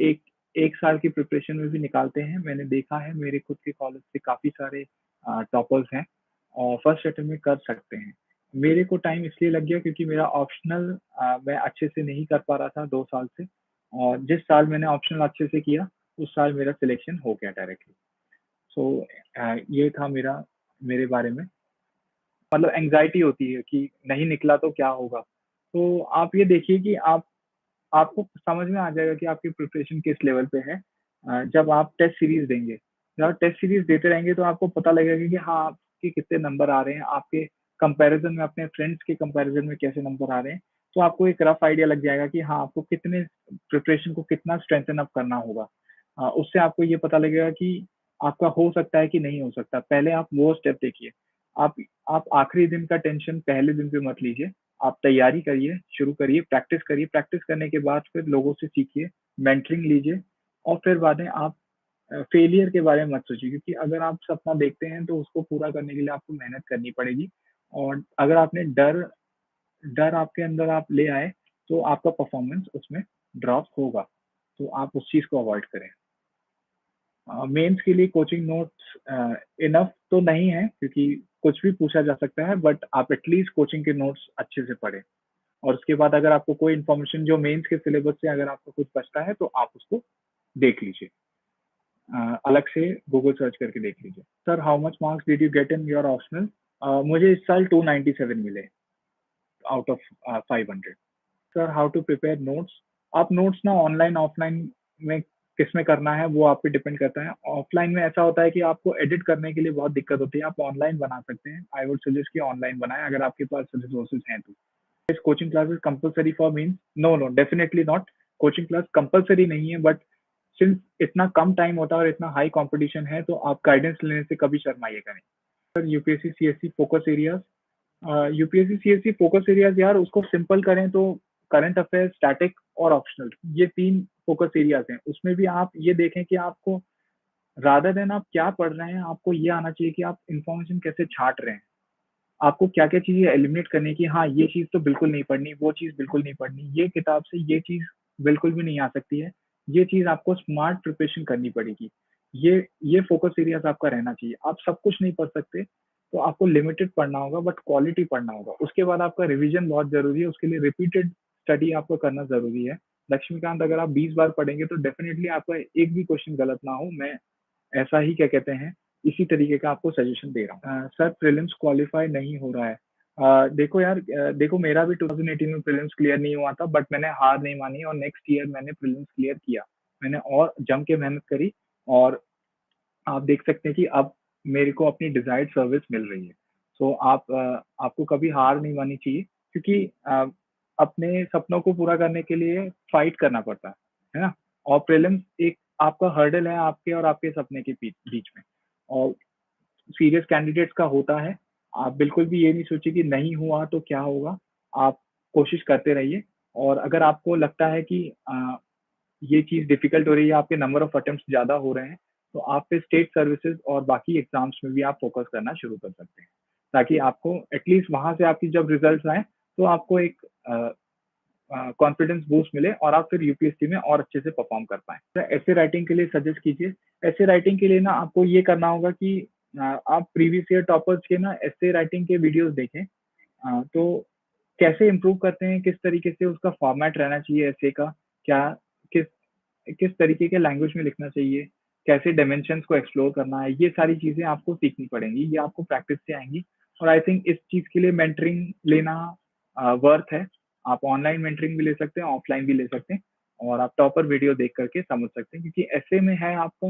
S1: 1 साल की प्रिपरेशन में भी निकालते हैं, मैंने देखा है, मेरे खुद के कॉलेज से काफ़ी सारे टॉपर्स हैं और फर्स्ट अटेम्प्ट में कर सकते हैं। मेरे को टाइम इसलिए लग गया क्योंकि मेरा ऑप्शनल मैं अच्छे से नहीं कर पा रहा था 2 साल से और जिस साल मैंने ऑप्शनल अच्छे से किया, उस साल मेरा सिलेक्शन हो गया डायरेक्टली। सो ये था मेरे बारे में। मतलब एंग्ज़ायटी होती है कि नहीं निकला तो क्या होगा? तो आप ये देखिए कि आपको समझ में आ जाएगा कि आपकी प्रिपरेशन किस लेवल पे है जब आप टेस्ट सीरीज़ देंगे। जब आप टेस्ट सीरीज़ देते रहेंगे तो आपको पता लगेगा कि हाँ, आपके कितने नंबर आ रहे हैं, आपके कंपैरिज़न में अपने फ्रेंड्स के कंपैरिज़न में कैसे नंबर आ रहे हैं। तो आपको एक रफ़ आइडिया लग जाएगा कि हाँ, आपको कितने प्रिपरेशन को कितना स्ट्रेंथन अप करना होगा। उससे आपको ये पता लगेगा कि आपका हो सकता है कि नहीं हो सकता। पहले आप वो स्टेप देखिए। आप आप आखिरी दिन का टेंशन पहले दिन पे मत लीजिए। आप तैयारी करिए, शुरू करिए, प्रैक्टिस करिए, प्रैक्टिस करने के बाद फिर लोगों से सीखिए, मेंटरिंग लीजिए और फिर बाद में आप फेलियर के बारे में मत सोचिए क्योंकि अगर आप सपना देखते हैं तो उसको पूरा करने के लिए आपको मेहनत करनी पड़ेगी और अगर आपने डर डर आपके अंदर आप ले आए, तो आपका परफॉर्मेंस उसमें ड्रॉप होगा। तो आप उस चीज़ को अवॉइड करें। मेंस के लिए कोचिंग नोट्स इनफ तो नहीं है क्योंकि कुछ भी पूछा जा सकता है बट आप एटलीस्ट कोचिंग के नोट्स अच्छे से पढ़ें। और उसके बाद अगर आपको कोई इन्फॉर्मेशन जो मेंस के सिलेबस से अगर आपको कुछ बचता है तो आप उसको देख लीजिए। अलग से गूगल सर्च करके देख लीजिए। Sir how much marks did you get in your optional? मुझे इस साल 297 मिले out of 500। Sir how to prepare notes? आप नोट्स ना ऑनलाइन ऑफलाइन में किसमें करना है वो आप पे डिपेंड करता है। ऑफलाइन में ऐसा होता है कि आपको एडिट करने के लिए बहुत दिक्कत होती है। आप ऑनलाइन बना सकते हैं। आई वुड सजेस्ट कि ऑनलाइन बनाएं अगर आपके पास रिसोर्सेज हैं तो। Is coaching classes compulsory for mains? No no definitely not. Coaching class compulsory नहीं है बट सिंस इतना कम टाइम होता है और इतना हाई कंपटीशन है तो आप गाइडेंस लेने से कभी शर्माइएगा नहीं। Sir UPSC CSC focus areas? UPSC CSC focus areas यार उसको सिंपल करें तो करंट अफेयर्स, स्टैटिक और ऑप्शनल ये 3 फोकस एरियाज हैं। उसमें भी आप ये देखें कि आपको रादर देन आप क्या पढ़ रहे हैं, आपको ये आना चाहिए कि आप इन्फॉर्मेशन कैसे छाँट रहे हैं। आपको क्या-क्या चीज़ें एलिमिनेट करनी है कि हाँ, ये चीज़ तो बिल्कुल नहीं पढ़नी, वो चीज़ बिल्कुल नहीं पढ़नी, ये किताब से ये चीज़ बिल्कुल भी नहीं आ सकती है। ये चीज़ आपको स्मार्ट प्रिपरेशन करनी पड़ेगी। ये फ़ोकस एरियाज़ आपका रहना चाहिए। आप सब कुछ नहीं पढ़ सकते, तो आपको लिमिटेड पढ़ना होगा बट क्वालिटी पढ़ना होगा। उसके बाद आपका रिविज़न बहुत ज़रूरी है, उसके लिए रिपीटेड स्टडी आपको करना ज़रूरी है। लक्ष्मीकांत अगर आप 20 बार पढ़ेंगे तो डेफ़िनिटली आपका एक भी क्वेश्चन गलत ना हो। मैं ऐसा ही क्या कहते हैं, इसी तरीके का आपको सजेशन दे रहा हूँ। सर प्रीलिम्स क्वालीफाई नहीं हो रहा है। देखो यार देखो मेरा भी 2018 में प्रीलिम्स क्लियर नहीं हुआ था बट मैंने हार नहीं मानी और नेक्स्ट ईयर मैंने प्रीलिम्स क्लियर किया। मैंने और जम के मेहनत करी और आप देख सकते हैं कि अब मेरे को अपनी डिज़ायर्ड सर्विस मिल रही है। सो आपको कभी हार नहीं माननी चाहिए क्योंकि अपने सपनों को पूरा करने के लिए फाइट करना पड़ता है ना? और प्रीलिम्स एक आपका हर्डल है आपके और आपके सपने के बीच में और सीरियस कैंडिडेट्स का होता है। आप बिल्कुल भी ये नहीं सोचिए कि नहीं हुआ तो क्या होगा? आप कोशिश करते रहिए और अगर आपको लगता है कि ये चीज़ डिफ़िकल्ट हो रही है, आपके नंबर ऑफ अटेम्प्ट्स ज़्यादा हो रहे हैं, तो आप फिर स्टेट सर्विसेज़ और बाकी एग्ज़ाम्स में भी आप फ़ोकस करना शुरू कर सकते हैं। ताकि आपको एटलीस्ट वहाँ से आपकी जब रिज़ल्ट्स आएँ, तो आपको एक कॉन्फिडेंस बूस्ट मिले और आप फिर यूपीएससी में और अच्छे से परफ़ॉर्म कर पाएँ। तो ऐसे राइटिंग के लिए सजेस्ट कीजिए। ऐसे राइटिंग के लिए ना आपको ये करना होगा कि आप प्रीवियस ईयर टॉपर्स के ना ऐसे राइटिंग के वीडियोज़ देखें। तो कैसे इम्प्रूव करते हैं, किस तरीके से उसका फॉर्मेट रहना चाहिए एसे का, क्या किस किस तरीके के लैंग्वेज में लिखना चाहिए, कैसे डायमेंशंस को एक्सप्लोर करना है, ये सारी चीज़ें आपको सीखनी पड़ेंगी, ये आपको प्रैक्टिस से आएँगी और आई थिंक इस चीज़ के लिए मेंटरिंग लेना वर्थ है। आप ऑनलाइन मेंटरिंग भी ले सकते हैं, ऑफलाइन भी ले सकते हैं और आप टॉपर वीडियो देख कर के समझ सकते हैं क्योंकि ऐसे में है आपका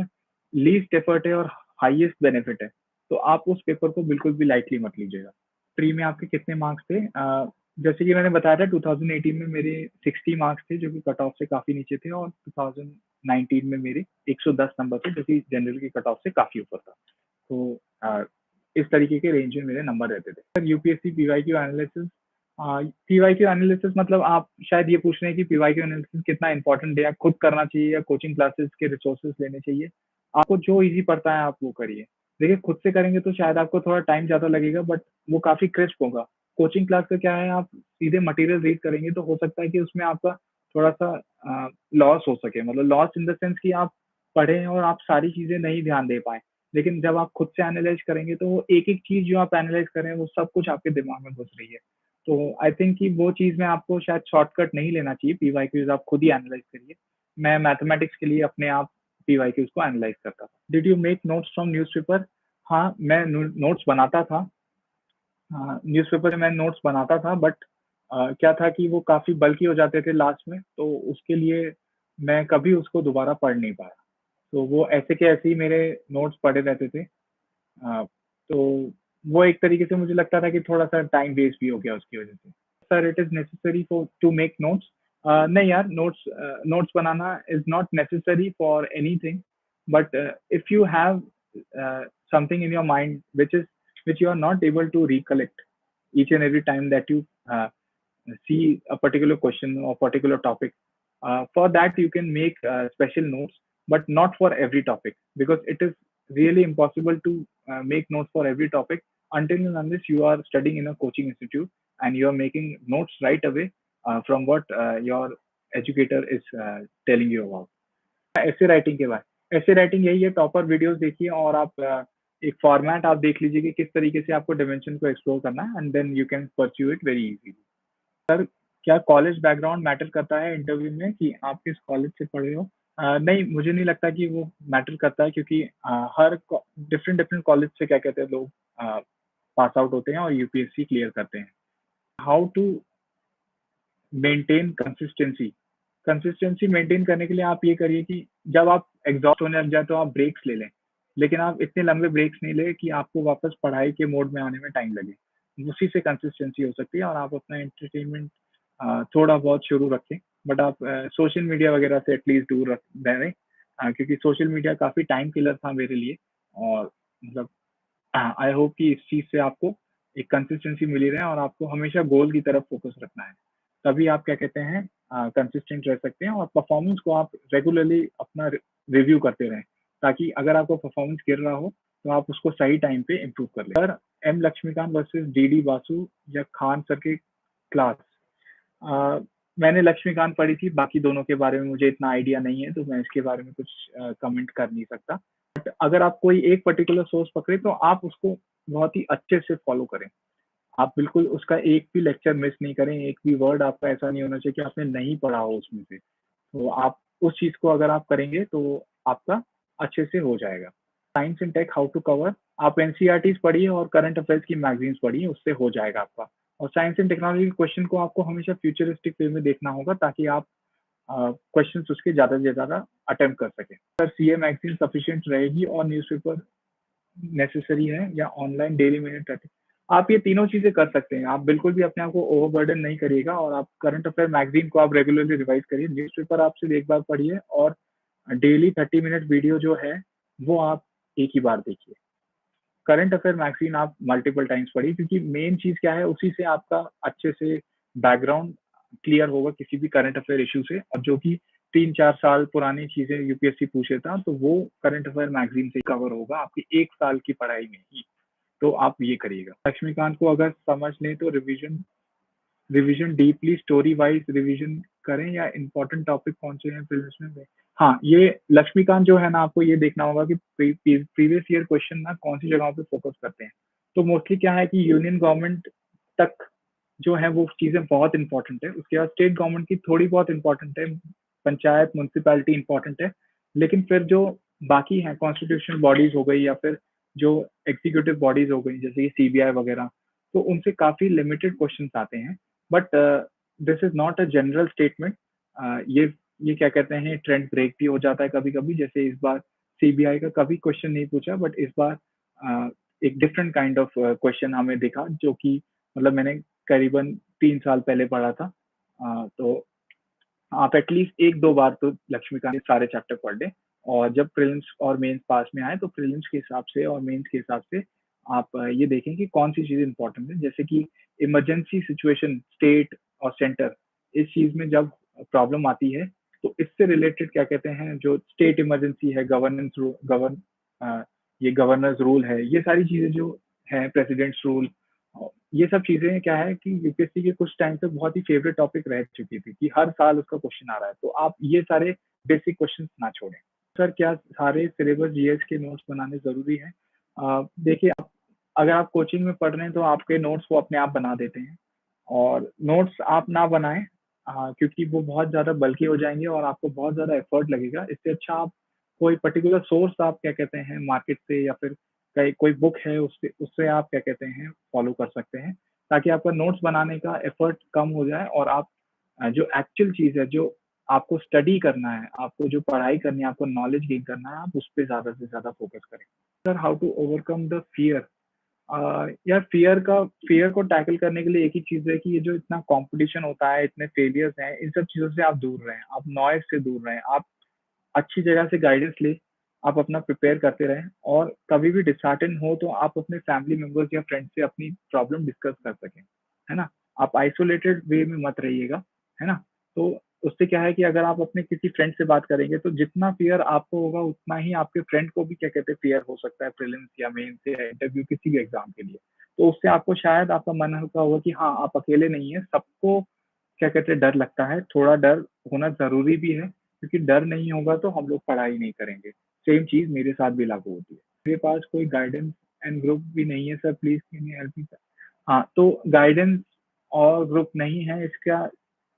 S1: लीस्ट एफर्ट है और हाईएस्ट बेनिफिट है, तो आप उस पेपर को बिल्कुल भी लाइटली मत लीजिएगा। प्री में आपके कितने मार्क्स थे? जैसे कि मैंने बताया था 2018 में मेरे 60 मार्क्स थे जो कि कट ऑफ से काफ़ी नीचे थे और 2019 में मेरे 110 नंबर थे जो कि जनरल की कट ऑफ से काफ़ी ऊपर था। तो इस तरीके के रेंज में मेरे नंबर रहते थे। Sir UPSC PYQ analysis PYQ analysis मतलब आप शायद ये पूछ रहे हैं कि पीवाईक्यू एनालिसिस कितना इंपॉर्टेंट है या खुद करना चाहिए या कोचिंग क्लासेस के रिसोर्सेज लेने चाहिए? आपको जो ईज़ी पड़ता है आप वो करिए। देखिए खुद से करेंगे तो शायद आपको थोड़ा टाइम ज़्यादा लगेगा बट वो काफ़ी क्रिस्प होगा। कोचिंग क्लास का क्या है आप सीधे मटेरियल रीड करेंगे तो हो सकता है कि उसमें आपका थोड़ा-सा लॉस हो सके मतलब लॉस इन द सेंस कि आप पढ़ें और आप सारी चीज़ें नहीं ध्यान दे पाएँ। लेकिन जब आप खुद से एनालाइज़ करेंगे तो वो एक-एक चीज़ जो आप एनालाइज़ कर रहे हैं वो सब कुछ आपके दिमाग में घुस रही है। तो आई थिंक कि वो चीज़ में आपको शायद शॉर्टकट नहीं लेना चाहिए, पीवाईक्यूज़ आप खुद ही एनालाइज़ करिए। मैं मैथमेटिक्स के लिए अपने आप पीवाईक्यूज को एनालाइज करता था। Did you make notes from newspaper? हाँ, मैं नोट्स बनाता था। न्यूज़पेपर में मैं नोट्स बनाता था, बट क्या था कि वो काफ़ी बल्की हो जाते थे लास्ट में, तो उसके लिए मैं कभी उसको दोबारा पढ़ नहीं पाया। तो वो ऐसे के ऐसे ही मेरे नोट्स पड़े रहते थे। तो वो एक तरीके से मुझे लगता था कि थोड़ा-सा टाइम वेस्ट भी हो गया उसकी वज़ह से। Sir, it is necessary for to make notes. नहीं यार, नोट्स बनाना is not necessary for anything, but if you have something in your mind which you are not able to recollect each and every time that you uh, see a particular question or particular topic. For that, you can make special notes, but not for every topic, because it is really impossible to make notes for every topic until and unless you are studying in a coaching institute and you are making notes right away from what your educator is telling you about. ऐसे writing के बाद, ऐसे writing यही है, topper videos देखिए और आप एक फॉर्मेट आप देख लीजिए कि किस तरीके से आपको डायमेंशन को एक्सप्लोर करना है, and then you can pursue it very easily. Sir, क्या कॉलेज बैकग्राउंड मैटर करता है इंटरव्यू में कि आप किस कॉलेज से पढ़े हो? नहीं, मुझे नहीं लगता कि वो मैटर करता है, क्योंकि हर डिफरेंट डिफरेंट कॉलेज से क्या कहते हैं लोग पास आउट होते हैं और यूपीएससी क्लियर करते हैं। How to maintain consistency? Consistency maintain करने के लिए आप ये करिए कि जब आप एग्जॉस्ट होने लग जाए तो आप ब्रेक्स ले लें, लेकिन आप इतने लंबे ब्रेक्स नहीं ले कि आपको वापस पढ़ाई के मोड में आने में टाइम लगे। उसी से कंसिस्टेंसी हो सकती है, और आप अपना एंटरटेनमेंट थोड़ा बहुत शुरू रखें, बट आप सोशल मीडिया वगैरह से एटलीस्ट दूर रख रहें, क्योंकि सोशल मीडिया काफ़ी टाइम किलर था मेरे लिए। और मतलब आई होप कि इस चीज़ से आपको एक कंसिस्टेंसी मिली रहे और आपको हमेशा गोल की तरफ फोकस रखना है। तभी आप क्या कहते हैं कंसिस्टेंट रह सकते हैं, और परफॉर्मेंस को आप रेगुलरली अपना रिव्यू करते रहें, ताकि अगर आपको परफॉर्मेंस गिर रहा हो तो आप उसको सही टाइम पे इम्प्रूव कर लें। Sir, M Laxmikanth versus D Basu या खान सर की क्लास? मैंने लक्ष्मीकांत पढ़ी थी, बाकी दोनों के बारे में मुझे इतना आइडिया नहीं है, तो मैं इसके बारे में कुछ कमेंट कर नहीं सकता। बट अगर आप कोई एक पर्टिकुलर सोर्स पकड़े तो आप उसको बहुत ही अच्छे से फॉलो करें। आप बिल्कुल उसका एक भी लेक्चर मिस नहीं करें, एक भी वर्ड आपका ऐसा नहीं होना चाहिए कि आपने नहीं पढ़ा हो उसमें से। तो आप उस चीज़ को अगर आप करेंगे तो आपका अच्छे से हो जाएगा। Science and tech how to cover? आप एनसीईआरटीज़ पढ़िए और करंट अफेयर्स की मैगज़ीन्स पढ़िए, उससे हो जाएगा आपका। और साइंस एंड टेक्नोलॉजी के क्वेश्चन को आपको हमेशा फ्यूचरिस्टिक वे में देखना होगा, ताकि आप क्वेश्चंस उसके ज़्यादा से ज़्यादा अटेम्प्ट कर सकें। सर, सीए मैगज़ीन सफिशिएंट रहेगी और न्यूज़पेपर नेसेसरी है, या ऑनलाइन डेली मिनट रखें? आप ये तीनों चीज़ें कर सकते हैं। आप बिल्कुल भी अपने आप को ओवरबर्डन नहीं करिएगा, और आप करंट अफेयर मैगज़ीन को आप रेगुलरली रिवाइज़ करिए। न्यूज़पेपर आप सिर्फ एक बार पढ़िए, और डेली 30 मिनट वीडियो जो है, वो आप एक ही बार देखिए। करंट अफेयर मैगज़ीन आप मल्टीपल टाइम्स पढ़िए, क्योंकि मेन चीज़ क्या है, उसी से आपका अच्छे से बैकग्राउंड क्लियर होगा किसी भी करंट अफेयर इश्यू से, और जो कि 3-4 साल पुरानी चीज़ें यूपीएससी पूछ लेता है, तो वो करंट अफेयर मैगज़ीन से कवर होगा आपकी 1 साल की पढ़ाई में ही। तो आप ये करिएगा। लक्ष्मीकांत को अगर समझ लें तो revision revision deeply story wise revision करें, या इंपॉर्टेंट टॉपिक कौन से हैं प्रीवियस में? हाँ, ये लक्ष्मीकांत जो है ना, आपको ये देखना होगा कि प्रीवियस ईयर क्वेश्चन ना कौन सी जगहों पे फोकस करते हैं। तो मोस्टली क्या है कि यूनियन गवर्नमेंट तक जो है वो चीज़ें बहुत इंपॉर्टेंट है, उसके बाद स्टेट गवर्नमेंट की थोड़ी बहुत इंपॉर्टेंट है, पंचायत म्यूनसिपैलिटी इंपॉर्टेंट है, लेकिन फिर जो बाकी हैं कॉन्स्टिट्यूशनल बॉडीज हो गई, या फिर जो एग्जीक्यूटिव बॉडीज हो गई जैसे कि सीबीआई वगैरह, तो उनसे काफ़ी लिमिटेड क्वेश्चन आते हैं। But this is not a general statement. ये क्या कहते हैं, ट्रेंड ब्रेक भी हो जाता है कभी कभी, जैसे इस बार सीबीआई का कभी क्वेश्चन नहीं पूछा, बट इस बार एक डिफरेंट काइंड ऑफ क्वेश्चन हमें दिखा, जो कि मतलब मैंने करीबन 3 साल पहले पढ़ा था। तो आप एटलीस्ट 1-2 बार तो लक्ष्मीकांत के सारे चैप्टर पढ़ लें, और जब प्रीलिम्स और मेंस पास में आए तो प्रीलिम्स के हिसाब से और मेंस के हिसाब से आप ये देखें कि कौन सी चीज़ें इंपॉर्टेंट है, जैसे कि इमरजेंसी सिचुएशन स्टेट और सेंटर, इस चीज़ में जब प्रॉब्लम आती है, तो इससे रिलेटेड क्या कहते हैं, जो स्टेट इमरजेंसी है, ये गवर्नर्स रूल है, ये सारी चीज़ें जो है, प्रेसिडेंट्स रूल, ये सब चीज़ें क्या है कि यूपीएससी के कुछ टाइम से बहुत ही फेवरेट टॉपिक रह चुकी थी, कि हर साल उसका क्वेश्चन आ रहा है, तो आप ये सारे बेसिक क्वेश्चन ना छोड़ें। सर, क्या सारे सिलेबस जीएस के नोट्स बनाने ज़रूरी हैं? देखिए, अगर आप कोचिंग में पढ़ रहे हैं तो आपके नोट्स वो अपने आप बना देते हैं, और नोट्स आप ना बनाएं, क्योंकि वो बहुत ज़्यादा बल्कि हो जाएंगे और आपको बहुत ज़्यादा एफर्ट लगेगा। इससे अच्छा आप कोई पर्टिकुलर सोर्स आप क्या कहते हैं मार्केट से या फिर कई कोई बुक है उससे उससे आप क्या कहते हैं फॉलो कर सकते हैं, ताकि आपका नोट्स बनाने का एफर्ट कम हो जाए और आप जो एक्चुअल चीज़ है, जो आपको स्टडी करना है, आपको जो पढ़ाई करनी है, आपको नॉलेज गेन करना है, आप उस पे ज़्यादा से ज़्यादा फोकस करें। Sir, how to overcome the fear? यार, फियर को टैकल करने के लिए एक ही चीज़ है कि ये जो इतना कॉम्पिटिशन होता है, इतने फेलियर्स हैं, इन सब चीज़ों से आप दूर रहें, आप नॉइज़ से दूर रहें, आप अच्छी जगह से गाइडेंस लें, आप अपना प्रिपेयर करते रहें और कभी भी डिसहार्टेन हो तो आप अपने फैमिली मेंबर्स या फ्रेंड्स से अपनी प्रॉब्लम डिस्कस कर सकें, है ना? आप आइसोलेटेड वे में मत रहिएगा, है ना? तो उससे क्या है कि अगर आप अपने किसी फ्रेंड से बात करेंगे तो जितना फ़ियर आपको होगा उतना ही आपके फ्रेंड को भी क्या कहते हैं फ़ियर हो सकता है प्रीलिम्स या मेंस या इंटरव्यू किसी भी एग्ज़ाम के लिए। तो उससे आपको शायद आपका मन हल्का होगा कि हाँ, आप अकेले नहीं हैं, सबको क्या कहते हैं डर लगता है, थोड़ा डर होना ज़रूरी भी है, क्योंकि डर नहीं होगा तो हम लोग पढ़ाई नहीं करेंगे। सेम चीज़ मेरे साथ भी लागू होती है। मेरे पास कोई गाइडेंस एंड ग्रुप भी नहीं है sir, please can you help me sir? हाँ, तो गाइडेंस और ग्रुप नहीं है, इसका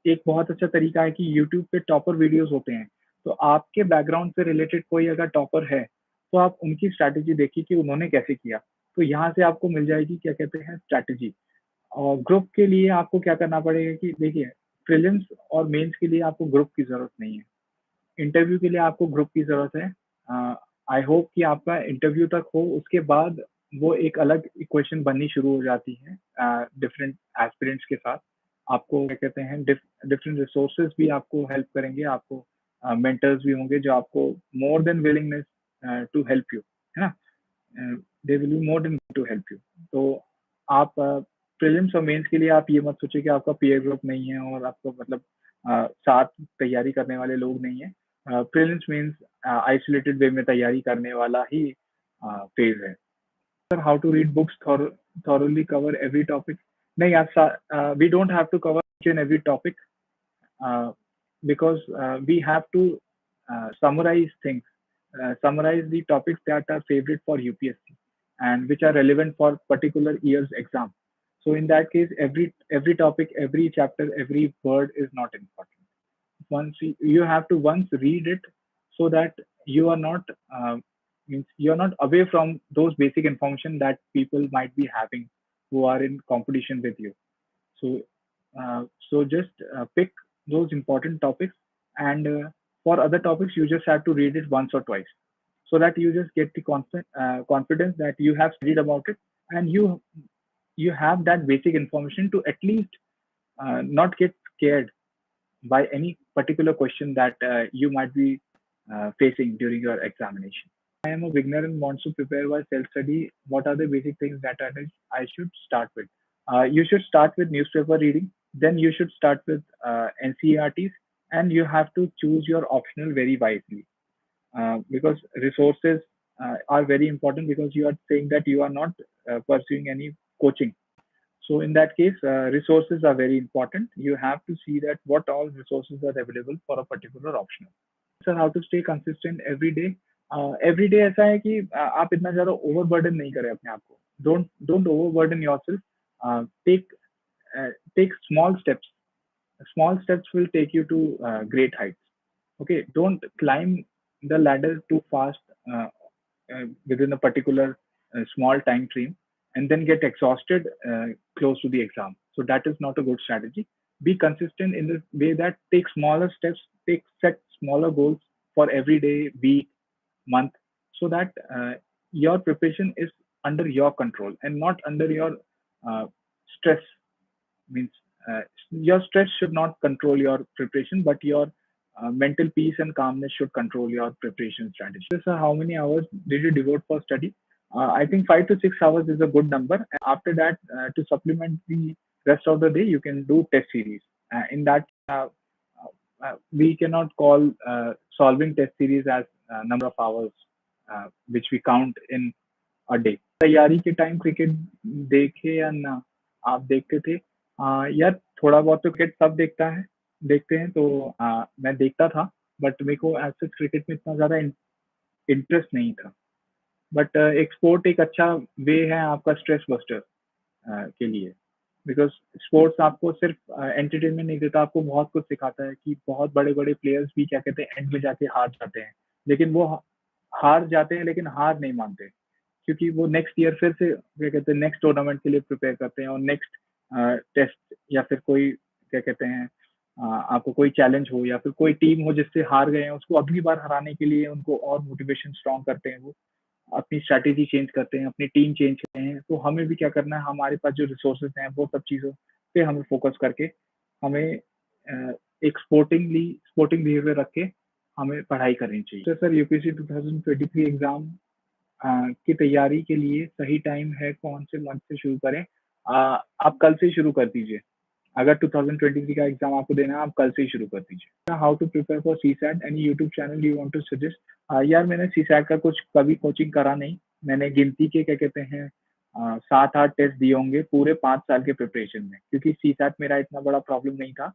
S1: एक बहुत अच्छा तरीका है कि यूट्यूब पे टॉपर वीडियोज़ होते हैं। तो आपके बैकग्राउंड से रिलेटेड कोई अगर टॉपर है, तो आप उनकी स्ट्रैटेजी देखिए कि उन्होंने कैसे किया। तो यहाँ से आपको मिल जाएगी क्या कहते हैं स्ट्रैटेजी। और ग्रुप के लिए आपको क्या करना पड़ेगा कि देखिए, प्रीलिम्स और मेंस के लिए आपको ग्रुप की ज़रूरत नहीं है। इंटरव्यू के लिए आपको ग्रुप की ज़रूरत है। आई होप कि आपका इंटरव्यू तक हो, उसके बाद वो एक अलग इक्वेशन बननी शुरू हो जाती है डिफरेंट एस्पिरेंट्स के साथ। आपको क्या कहते हैं डिफरेंट रिसोर्सेज़ भी आपको हेल्प करेंगे, आपको मेंटर्स भी होंगे जो आपको more than willingness to help you, है ना? They will be more than to help you. तो आप प्रीलिम्स और मेंस के लिए आप ये मत सोचिए कि आपका पीयर ग्रुप नहीं है और आपको मतलब साथ तैयारी करने वाले लोग नहीं है। प्रीलिम्स मेंस आइसोलेटेड वे में तैयारी करने वाला ही फेज है। Sir, how to read books thoroughly cover every topic? नहीं यार, we don't have to cover each and every topic uh, because we have to summarize things, summarize the topics that are favorite for UPSC and which are relevant for particular year's exam. So in that case, every topic, every chapter, every word is not important. Once you have to once read it so that you are not means you're not away from those basic information that people might be having who are in competition with you. So, so just pick those important topics, and for other topics, you just have to read it once or twice, so that you just get the confidence that you have studied about it, and you have that basic information to at least not get scared by any particular question that you might be facing during your examination. I am a beginner and wants to prepare by self-study. What are the basic things that I should start with? You should start with newspaper reading. Then you should start with NCERTs, and you have to choose your optional very wisely because resources are very important because you are saying that you are not pursuing any coaching. So in that case, resources are very important. You have to see that what all resources are available for a particular option. Sir, how to stay consistent every day? Every day ऐसा है कि आप इतना ज़्यादा overburden नहीं करें अपने आप को. Don't overburden yourself. Take take small steps. Small steps will take you to great heights. Okay, don't climb the ladder too fast within a particular small time frame and then get exhausted close to the exam. So that is not a good strategy. Be consistent in the way that take smaller steps, set smaller goals for every day, week, month, so that your preparation is under your control and not under your uh, stress. Means your stress should not control your preparation, but your mental peace and calmness should control your preparation strategy. So how many hours did you devote for study? I think 5 to 6 hours is a good number. And after that, to supplement the rest of the day, you can do test series. In that, we cannot call solving test series as number of hours which we count in a day. तैयारी के time cricket देखे या ना, आप देखते थे? यार, थोड़ा बहुत तो क्रिकेट सब देखते हैं, तो मैं देखता था, बट मेरे को एज सच क्रिकेट में इतना ज़्यादा इंटरेस्ट नहीं था। बट एक स्पोर्ट एक अच्छा वे है आपका स्ट्रेस बस्टर के लिए, बिकॉज़ स्पोर्ट्स आपको सिर्फ एंटरटेनमेंट नहीं देता, आपको बहुत कुछ सिखाता है कि बहुत बड़े-बड़े प्लेयर्स भी क्या कहते हैं एंड में जाके हार जाते हैं। लेकिन वो हार जाते हैं, लेकिन हार नहीं मानते, क्योंकि वो नेक्स्ट ईयर फिर से क्या कहते हैं नेक्स्ट टूर्नामेंट के लिए प्रिपेयर करते हैं, और नेक्स्ट टेस्ट या फिर कोई क्या कहते हैं आपको कोई चैलेंज हो या फिर कोई टीम हो जिससे हार गए हैं, उसको अगली बार हराने के लिए उनको और मोटिवेशन स्ट्रॉन्ग करते हैं, वो अपनी स्ट्रैटेजी चेंज करते हैं, अपनी टीम चेंज करते हैं। तो हमें भी क्या करना है, हमारे पास जो रिसोर्सेज हैं वो सब चीज़ों पे हमें फोकस करके हमें एक स्पोर्टिंग बिहेवियर रख के हमें पढ़ाई करनी चाहिए। तो सर यूपीएससी 2023 एग्जाम की तैयारी के लिए सही टाइम है, कौन से मंथ से शुरू करें? आप कल से ही शुरू कर दीजिए। अगर 2023 का एग्जाम आपको देना है, आप कल से ही शुरू कर दीजिए। How to prepare for CSAT, any YouTube channel you want to suggest? यार मैंने सीसैट का कुछ कभी कोचिंग करा नहीं। मैंने गिनती के क्या कहते हैं 7-8 टेस्ट दिए होंगे पूरे 5 साल के प्रिपरेशन में, क्योंकि सीसैट मेरा इतना बड़ा प्रॉब्लम नहीं था।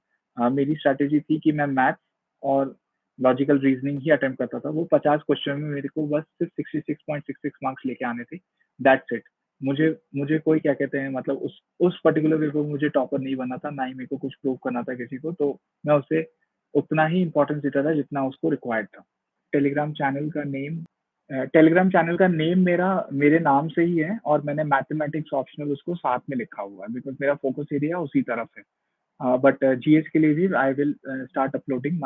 S1: मेरी स्ट्रैटेजी थी कि मैं मैथ्स और लॉजिकल रीजनिंग ही अटेम्प्ट करता था। वो 50 क्वेश्चन में मेरे को बस सिर्फ 66.66 मार्क्स लेके आने थे, दैट्स इट। मुझे मुझे कोई क्या कहते हैं मतलब उस पर्टिकुलर पेपर में मुझे टॉपर नहीं बनना था, ना ही मेरे को कुछ प्रूव करना था किसी को, तो मैं उसे उतना ही इम्पोर्टेंस देता था जितना उसको रिक्वायर्ड था। टेलीग्राम चैनल का नेम टेलीग्राम चैनल का नेम मेरा मेरे नाम से ही है, और मैंने मैथमेटिक्स ऑप्शनल उसको साथ में लिखा हुआ है, बिकॉज मेरा फोकस एरिया उसी तरफ है। बट जीएस के लिए भी I will start uploading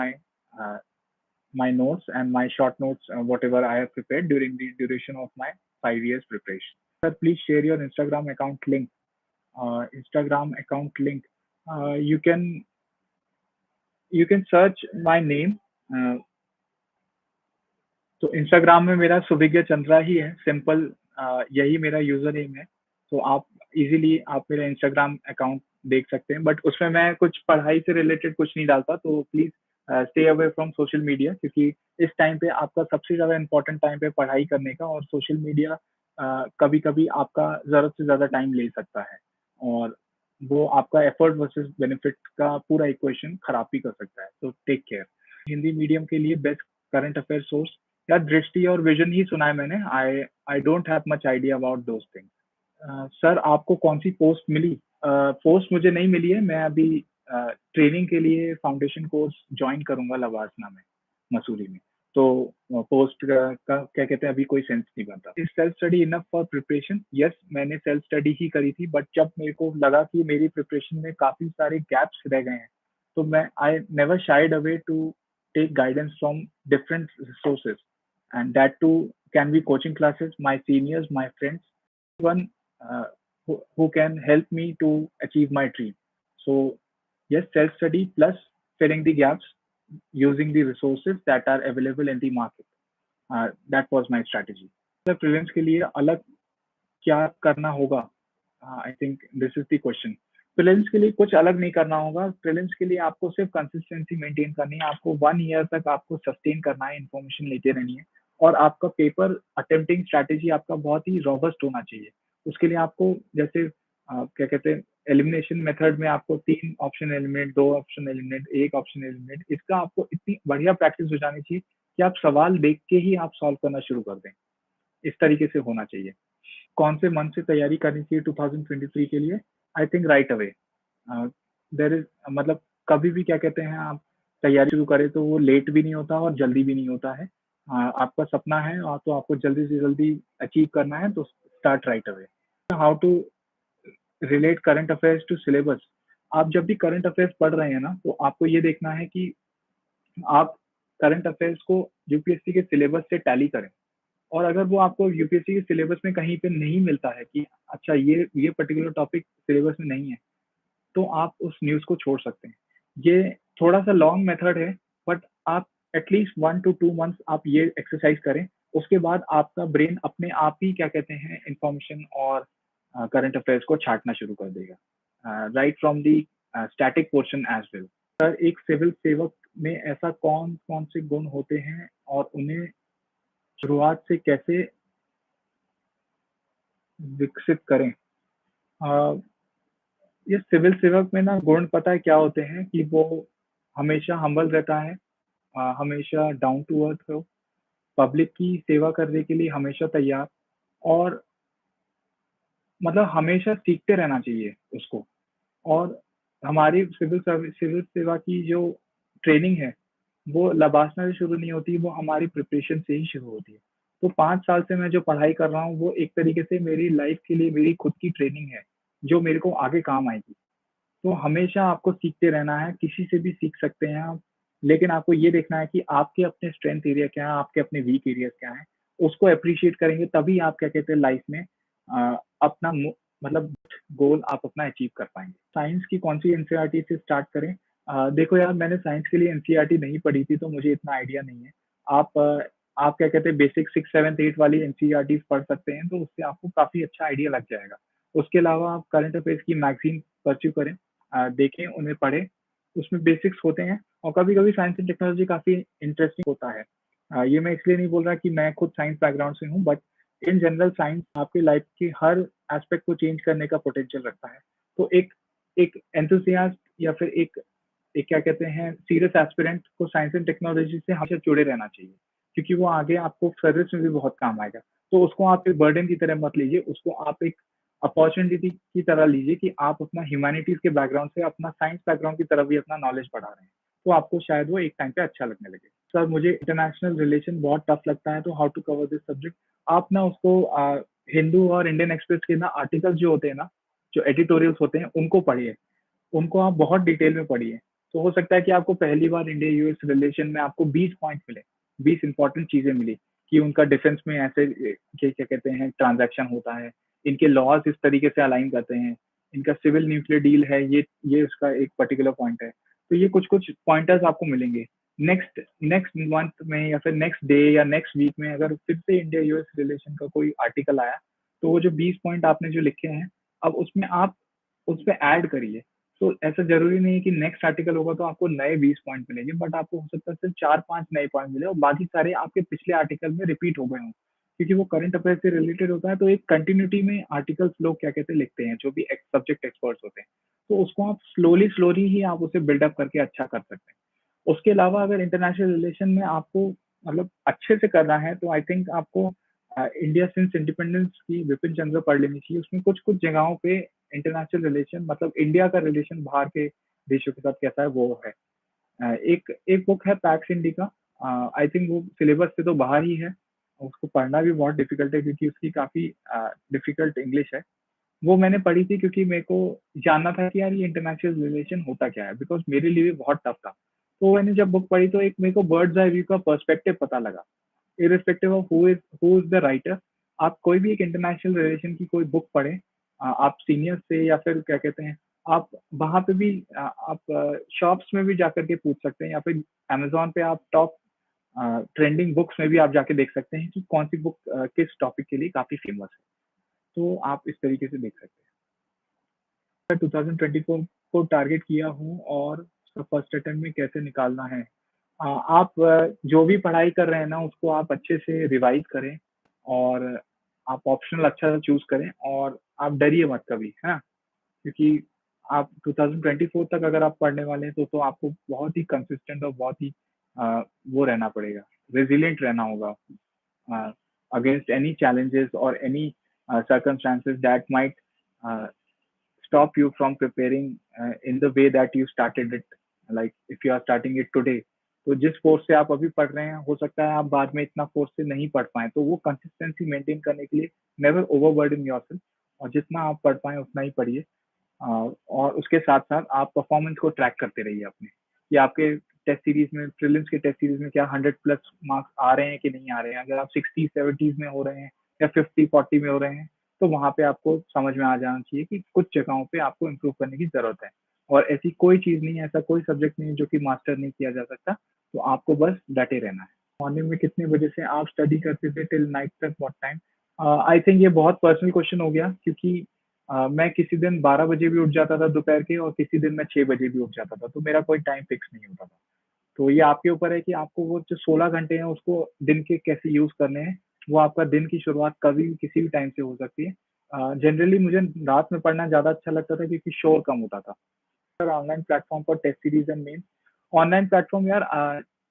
S1: my notes and my short notes, whatever I have prepared during the duration of my 5 years preparation. Sir, please share your Instagram account link. Instagram account link. Uh, you can you can search my name. Uh, तो Instagram में मेरा सुविज्ञ चंद्रा ही है, simple यही मेरा user name है। तो आप easily आप मेरा इंस्टाग्राम अकाउंट देख सकते हैं, बट उसमें मैं कुछ पढ़ाई से रिलेटेड कुछ नहीं डालता, तो please stay away from social media, क्योंकि इस टाइम पे आपका सबसे ज्यादा इम्पोर्टेंट टाइम पे पढ़ाई करने का, और सोशल मीडिया कभी कभी आपका जरूरत से ज्यादा टाइम ले सकता है, और वो आपका एफर्ट वर्सेस बेनिफिट का पूरा इक्वेशन खराब भी कर सकता है। तो टेक केयर। हिंदी मीडियम के लिए बेस्ट करंट अफेयर सोर्स, यार दृष्टि और विजन ही सुना है मैंने। I don't have much idea about those things. Sir आपको कौन सी पोस्ट मिली? पोस्ट मुझे नहीं मिली है, मैं अभी ट्रेनिंग के लिए फाउंडेशन कोर्स ज्वाइन करूंगा लवासना में, मसूरी में। तो पोस्ट का क्या कहते हैं अभी कोई सेंस नहीं बनता। Is self study enough for preparation? Yes, मैंने सेल्फ स्टडी ही करी थी, बट जब मेरे को लगा कि मेरी प्रिपरेशन में काफी सारे गैप्स रह गए हैं, तो मैं I never shied away to take guidance from different sources, and that too can be coaching classes, my seniors, my friends, one who can help me to achieve my dream. So yes, self study plus filling the gaps using the resources that are available in the market. That was my strategy. The prelims के लिए अलग क्या करना होगा? I think this is the question. Prelims के लिए कुछ अलग नहीं करना होगा। प्रीलिम्स के लिए आपको सिर्फ कंसिस्टेंसी मेंटेन करनी है, आपको 1 ईयर तक आपको सस्टेन करना है, इन्फॉर्मेशन लेते रहनी है, और आपका पेपर अटेम्प्टिंग स्ट्रैटेजी आपका बहुत ही रॉबस्ट होना चाहिए। उसके लिए आपको जैसे क्या कहते हैं एलिमिनेशन मेथड में आपको 3 option eliminate, 2 option eliminate, 1 option eliminate, इसका आपको इतनी बढ़िया प्रैक्टिस हो जानी चाहिए कि आप सवाल देख के ही आप सॉल्व करना शुरू कर दें। इस तरीके से होना चाहिए। कौन से मंथ से तैयारी करनी चाहिए 2023 के लिए? I think right away. There is मतलब कभी भी क्या कहते हैं आप तैयारी शुरू करें तो वो लेट भी नहीं होता और जल्दी भी नहीं होता है। आपका सपना है और तो आपको जल्दी से जल्दी अचीव करना है, तो start right away. How to relate current affairs to syllabus? आप जब भी करंट अफेयर्स पढ़ रहे हैं ना, तो आपको ये देखना है कि आप करंट अफेयर्स को यूपीएससी के सिलेबस से टैली करें, और अगर वो आपको यूपीएससी के सिलेबस में कहीं पे नहीं मिलता है कि अच्छा ये पर्टिकुलर टॉपिक सिलेबस में नहीं है, तो आप उस न्यूज़ को छोड़ सकते हैं। ये थोड़ा-सा लॉन्ग मेथड है, बट आप एटलीस्ट 1 टू 2 मंथ्स आप ये एक्सरसाइज करें, उसके बाद आपका ब्रेन अपने आप ही क्या कहते हैं इन्फॉर्मेशन और करंट अफेयर्स को छाँटना शुरू कर देगा। Right from the static portion as well. Sir एक सिविल सेवक में ऐसा कौन-कौन से गुण होते हैं और उन्हें शुरुआत से कैसे विकसित करें? अ, ये सिविल सेवक में ना गुण पता है क्या होते हैं कि वो हमेशा हम्बल रहता है, हमेशा डाउन टू अर्थ हो, पब्लिक की सेवा करने के लिए हमेशा तैयार, और मतलब हमेशा सीखते रहना चाहिए उसको। और हमारी सिविल सेवा की जो ट्रेनिंग है, वो लबासना से शुरू नहीं होती, वो हमारी प्रिपरेशन से ही शुरू होती है। तो 5 साल से मैं जो पढ़ाई कर रहा हूँ, वो एक तरीके से मेरी लाइफ के लिए मेरी खुद की ट्रेनिंग है, जो मेरे को आगे काम आएगी। तो हमेशा आपको सीखते रहना है, किसी से भी सीख सकते हैं आप, लेकिन आपको ये देखना है कि आपके अपने स्ट्रेंथ एरिया क्या है, आपके अपने वीक एरियाज़ क्या हैं, उसको एप्रिशिएट करेंगे तभी आप क्या कहते हैं लाइफ में अपना मतलब गोल आप अपना अचीव कर पाएँगे। साइंस की कौन-सी एनसीईआरटी से स्टार्ट करें? देखो यार मैंने साइंस के लिए एनसीईआरटी नहीं पढ़ी थी, तो मुझे इतना आइडिया नहीं है। आप आप क्या कहते हैं बेसिक 6, 7, 8 वाली एनसीईआरटीज़ पढ़ सकते हैं, तो उससे आपको काफ़ी अच्छा आइडिया लग जाएगा। उसके अलावा आप करंट अफेयर्स की मैगज़ीन परस्यू करें, देखें, उन्हें पढ़ें, उसमें बेसिक्स होते हैं और कभी-कभी साइंस एंड टेक्नोलॉजी काफ़ी इंटरेस्टिंग होता है। ये मैं इसलिए नहीं बोल रहा कि मैं खुद साइंस बैकग्राउंड से हूँ, बट इन जनरल साइंस आपकी लाइफ के हर एस्पेक्ट को चेंज करने का पोटेंशियल रखता है। तो एक एक एंथुसियास्ट या फिर एक क्या कहते हैं सीरियस एस्पिरेंट को साइंस एंड टेक्नोलॉजी से हमेशा जुड़े रहना चाहिए, क्योंकि वो आगे आपको सर्विस में भी बहुत काम आएगा। तो उसको आप एक बर्डन की तरह मत लीजिए, उसको आप एक अपॉर्च्युनिटी की तरह लीजिए कि आप अपना ह्यूमैनिटीज़ के बैकग्राउंड से अपना साइंस बैकग्राउंड की तरफ भी अपना नॉलेज बढ़ा रहे हैं। तो आपको शायद वो एक टाइम पे अच्छा लगने लगे। सर मुझे इंटरनेशनल रिलेशन बहुत टफ लगता है, तो how to cover this subject आप ना उसको हिंदू और इंडियन एक्सप्रेस के ना आर्टिकल्स जो होते हैं ना, जो एडिटोरियल्स होते हैं, उनको पढ़िए। उनको आप बहुत डिटेल में पढ़िए। तो हो सकता है कि आपको पहली बार इंडिया-यूएस रिलेशन में आपको 20 पॉइंट मिले, 20 इम्पोर्टेंट चीज़ें मिली कि उनका डिफेंस में ऐसे क्या कहते हैं ट्रांज़ैक्शन होता है, इनके लॉज़ इस तरीके से अलाइन करते हैं, इनका सिविल न्यूक्लियर डील है, ये उसका एक पर्टिकुलर पॉइंट है। तो ये कुछ-कुछ पॉइंटर्स आपको मिलेंगे। नेक्स्ट नेक्स्ट मंथ में या फिर नेक्स्ट डे या नेक्स्ट वीक में अगर फिर से इंडिया-यूएस रिलेशन का कोई आर्टिकल आया, तो वो जो 20 पॉइंट आपने जो लिखे हैं, अब उसमें आप उसपे ऐड करिए। तो ऐसा ज़रूरी नहीं है कि नेक्स्ट आर्टिकल होगा तो आपको नए 20 पॉइंट मिलेंगे, बट आपको हो सकता है सिर्फ 4-5 नए पॉइंट मिले और बाकी सारे आपके पिछले आर्टिकल में रिपीट हो गए हों। क्योंकि वो करंट अफेयर से रिलेटेड होता है, तो एक कंटिन्यूटी में आर्टिकल्स लोग क्या कहते हैं लिखते हैं, जो भी सब्जेक्ट एक्सपर्ट्स होते हैं। तो उसको आप स्लोली ही आप उसे बिल्डअप करके अच्छा कर सकते हैं। उसके अलावा अगर इंटरनेशनल रिलेशन में आपको मतलब अच्छे से करना है, तो आई थिंक आपको इंडिया सिंस इंडिपेंडेंस की बिपिन चंद्र पढ़ लेनी चाहिए। उसमें कुछ-कुछ जगहों पे इंटरनेशनल रिलेशन मतलब इंडिया का रिलेशन बाहर के देशों के साथ कैसा है वो है। एक एक बुक है पैक्स इंडी का, आई थिंक वो सिलेबस से तो बाहर ही है। उसको पढ़ना भी बहुत डिफिकल्ट है क्योंकि उसकी काफ़ी डिफिकल्ट इंग्लिश है। वो मैंने पढ़ी थी क्योंकि मेरे को जानना था कि यार ये इंटरनेशनल रिलेशन होता क्या है? बिकॉज़ मेरे लिए भी बहुत टफ था। तो मैंने जब बुक पढ़ी तो एक मेरे को बर्ड्स आई व्यू का पर्सपेक्टिव पता लगा। Irrespective of who is the writer, आप कोई भी एक इंटरनेशनल रिलेशन की कोई बुक पढ़ें, आप सीनियर से या फिर क्या कहते हैं, आप वहाँ पे भी आप शॉप्स में भी जाकर के पूछ सकते हैं या फिर अमेज़न पे आप टॉप ट्रेंडिंग बुक्स में भी आप जाके देख सकते हैं कि कौन-सी बुक किस टॉपिक के लिए काफ़ी फेमस है। तो आप इस तरीके से देख सकते हैं। मैं 2024 को टारगेट किया हूँ और उसका फर्स्ट अटेम्प्ट में कैसे निकालना है। आप जो भी पढ़ाई कर रहे हैं ना, उसको आप अच्छे से रिवाइज़ करें और आप ऑप्शनल अच्छा चूज़ करें और आप डरिए मत कभी, है ना? क्योंकि आप 2024 तक अगर आप पढ़ने वाले हैं, तो आपको बहुत ही कंसिस्टेंट और बहुत ही वो रहना पड़ेगा, रेज़िलिएंट रहना होगा अगेंस्ट एनी चैलेंजेस और any circumstances that might uh, stop you from preparing in the way that you started it, like if you are starting it today। तो जिस फोर्स से आप अभी पढ़ रहे हैं, हो सकता है आप बाद में इतना फोर्स से नहीं पढ़ पाएँ, तो वो कंसिस्टेंसी मेंटेन करने के लिए नेवर ओवरबर्डन योरसेल्फ और जितना आप पढ़ पाएँ उतना ही पढ़िए। और उसके साथ-साथ आप परफॉर्मेंस को ट्रैक करते रहिए अपने, कि आपके टेस्ट सीरीज़ में प्रीलिम्स के टेस्ट सीरीज़ में क्या 100 प्लस मार्क्स आ रहे हैं कि नहीं आ रहे हैं। अगर आप 60-70s में हो रहे हैं या 50-40 में हो रहे हैं, तो वहाँ पे आपको समझ में आ जाना चाहिए कि कुछ जगहों पे आपको इम्प्रूव करने की ज़रूरत है। और ऐसी कोई चीज़ नहीं है, ऐसा कोई सब्जेक्ट नहीं है जो कि मास्टर नहीं किया जा सकता, तो आपको बस डटे रहना है। मॉर्निंग में कितने बजे से आप स्टडी करते थे टिल नाइट तक व्हाट टाइम? आई थिंक ये बहुत पर्सनल क्वेश्चन हो गया क्योंकि मैं किसी दिन 12 बजे भी उठ जाता था दोपहर के और किसी दिन मैं 6 बजे भी उठ जाता था, तो मेरा कोई टाइम फिक्स नहीं होता था। तो ये आपके ऊपर है कि आपको वो जो 16 घंटे हैं उसको दिन के कैसे यूज़ करने हैं, वो आपका दिन की शुरुआत कभी भी किसी भी टाइम से हो सकती है। जनरली मुझे रात में पढ़ना ज़्यादा अच्छा लगता था क्योंकि शोर कम होता था। सर ऑनलाइन प्लेटफ़ॉर्म पर test series and mains, online platform यार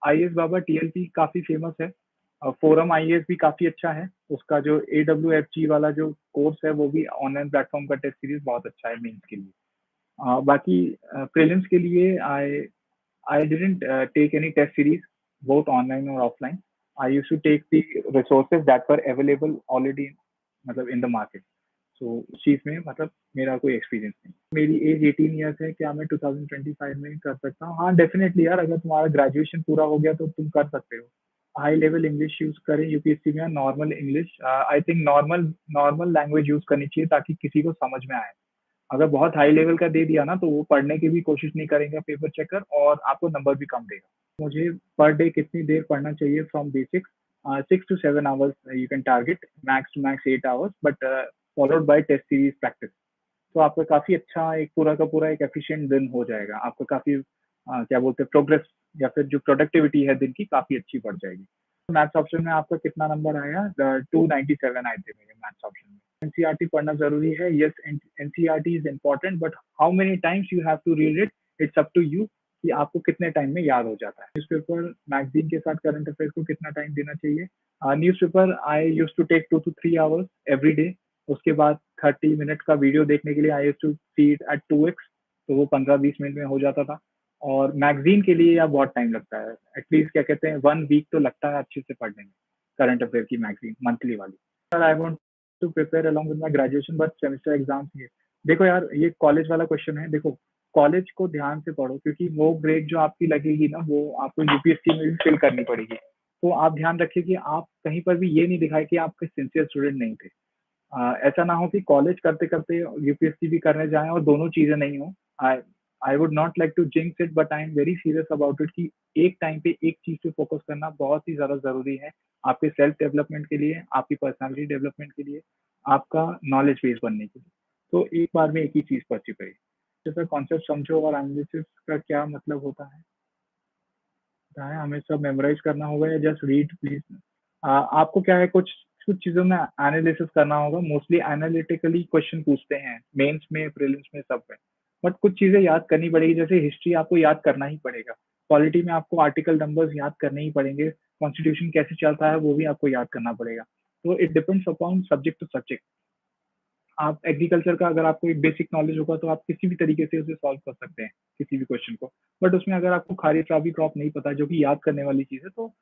S1: आईएएस बाबा टीएलपी काफ़ी फ़ेमस है। फोरम आईएएस भी काफ़ी अच्छा है। उसका जो एडब्ल्यूएफजी वाला जो कोर्स है वो भी ऑनलाइन प्लेटफ़ॉर्म का टेस्ट सीरीज़ बहुत अच्छा है मेंस के लिए। बाकी प्रीलिम्स के लिए I didn't take any test series, both online or offline. I used to take the resources that were available already, मतलब in the market. So उस चीज में मतलब मेरा कोई एक्सपीरियंस नहीं। मेरी एज 18 ईयर्स है, क्या मैं 2025 में कर सकता हूँ? हाँ डेफिनेटली यार, अगर तुम्हारा ग्रेजुएशन पूरा हो गया तो तुम कर सकते हो। हाई लेवल इंग्लिश यूज करें यूपीएससी में, normal English, I think normal normal language use करनी चाहिए ताकि किसी को समझ में आए। अगर बहुत हाई लेवल का दे दिया ना तो वो पढ़ने की भी कोशिश नहीं करेंगे पेपर चेकर, और आपको नंबर भी कम देगा। मुझे पर डे कितनी देर पढ़ना चाहिए from basics? 6 to 7 hours you can target, max to max 8 hours, but followed by test series practice। तो आपका काफी अच्छा एक पूरा का पूरा एक एफिशिएंट दिन हो जाएगा। आपका काफी क्या बोलते हैं, प्रोग्रेस या फिर जो प्रोडक्टिविटी है दिन की काफी अच्छी बढ़ जाएगी। मैथ्स ऑप्शन में आपका कितना नंबर आया? 297 आए थे मेरे मैथ्स ऑप्शन में। एनसीईआरटी पढ़ना जरूरी है? Yes, NCERT is important, but how many times you have to read it, it's up to you कि आपको कितने टाइम में याद हो जाता है। न्यूज़पेपर मैगजीन के साथ करंट अफेयर को कितना टाइम देना चाहिए? Newspaper I used to take 2 to 3 hours every day. उसके बाद 30 मिनट का वीडियो देखने के लिए I used to see it at 2x, तो वो 15-20 मिनट में हो जाता था। और मैगजीन के लिए या बहुत टाइम लगता है, एटलीस्ट क्या कहते हैं 1 वीक तो लगता है अच्छे से पढ़ने में, करंट अफेयर की मैगजीन मंथली वाली। Sir I want to prepare along with my graduation but semester exams ये। देखो यार, ये कॉलेज वाला क्वेश्चन है। देखो, कॉलेज को ध्यान से पढ़ो, क्योंकि वो ग्रेड जो आपकी लगेगी ना वो आपको यूपीएससी में भी फिल करनी पड़ेगी। तो आप ध्यान रखिए कि आप कहीं पर भी ये नहीं दिखाए कि आप सिंसियर स्टूडेंट नहीं थे। ऐसा ना हो कि कॉलेज करते करते यूपीएससी भी करने जाएं और दोनों चीजें नहीं हो। I I would not like to jinx it, but I am very serious about it कि एक टाइम पे एक चीज पे फोकस करना बहुत ही ज्यादा जरूरी है, आपके सेल्फ डेवलपमेंट के लिए, आपकी पर्सनालिटी डेवलपमेंट के लिए, आपका नॉलेज बेस बनने के लिए। तो एक बार में एक ही चीज परस्यू करिए। जैसा कॉन्सेप्ट समझो और एनालिसिस का क्या मतलब होता है, हमें सब मेमोराइज करना होगा या जस्ट रीड प्लीज? आपको क्या है, कुछ कुछ चीजों में एनालिसिस करना होगा। मोस्टली एनालिटिकली क्वेश्चन पूछते हैं मेंस में, प्रीलिम्स में, सब में। बट कुछ चीजें याद करनी पड़ेगी, जैसे हिस्ट्री आपको याद करना ही पड़ेगा, पॉलिटी में आपको आर्टिकल नंबर्स याद करने ही पड़ेंगे, कॉन्स्टिट्यूशन कैसे चलता है वो भी आपको याद करना पड़ेगा। तो it depends upon subject to subject. आप एग्रीकल्चर का अगर आपको एक बेसिक नॉलेज होगा तो आप किसी भी तरीके से उसे सॉल्व कर सकते हैं, किसी भी क्वेश्चन को। बट उसमें अगर आपको खारी राबी क्रॉप नहीं पता, जो कि याद करने वाली चीज है, तो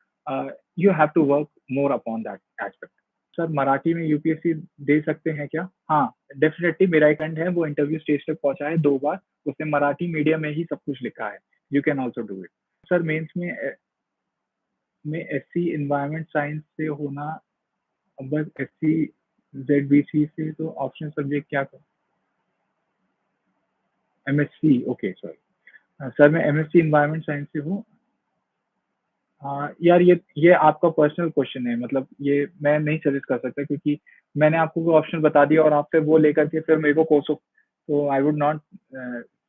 S1: you have to work more upon that aspect. Sir Marathi में यूपीएससी दे सकते हैं क्या? हाँ डेफिनेटली, मेरा एक फ्रेंड है वो इंटरव्यू स्टेज तक पहुंचा है 2 बार, उसने मराठी मीडियम में ही सब कुछ लिखा है। You can also do it. Sir mains में एससी इन्वायरमेंट साइंस से होना, बस एससी जेडबीसी से तो ऑप्शन सब्जेक्ट क्या कर? एमएससी, ओके सॉरी सर, मैं एमएससी इन्वायरमेंट साइंस से हूँ। यार ये आपका पर्सनल क्वेश्चन है, मतलब ये मैं नहीं सजेस्ट कर सकता, क्योंकि मैंने आपको वो ऑप्शन बता दिया और आप फिर वो लेकर के फिर मेरे को कोसो, तो I would not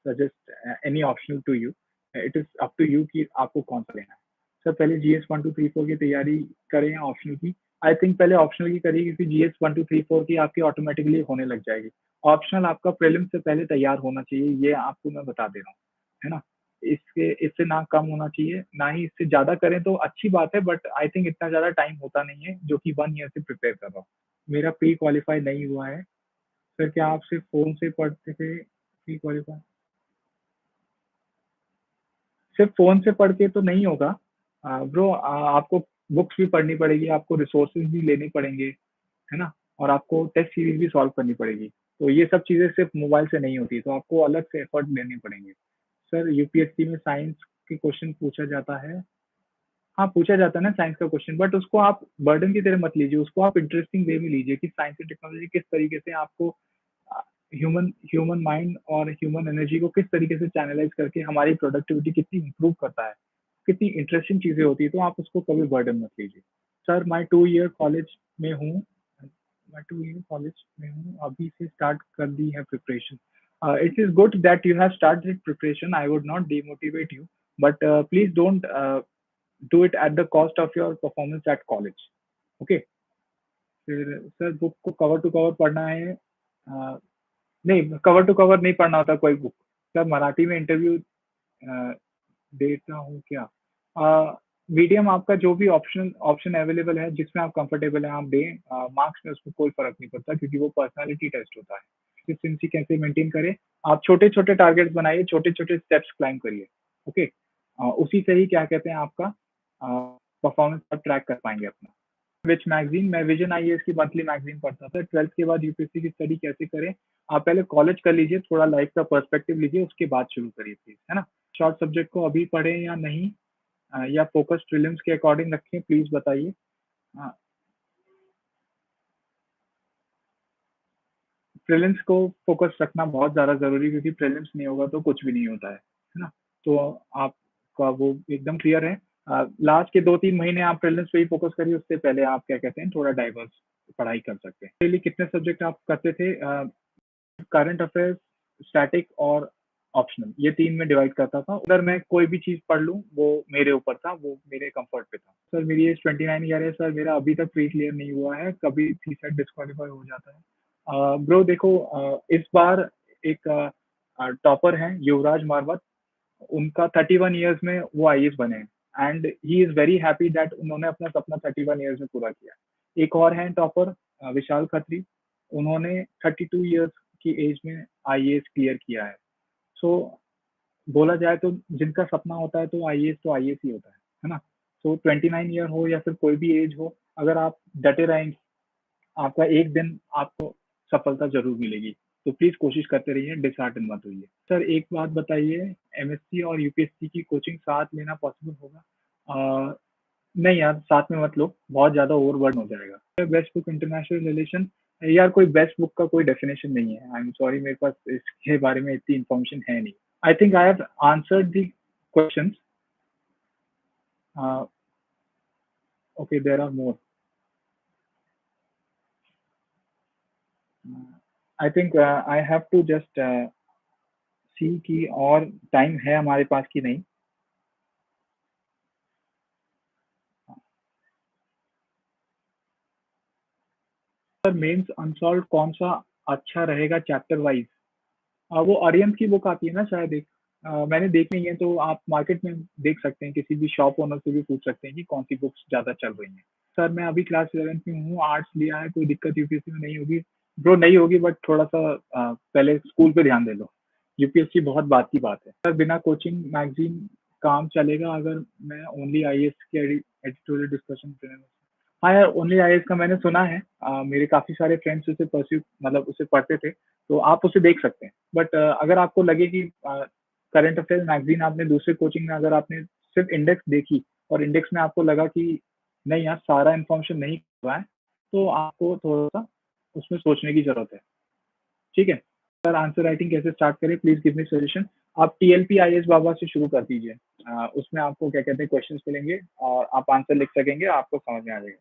S1: suggest any option to you. It is up to you कि आपको कौन सा लेना है। सर पहले जीएस 1 2 3 4 की तैयारी करें या ऑप्शनल की? आई थिंक पहले ऑप्शनल की करिए, क्योंकि जीएस 1 2 3 4 की आपकी ऑटोमेटिकली होने लग जाएगी। ऑप्शनल आपका प्रीलिम से पहले तैयार होना चाहिए, ये आपको मैं बता दे रहा हूँ, है ना। इसके इससे ना कम होना चाहिए, ना ही इससे ज़्यादा करें तो अच्छी बात है, बट आई थिंक इतना ज़्यादा टाइम होता नहीं है, जो कि 1 ईयर से प्रिपेयर कर रहा हूँ। मेरा प्री क्वालीफाई नहीं हुआ है। फिर क्या आप सिर्फ फ़ोन से पढ़ते थे प्री क्वालीफाई? सिर्फ फ़ोन से पढ़ के तो नहीं होगा ब्रो, आपको बुक्स भी पढ़नी पड़ेगी, आपको रिसोर्सेज़ भी लेने पड़ेंगे, है ना? और आपको टेस्ट सीरीज़ भी सॉल्व करनी पड़ेगी। तो ये सब चीज़ें सिर्फ मोबाइल से नहीं होती, तो आपको अलग से एफर्ट लेने पड़ेंगे। सर यूपीएससी में साइंस के क्वेश्चन पूछा जाता है? हाँ, पूछा जाता है ना साइंस का क्वेश्चन, बट उसको आप बर्डन की तरह मत लीजिए, उसको आप इंटरेस्टिंग वे में लीजिए कि साइंस एंड टेक्नोलॉजी किस तरीके से आपको ह्यूमन ह्यूमन माइंड और ह्यूमन एनर्जी को किस तरीके से चैनलाइज करके हमारी प्रोडक्टिविटी कितनी इंप्रूव करता है, कितनी इंटरेस्टिंग चीजें होती है, तो आप उसको कभी बर्डन मत लीजिए। सर मैं 2 ईयर कॉलेज में हूँ, अभी से स्टार्ट कर दी है preparation. It is good that you have started preparation, I would not demotivate you, but please don't do it at the cost of your performance at college, okay? फिर sir book को cover to cover पढ़ना है? नहीं, cover to cover नहीं पढ़ना होता कोई book. Sir Marathi में इंटरव्यू देता हूँ क्या? मीडियम आपका जो भी ऑप्शन ऑप्शन अवेलेबल है, जिसमें आप कंफर्टेबल है आप दें। मार्क्स में उसमें कोई फर्क नहीं पड़ता, क्योंकि वो पर्सनालिटी टेस्ट होता है। कंसिस्टेंसी कैसे मेंटेन करें? आप छोटे छोटे टारगेट्स बनाइए, छोटे छोटे स्टेप्स क्लाइम करिए, ओके। उसी से ही क्या कहते हैं आपका परफॉर्मेंस आप ट्रैक कर पाएँगे अपना। विच मैगज़ीन मैं विज़न आईएएस की मंथली मैगज़ीन पढ़ता था। 12th के बाद यूपीएससी की स्टडी कैसे करें? आप पहले कॉलेज कर लीजिए, थोड़ा लाइफ़ का पर्सपेक्टिव लीजिए, उसके बाद शुरू करिए प्लीज़, है ना? शॉर्ट सब्जेक्ट को अभी पढ़ें या नहीं या फ़ोकस प्रीलिम्स के अकॉर्डिंग रखें, प्लीज़ बताइए? अ, प्रीलिम्स को फ़ोकस रखना बहुत ज़्यादा ज़रूरी है क्योंकि प्रीलिम्स नहीं होगा तो कुछ भी नहीं होता है ना? तो आपका वो एकदम क्लियर है। लास्ट के 2-3 महीने आप प्रीलिम्स पे ही फ़ोकस करिए, उससे पहले आप क्या कहते हैं थोड़ा डाइवर्स पढ़ाई कर सकते हैं। डेली कितने सब्जेक्ट आप करते थे? करंट अफेयर्स, स्टैटिक और ऑप्शनल ये 3 में डिवाइड करता था। अगर मैं कोई भी चीज़ पढ़ लूँ, वो मेरे ऊपर था, वो मेरे कम्फर्ट पे था। सर मेरी एज 29 ईयर है सर, मेरा अभी तक प्री क्लियर नहीं हुआ है, कभी सीसेट डिस्क्वालीफाई हो जाता है। ब्रो देखो इस बार एक टॉपर हैं युवराज मारवत, उनका 31 इयर्स में वो आईएएस बने हैं and he is very happy that उन्होंने अपना सपना 31 इयर्स में पूरा किया। एक और हैं टॉपर विशाल खत्री, उन्होंने 32 इयर्स की एज में आईएएस क्लियर किया है। सो बोला जाए तो जिनका सपना होता है तो आईएएस ही होता है ना? सो 29 ईयर हो या फिर कोई भी एज हो, अगर आप डटे रहेंगे, आपका एक दिन आपको सफलता ज़रूर मिलेगी। तो प्लीज़ कोशिश करते रहिए, डिसहार्टन मत होइए। सर एक बात बताइए, एमएससी और यूपीएससी की कोचिंग साथ लेना पॉसिबल होगा? अ, नहीं यार, साथ में मत लो, बहुत ज़्यादा ओवरबर्डन हो जाएगा। बेस्ट बुक इंटरनेशनल रिलेशन यार कोई बेस्ट बुक का कोई डेफिनेशन नहीं है। आई एम सॉरी मेरे पास इसके बारे में इतनी इन्फॉर्मेशन है नहीं। I think I have answered the questions. Uh, okay, there are more. I think I have to just see कि और टाइम है हमारे पास कि नहीं। सर मेंस अनसॉल्व कौन सा अच्छा रहेगा चैप्टर वाइज? वो अरिहंत की बुक आती है ना शायद एक। मैंने देखी नहीं है तो आप मार्केट में देख सकते हैं, किसी भी शॉप ओनर से भी पूछ सकते हैं कि कौन सी बुक्स ज़्यादा चल रही हैं। सर मैं अभी क्लास 11th में हूँ, आर्ट्स लिया है, कोई दिक्कत यूपीएससी में नहीं होगी? ब्रो नहीं होगी बट थोड़ा-सा पहले स्कूल पे ध्यान दे लो। यूपीएससी बहुत बात की बात है। सर बिना कोचिंग मैगज़ीन काम चलेगा अगर मैं ओनली आईएएस के एडिटोरियल डिस्कशन हाँ यार, ओनली आईएएस का मैंने सुना है। मेरे काफ़ी सारे फ्रेंड्स उसे परस्यू मतलब उसे पढ़ते थे, तो आप उसे देख सकते हैं। बट अगर आपको लगे कि करंट अफेयर्स मैगज़ीन आपने दूसरे कोचिंग में अगर आपने सिर्फ़ इंडेक्स देखी और इंडेक्स में आपको लगा कि नहीं यार सारा इन्फॉर्मेशन नहीं हुआ है, तो आपको थोड़ा-सा उसमें सोचने की ज़रूरत है। ठीक है? सर आंसर राइटिंग कैसे स्टार्ट करें? Please give me suggestion. आप टीएलपी आईएएस बाबा से शुरू कर दीजिए। उसमें आपको क्या कहते हैं क्वेश्चंस मिलेंगे और आप आंसर लिख सकेंगे, आपको समझ में आ जाएगा।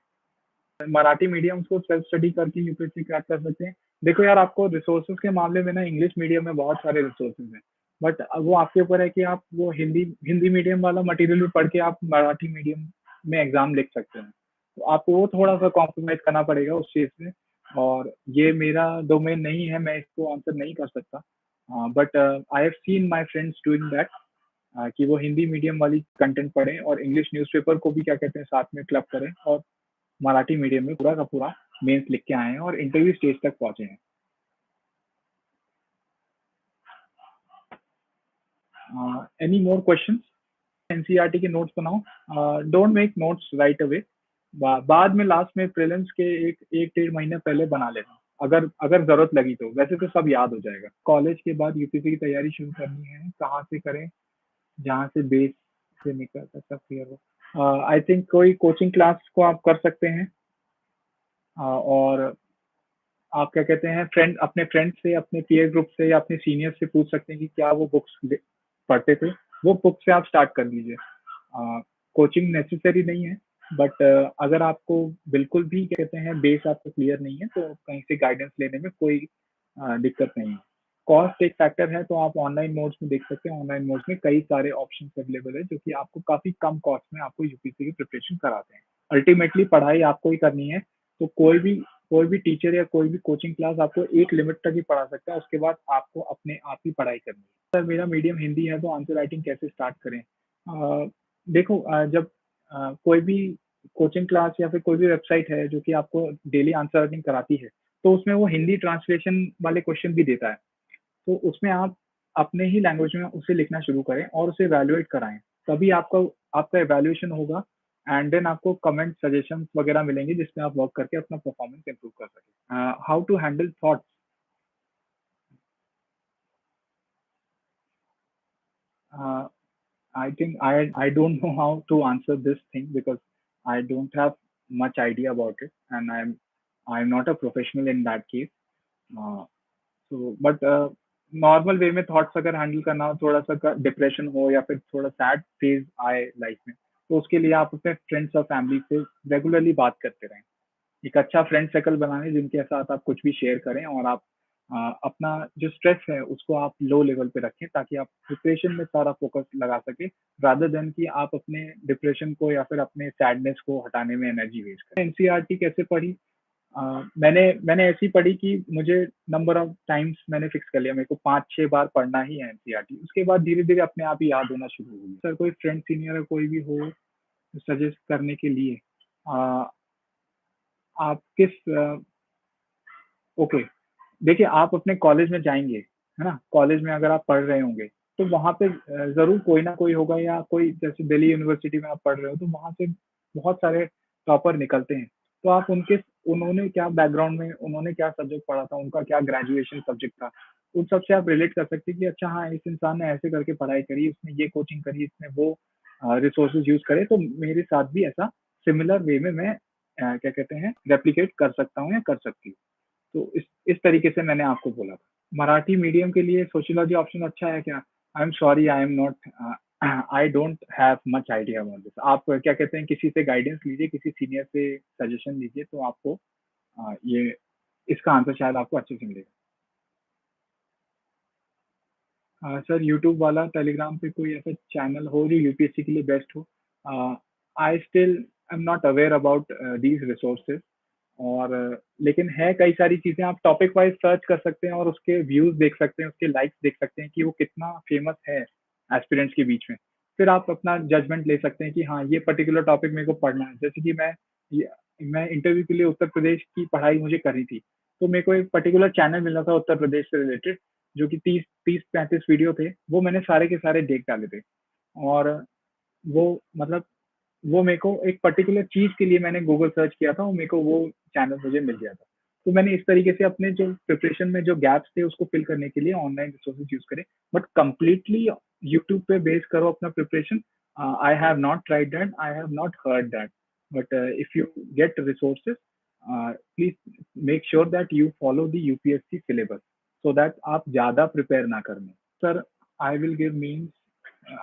S1: मराठी मीडियम को सेल्फ स्टडी करके यूपीएससी क्रैक कर सकते हैं। देखो यार आपको रिसोर्सेज़ के मामले में ना इंग्लिश मीडियम में बहुत सारे रिसोर्सेज़ हैं। बट वो आपके ऊपर है कि आप वो हिंदी हिंदी मीडियम वाला मटेरियल भी पढ़ के आप मराठी मीडियम में एग्ज़ाम लिख सकते हैं। तो आपको वो थोड़ा-सा कॉम्प्रोमाइज़ करना पड़ेगा उस चीज़ में और ये मेरा डोमेन नहीं है, मैं इसको आंसर नहीं कर सकता। But I have seen my friends doing that कि वो हिंदी मीडियम वाली कंटेंट पढ़ें और इंग्लिश न्यूज़पेपर को भी क्या कहते हैं साथ में क्लब करें और मराठी मीडियम में पूरा का पूरा मेंस लिख के आए हैं और इंटरव्यू स्टेज तक पहुंचे हैं। Any more questions? एनसीईआरटी के नोट्स बनाओ, don't make notes right away, बाद में लास्ट में प्रीलिम्स के एक एक डेढ़ महीने पहले बना लेना अगर अगर जरूरत लगी तो, वैसे तो सब याद हो जाएगा। कॉलेज के बाद यूपीएससी की तैयारी शुरू करनी है, कहाँ से करें जहाँ से बेस से निकल कर सब क्लियर हो? आई थिंक कोई कोचिंग क्लास को आप कर सकते हैं और आप क्या कहते हैं फ्रेंड अपने फ्रेंड से, अपने पीयर ग्रुप से या अपने सीनियर से पूछ सकते हैं कि क्या वो बुक्स पढ़ते थे, वो बुक से आप स्टार्ट कर लीजिए। कोचिंग नेसेसरी नहीं है बट अगर आपको बिल्कुल भी क्या कहते हैं बेस आपको क्लियर नहीं है तो कहीं से गाइडेंस लेने में कोई दिक्कत नहीं है। कॉस्ट एक फैक्टर है तो आप ऑनलाइन मोड्स में देख सकते हैं, ऑनलाइन मोड्स में कई सारे ऑप्शन अवेलेबल है जो कि आपको काफ़ी कम कॉस्ट में आपको यूपीएससी की प्रिपरेशन कराते हैं। अल्टीमेटली पढ़ाई आपको ही करनी है, तो कोई भी टीचर या कोई भी कोचिंग क्लास आपको एक लिमिट तक ही पढ़ा सकता है, उसके बाद आपको अपने आप ही पढ़ाई करनी है। सर मेरा मीडियम हिंदी है तो आंसर राइटिंग कैसे स्टार्ट करें? देखो जब कोई भी कोचिंग क्लास या फिर कोई भी वेबसाइट है जो कि आपको डेली आंसर राइटिंग कराती है, तो उसमें वो हिंदी ट्रांसलेशन वाले क्वेश्चन भी देता है। तो उसमें आप अपने ही लैंग्वेज में उसे लिखना शुरू करें और उसे इवैल्यूएट कराएँ। तभी आपका आपका इवैल्यूएशन होगा एंड देन आपको कमेंट सजेशंस वगैरह मिलेंगे जिसमें आप वर्क करके अपना परफॉर्मेंस इंप्रूव कर सकें। How to handle thoughts. I think I don't know how to answer this thing because I don't have much idea about it, and I'm not a professional in that case. Uh, so but normal way में thoughts अगर handle करना हो, थोड़ा सा depression हो या फिर थोड़ा सैड फेज आए लाइफ में, तो उसके लिए आप अपने फ्रेंड्स और फैमिली से रेगुलरली बात करते रहें। एक अच्छा फ्रेंड सर्कल बनाएं जिनके साथ आप कुछ भी शेयर करें और आप अपना जो स्ट्रेस है उसको आप लो लेवल पे रखें ताकि आप प्रिपरेशन में सारा फोकस लगा सके, रादर देन कि आप अपने डिप्रेशन को या फिर अपने सैडनेस को हटाने में एनर्जी वेस्ट करें। एनसीईआरटी कैसे पढ़ी? मैंने मैंने ऐसी पढ़ी कि मुझे नंबर ऑफ टाइम्स मैंने फिक्स कर लिया, मेरे को 5-6 बार पढ़ना ही है एनसीईआरटी। उसके बाद धीरे-धीरे अपने आप ही याद होना शुरू हो गई। सर कोई फ्रेंड, सीनियर या कोई भी हो सजेस्ट करने के लिए, अ, आप किस ओके, देखिए आप अपने कॉलेज में जाएँगे, है ना? कॉलेज में अगर आप पढ़ रहे होंगे, तो वहाँ पे ज़रूर कोई ना कोई होगा या कोई जैसे दिल्ली यूनिवर्सिटी में आप पढ़ रहे हो, तो वहाँ से बहुत सारे टॉपर निकलते हैं। तो आप उनके उन्होंने क्या बैकग्राउंड में उन्होंने क्या सब्जेक्ट पढ़ा था, उनका क्या ग्रेजुएशन सब्जेक्ट था, उन सब से आप रिलेट कर सकते हैं कि अच्छा हाँ, इस इंसान ने ऐसे करके पढ़ाई करी, इसने ये कोचिंग करी, इसने वो रिसोर्सेज़ यूज़ करे, तो मेरे साथ भी ऐसा सिमिलर वे में मैं क्या कहते हैं, रेप्लिकेट कर सकता हूँ या कर सकती हूँ। तो इस तरीके से मैंने आपको बोला था। मराठी मीडियम के लिए सोशियोलॉजी ऑप्शन अच्छा है क्या? I am sorry, I am not I don't have much idea about this. आप क्या कहते हैं, किसी से गाइडेंस लीजिए, किसी सीनियर से सजेशन लीजिए, तो आपको ये इसका आंसर शायद आपको अच्छे से मिलेगा। सर यूट्यूब वाला, टेलीग्राम पे कोई ऐसा चैनल हो जो यूपीएससी के लिए बेस्ट हो? I still I am not aware about these resources और लेकिन है कई सारी चीज़ें, आप टॉपिक वाइज़ सर्च कर सकते हैं और उसके व्यूज़ देख सकते हैं, उसके लाइक्स देख सकते हैं कि वो कितना फ़ेमस है एस्पिरेंट्स के बीच में। फिर आप अपना जजमेंट ले सकते हैं कि हाँ, ये पर्टिकुलर टॉपिक मेरे को पढ़ना है। जैसे कि ये मैं इंटरव्यू के लिए उत्तर प्रदेश की पढ़ाई मुझे करनी थी, तो मेरे को एक पर्टिकुलर चैनल मिला था उत्तर प्रदेश से रिलेटेड, जो कि 30-35 वीडियो थे, वो मैंने सारे के सारे देख डाले थे और वो मतलब वो मेरे को एक पर्टिकुलर चीज़ के लिए मैंने गूगल सर्च किया था और मेरे को वो चैनल मुझे मिल गया था। तो मैंने इस तरीके से अपने जो प्रिपरेशन में जो गैप्स थे उसको फिल करने के लिए ऑनलाइन रिसोर्सेज़ यूज़ करे। बट कंप्लीटली यूट्यूब पे बेस करो अपना preparation, I have not tried that, I have not heard that. But if you get resources, please make sure that you follow the UPSC syllabus so that आप ज़्यादा prepare ना करने। Sir, I will give means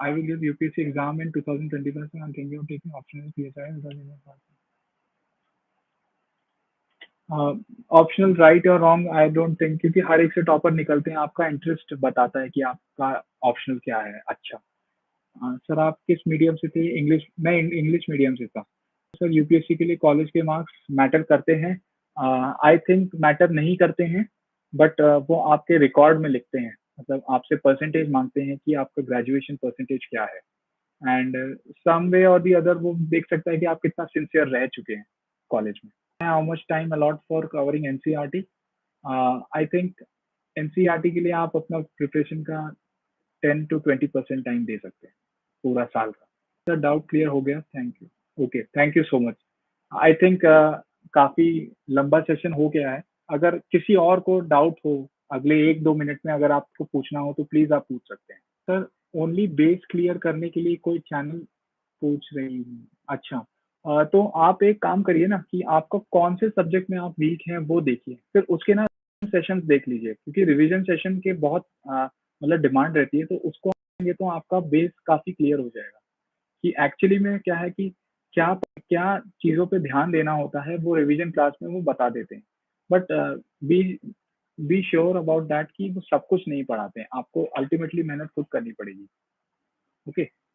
S1: I will give UPSC exam in 2025, so I'm thinking of taking optional PSI and running a part. Optional right और wrong I don't think, क्योंकि हर एक से topper निकलते हैं, आपका इंटरेस्ट बताता है कि आपका ऑप्शनल क्या है। अच्छा, सर आप किस मीडियम से थे? इंग्लिश, मैं इंग्लिश मीडियम से था। सर यूपीएससी के लिए कॉलेज के मार्क्स मैटर करते हैं? आई थिंक मैटर नहीं करते हैं, बट वो आपके रिकॉर्ड में लिखते हैं, मतलब आपसे परसेंटेज मांगते हैं कि आपका ग्रेजुएशन परसेंटेज क्या है एंड सम वे और दी अदर वो देख सकता है कि आप कितना सिंसियर रह चुके हैं कॉलेज में। How much time a lot for covering NCERT? I think NCERT के लिए आप अपना प्रिपरेशन का 10 to 20% टाइम दे सकते हैं पूरा साल का। सर डाउट क्लियर हो गया, thank you. Okay, thank you so much. I think काफ़ी लंबा सेशन हो गया है। अगर किसी और को डाउट हो अगले 1-2 मिनट में अगर आपको पूछना हो तो प्लीज़ आप पूछ सकते हैं। सर ओनली बेस क्लियर करने के लिए कोई चैनल पूछ रही हूँ। अच्छा, तो आप एक काम करिए ना कि आपका कौन से सब्जेक्ट में आप वीक हैं वो देखिए, फिर उसके ना सेशंस देख लीजिए, क्योंकि रिवीजन सेशन के बहुत मतलब डिमांड रहती है, तो उसको ये तो आपका बेस काफ़ी क्लियर हो जाएगा कि एक्चुअली में क्या है कि क्या क्या चीज़ों पे ध्यान देना होता है, वो रिवीजन क्लास में वो बता देते हैं। But be be sure about that कि वो सब कुछ नहीं पढ़ाते हैं, आपको अल्टीमेटली मेहनत खुद करनी पड़ेगी। ओके।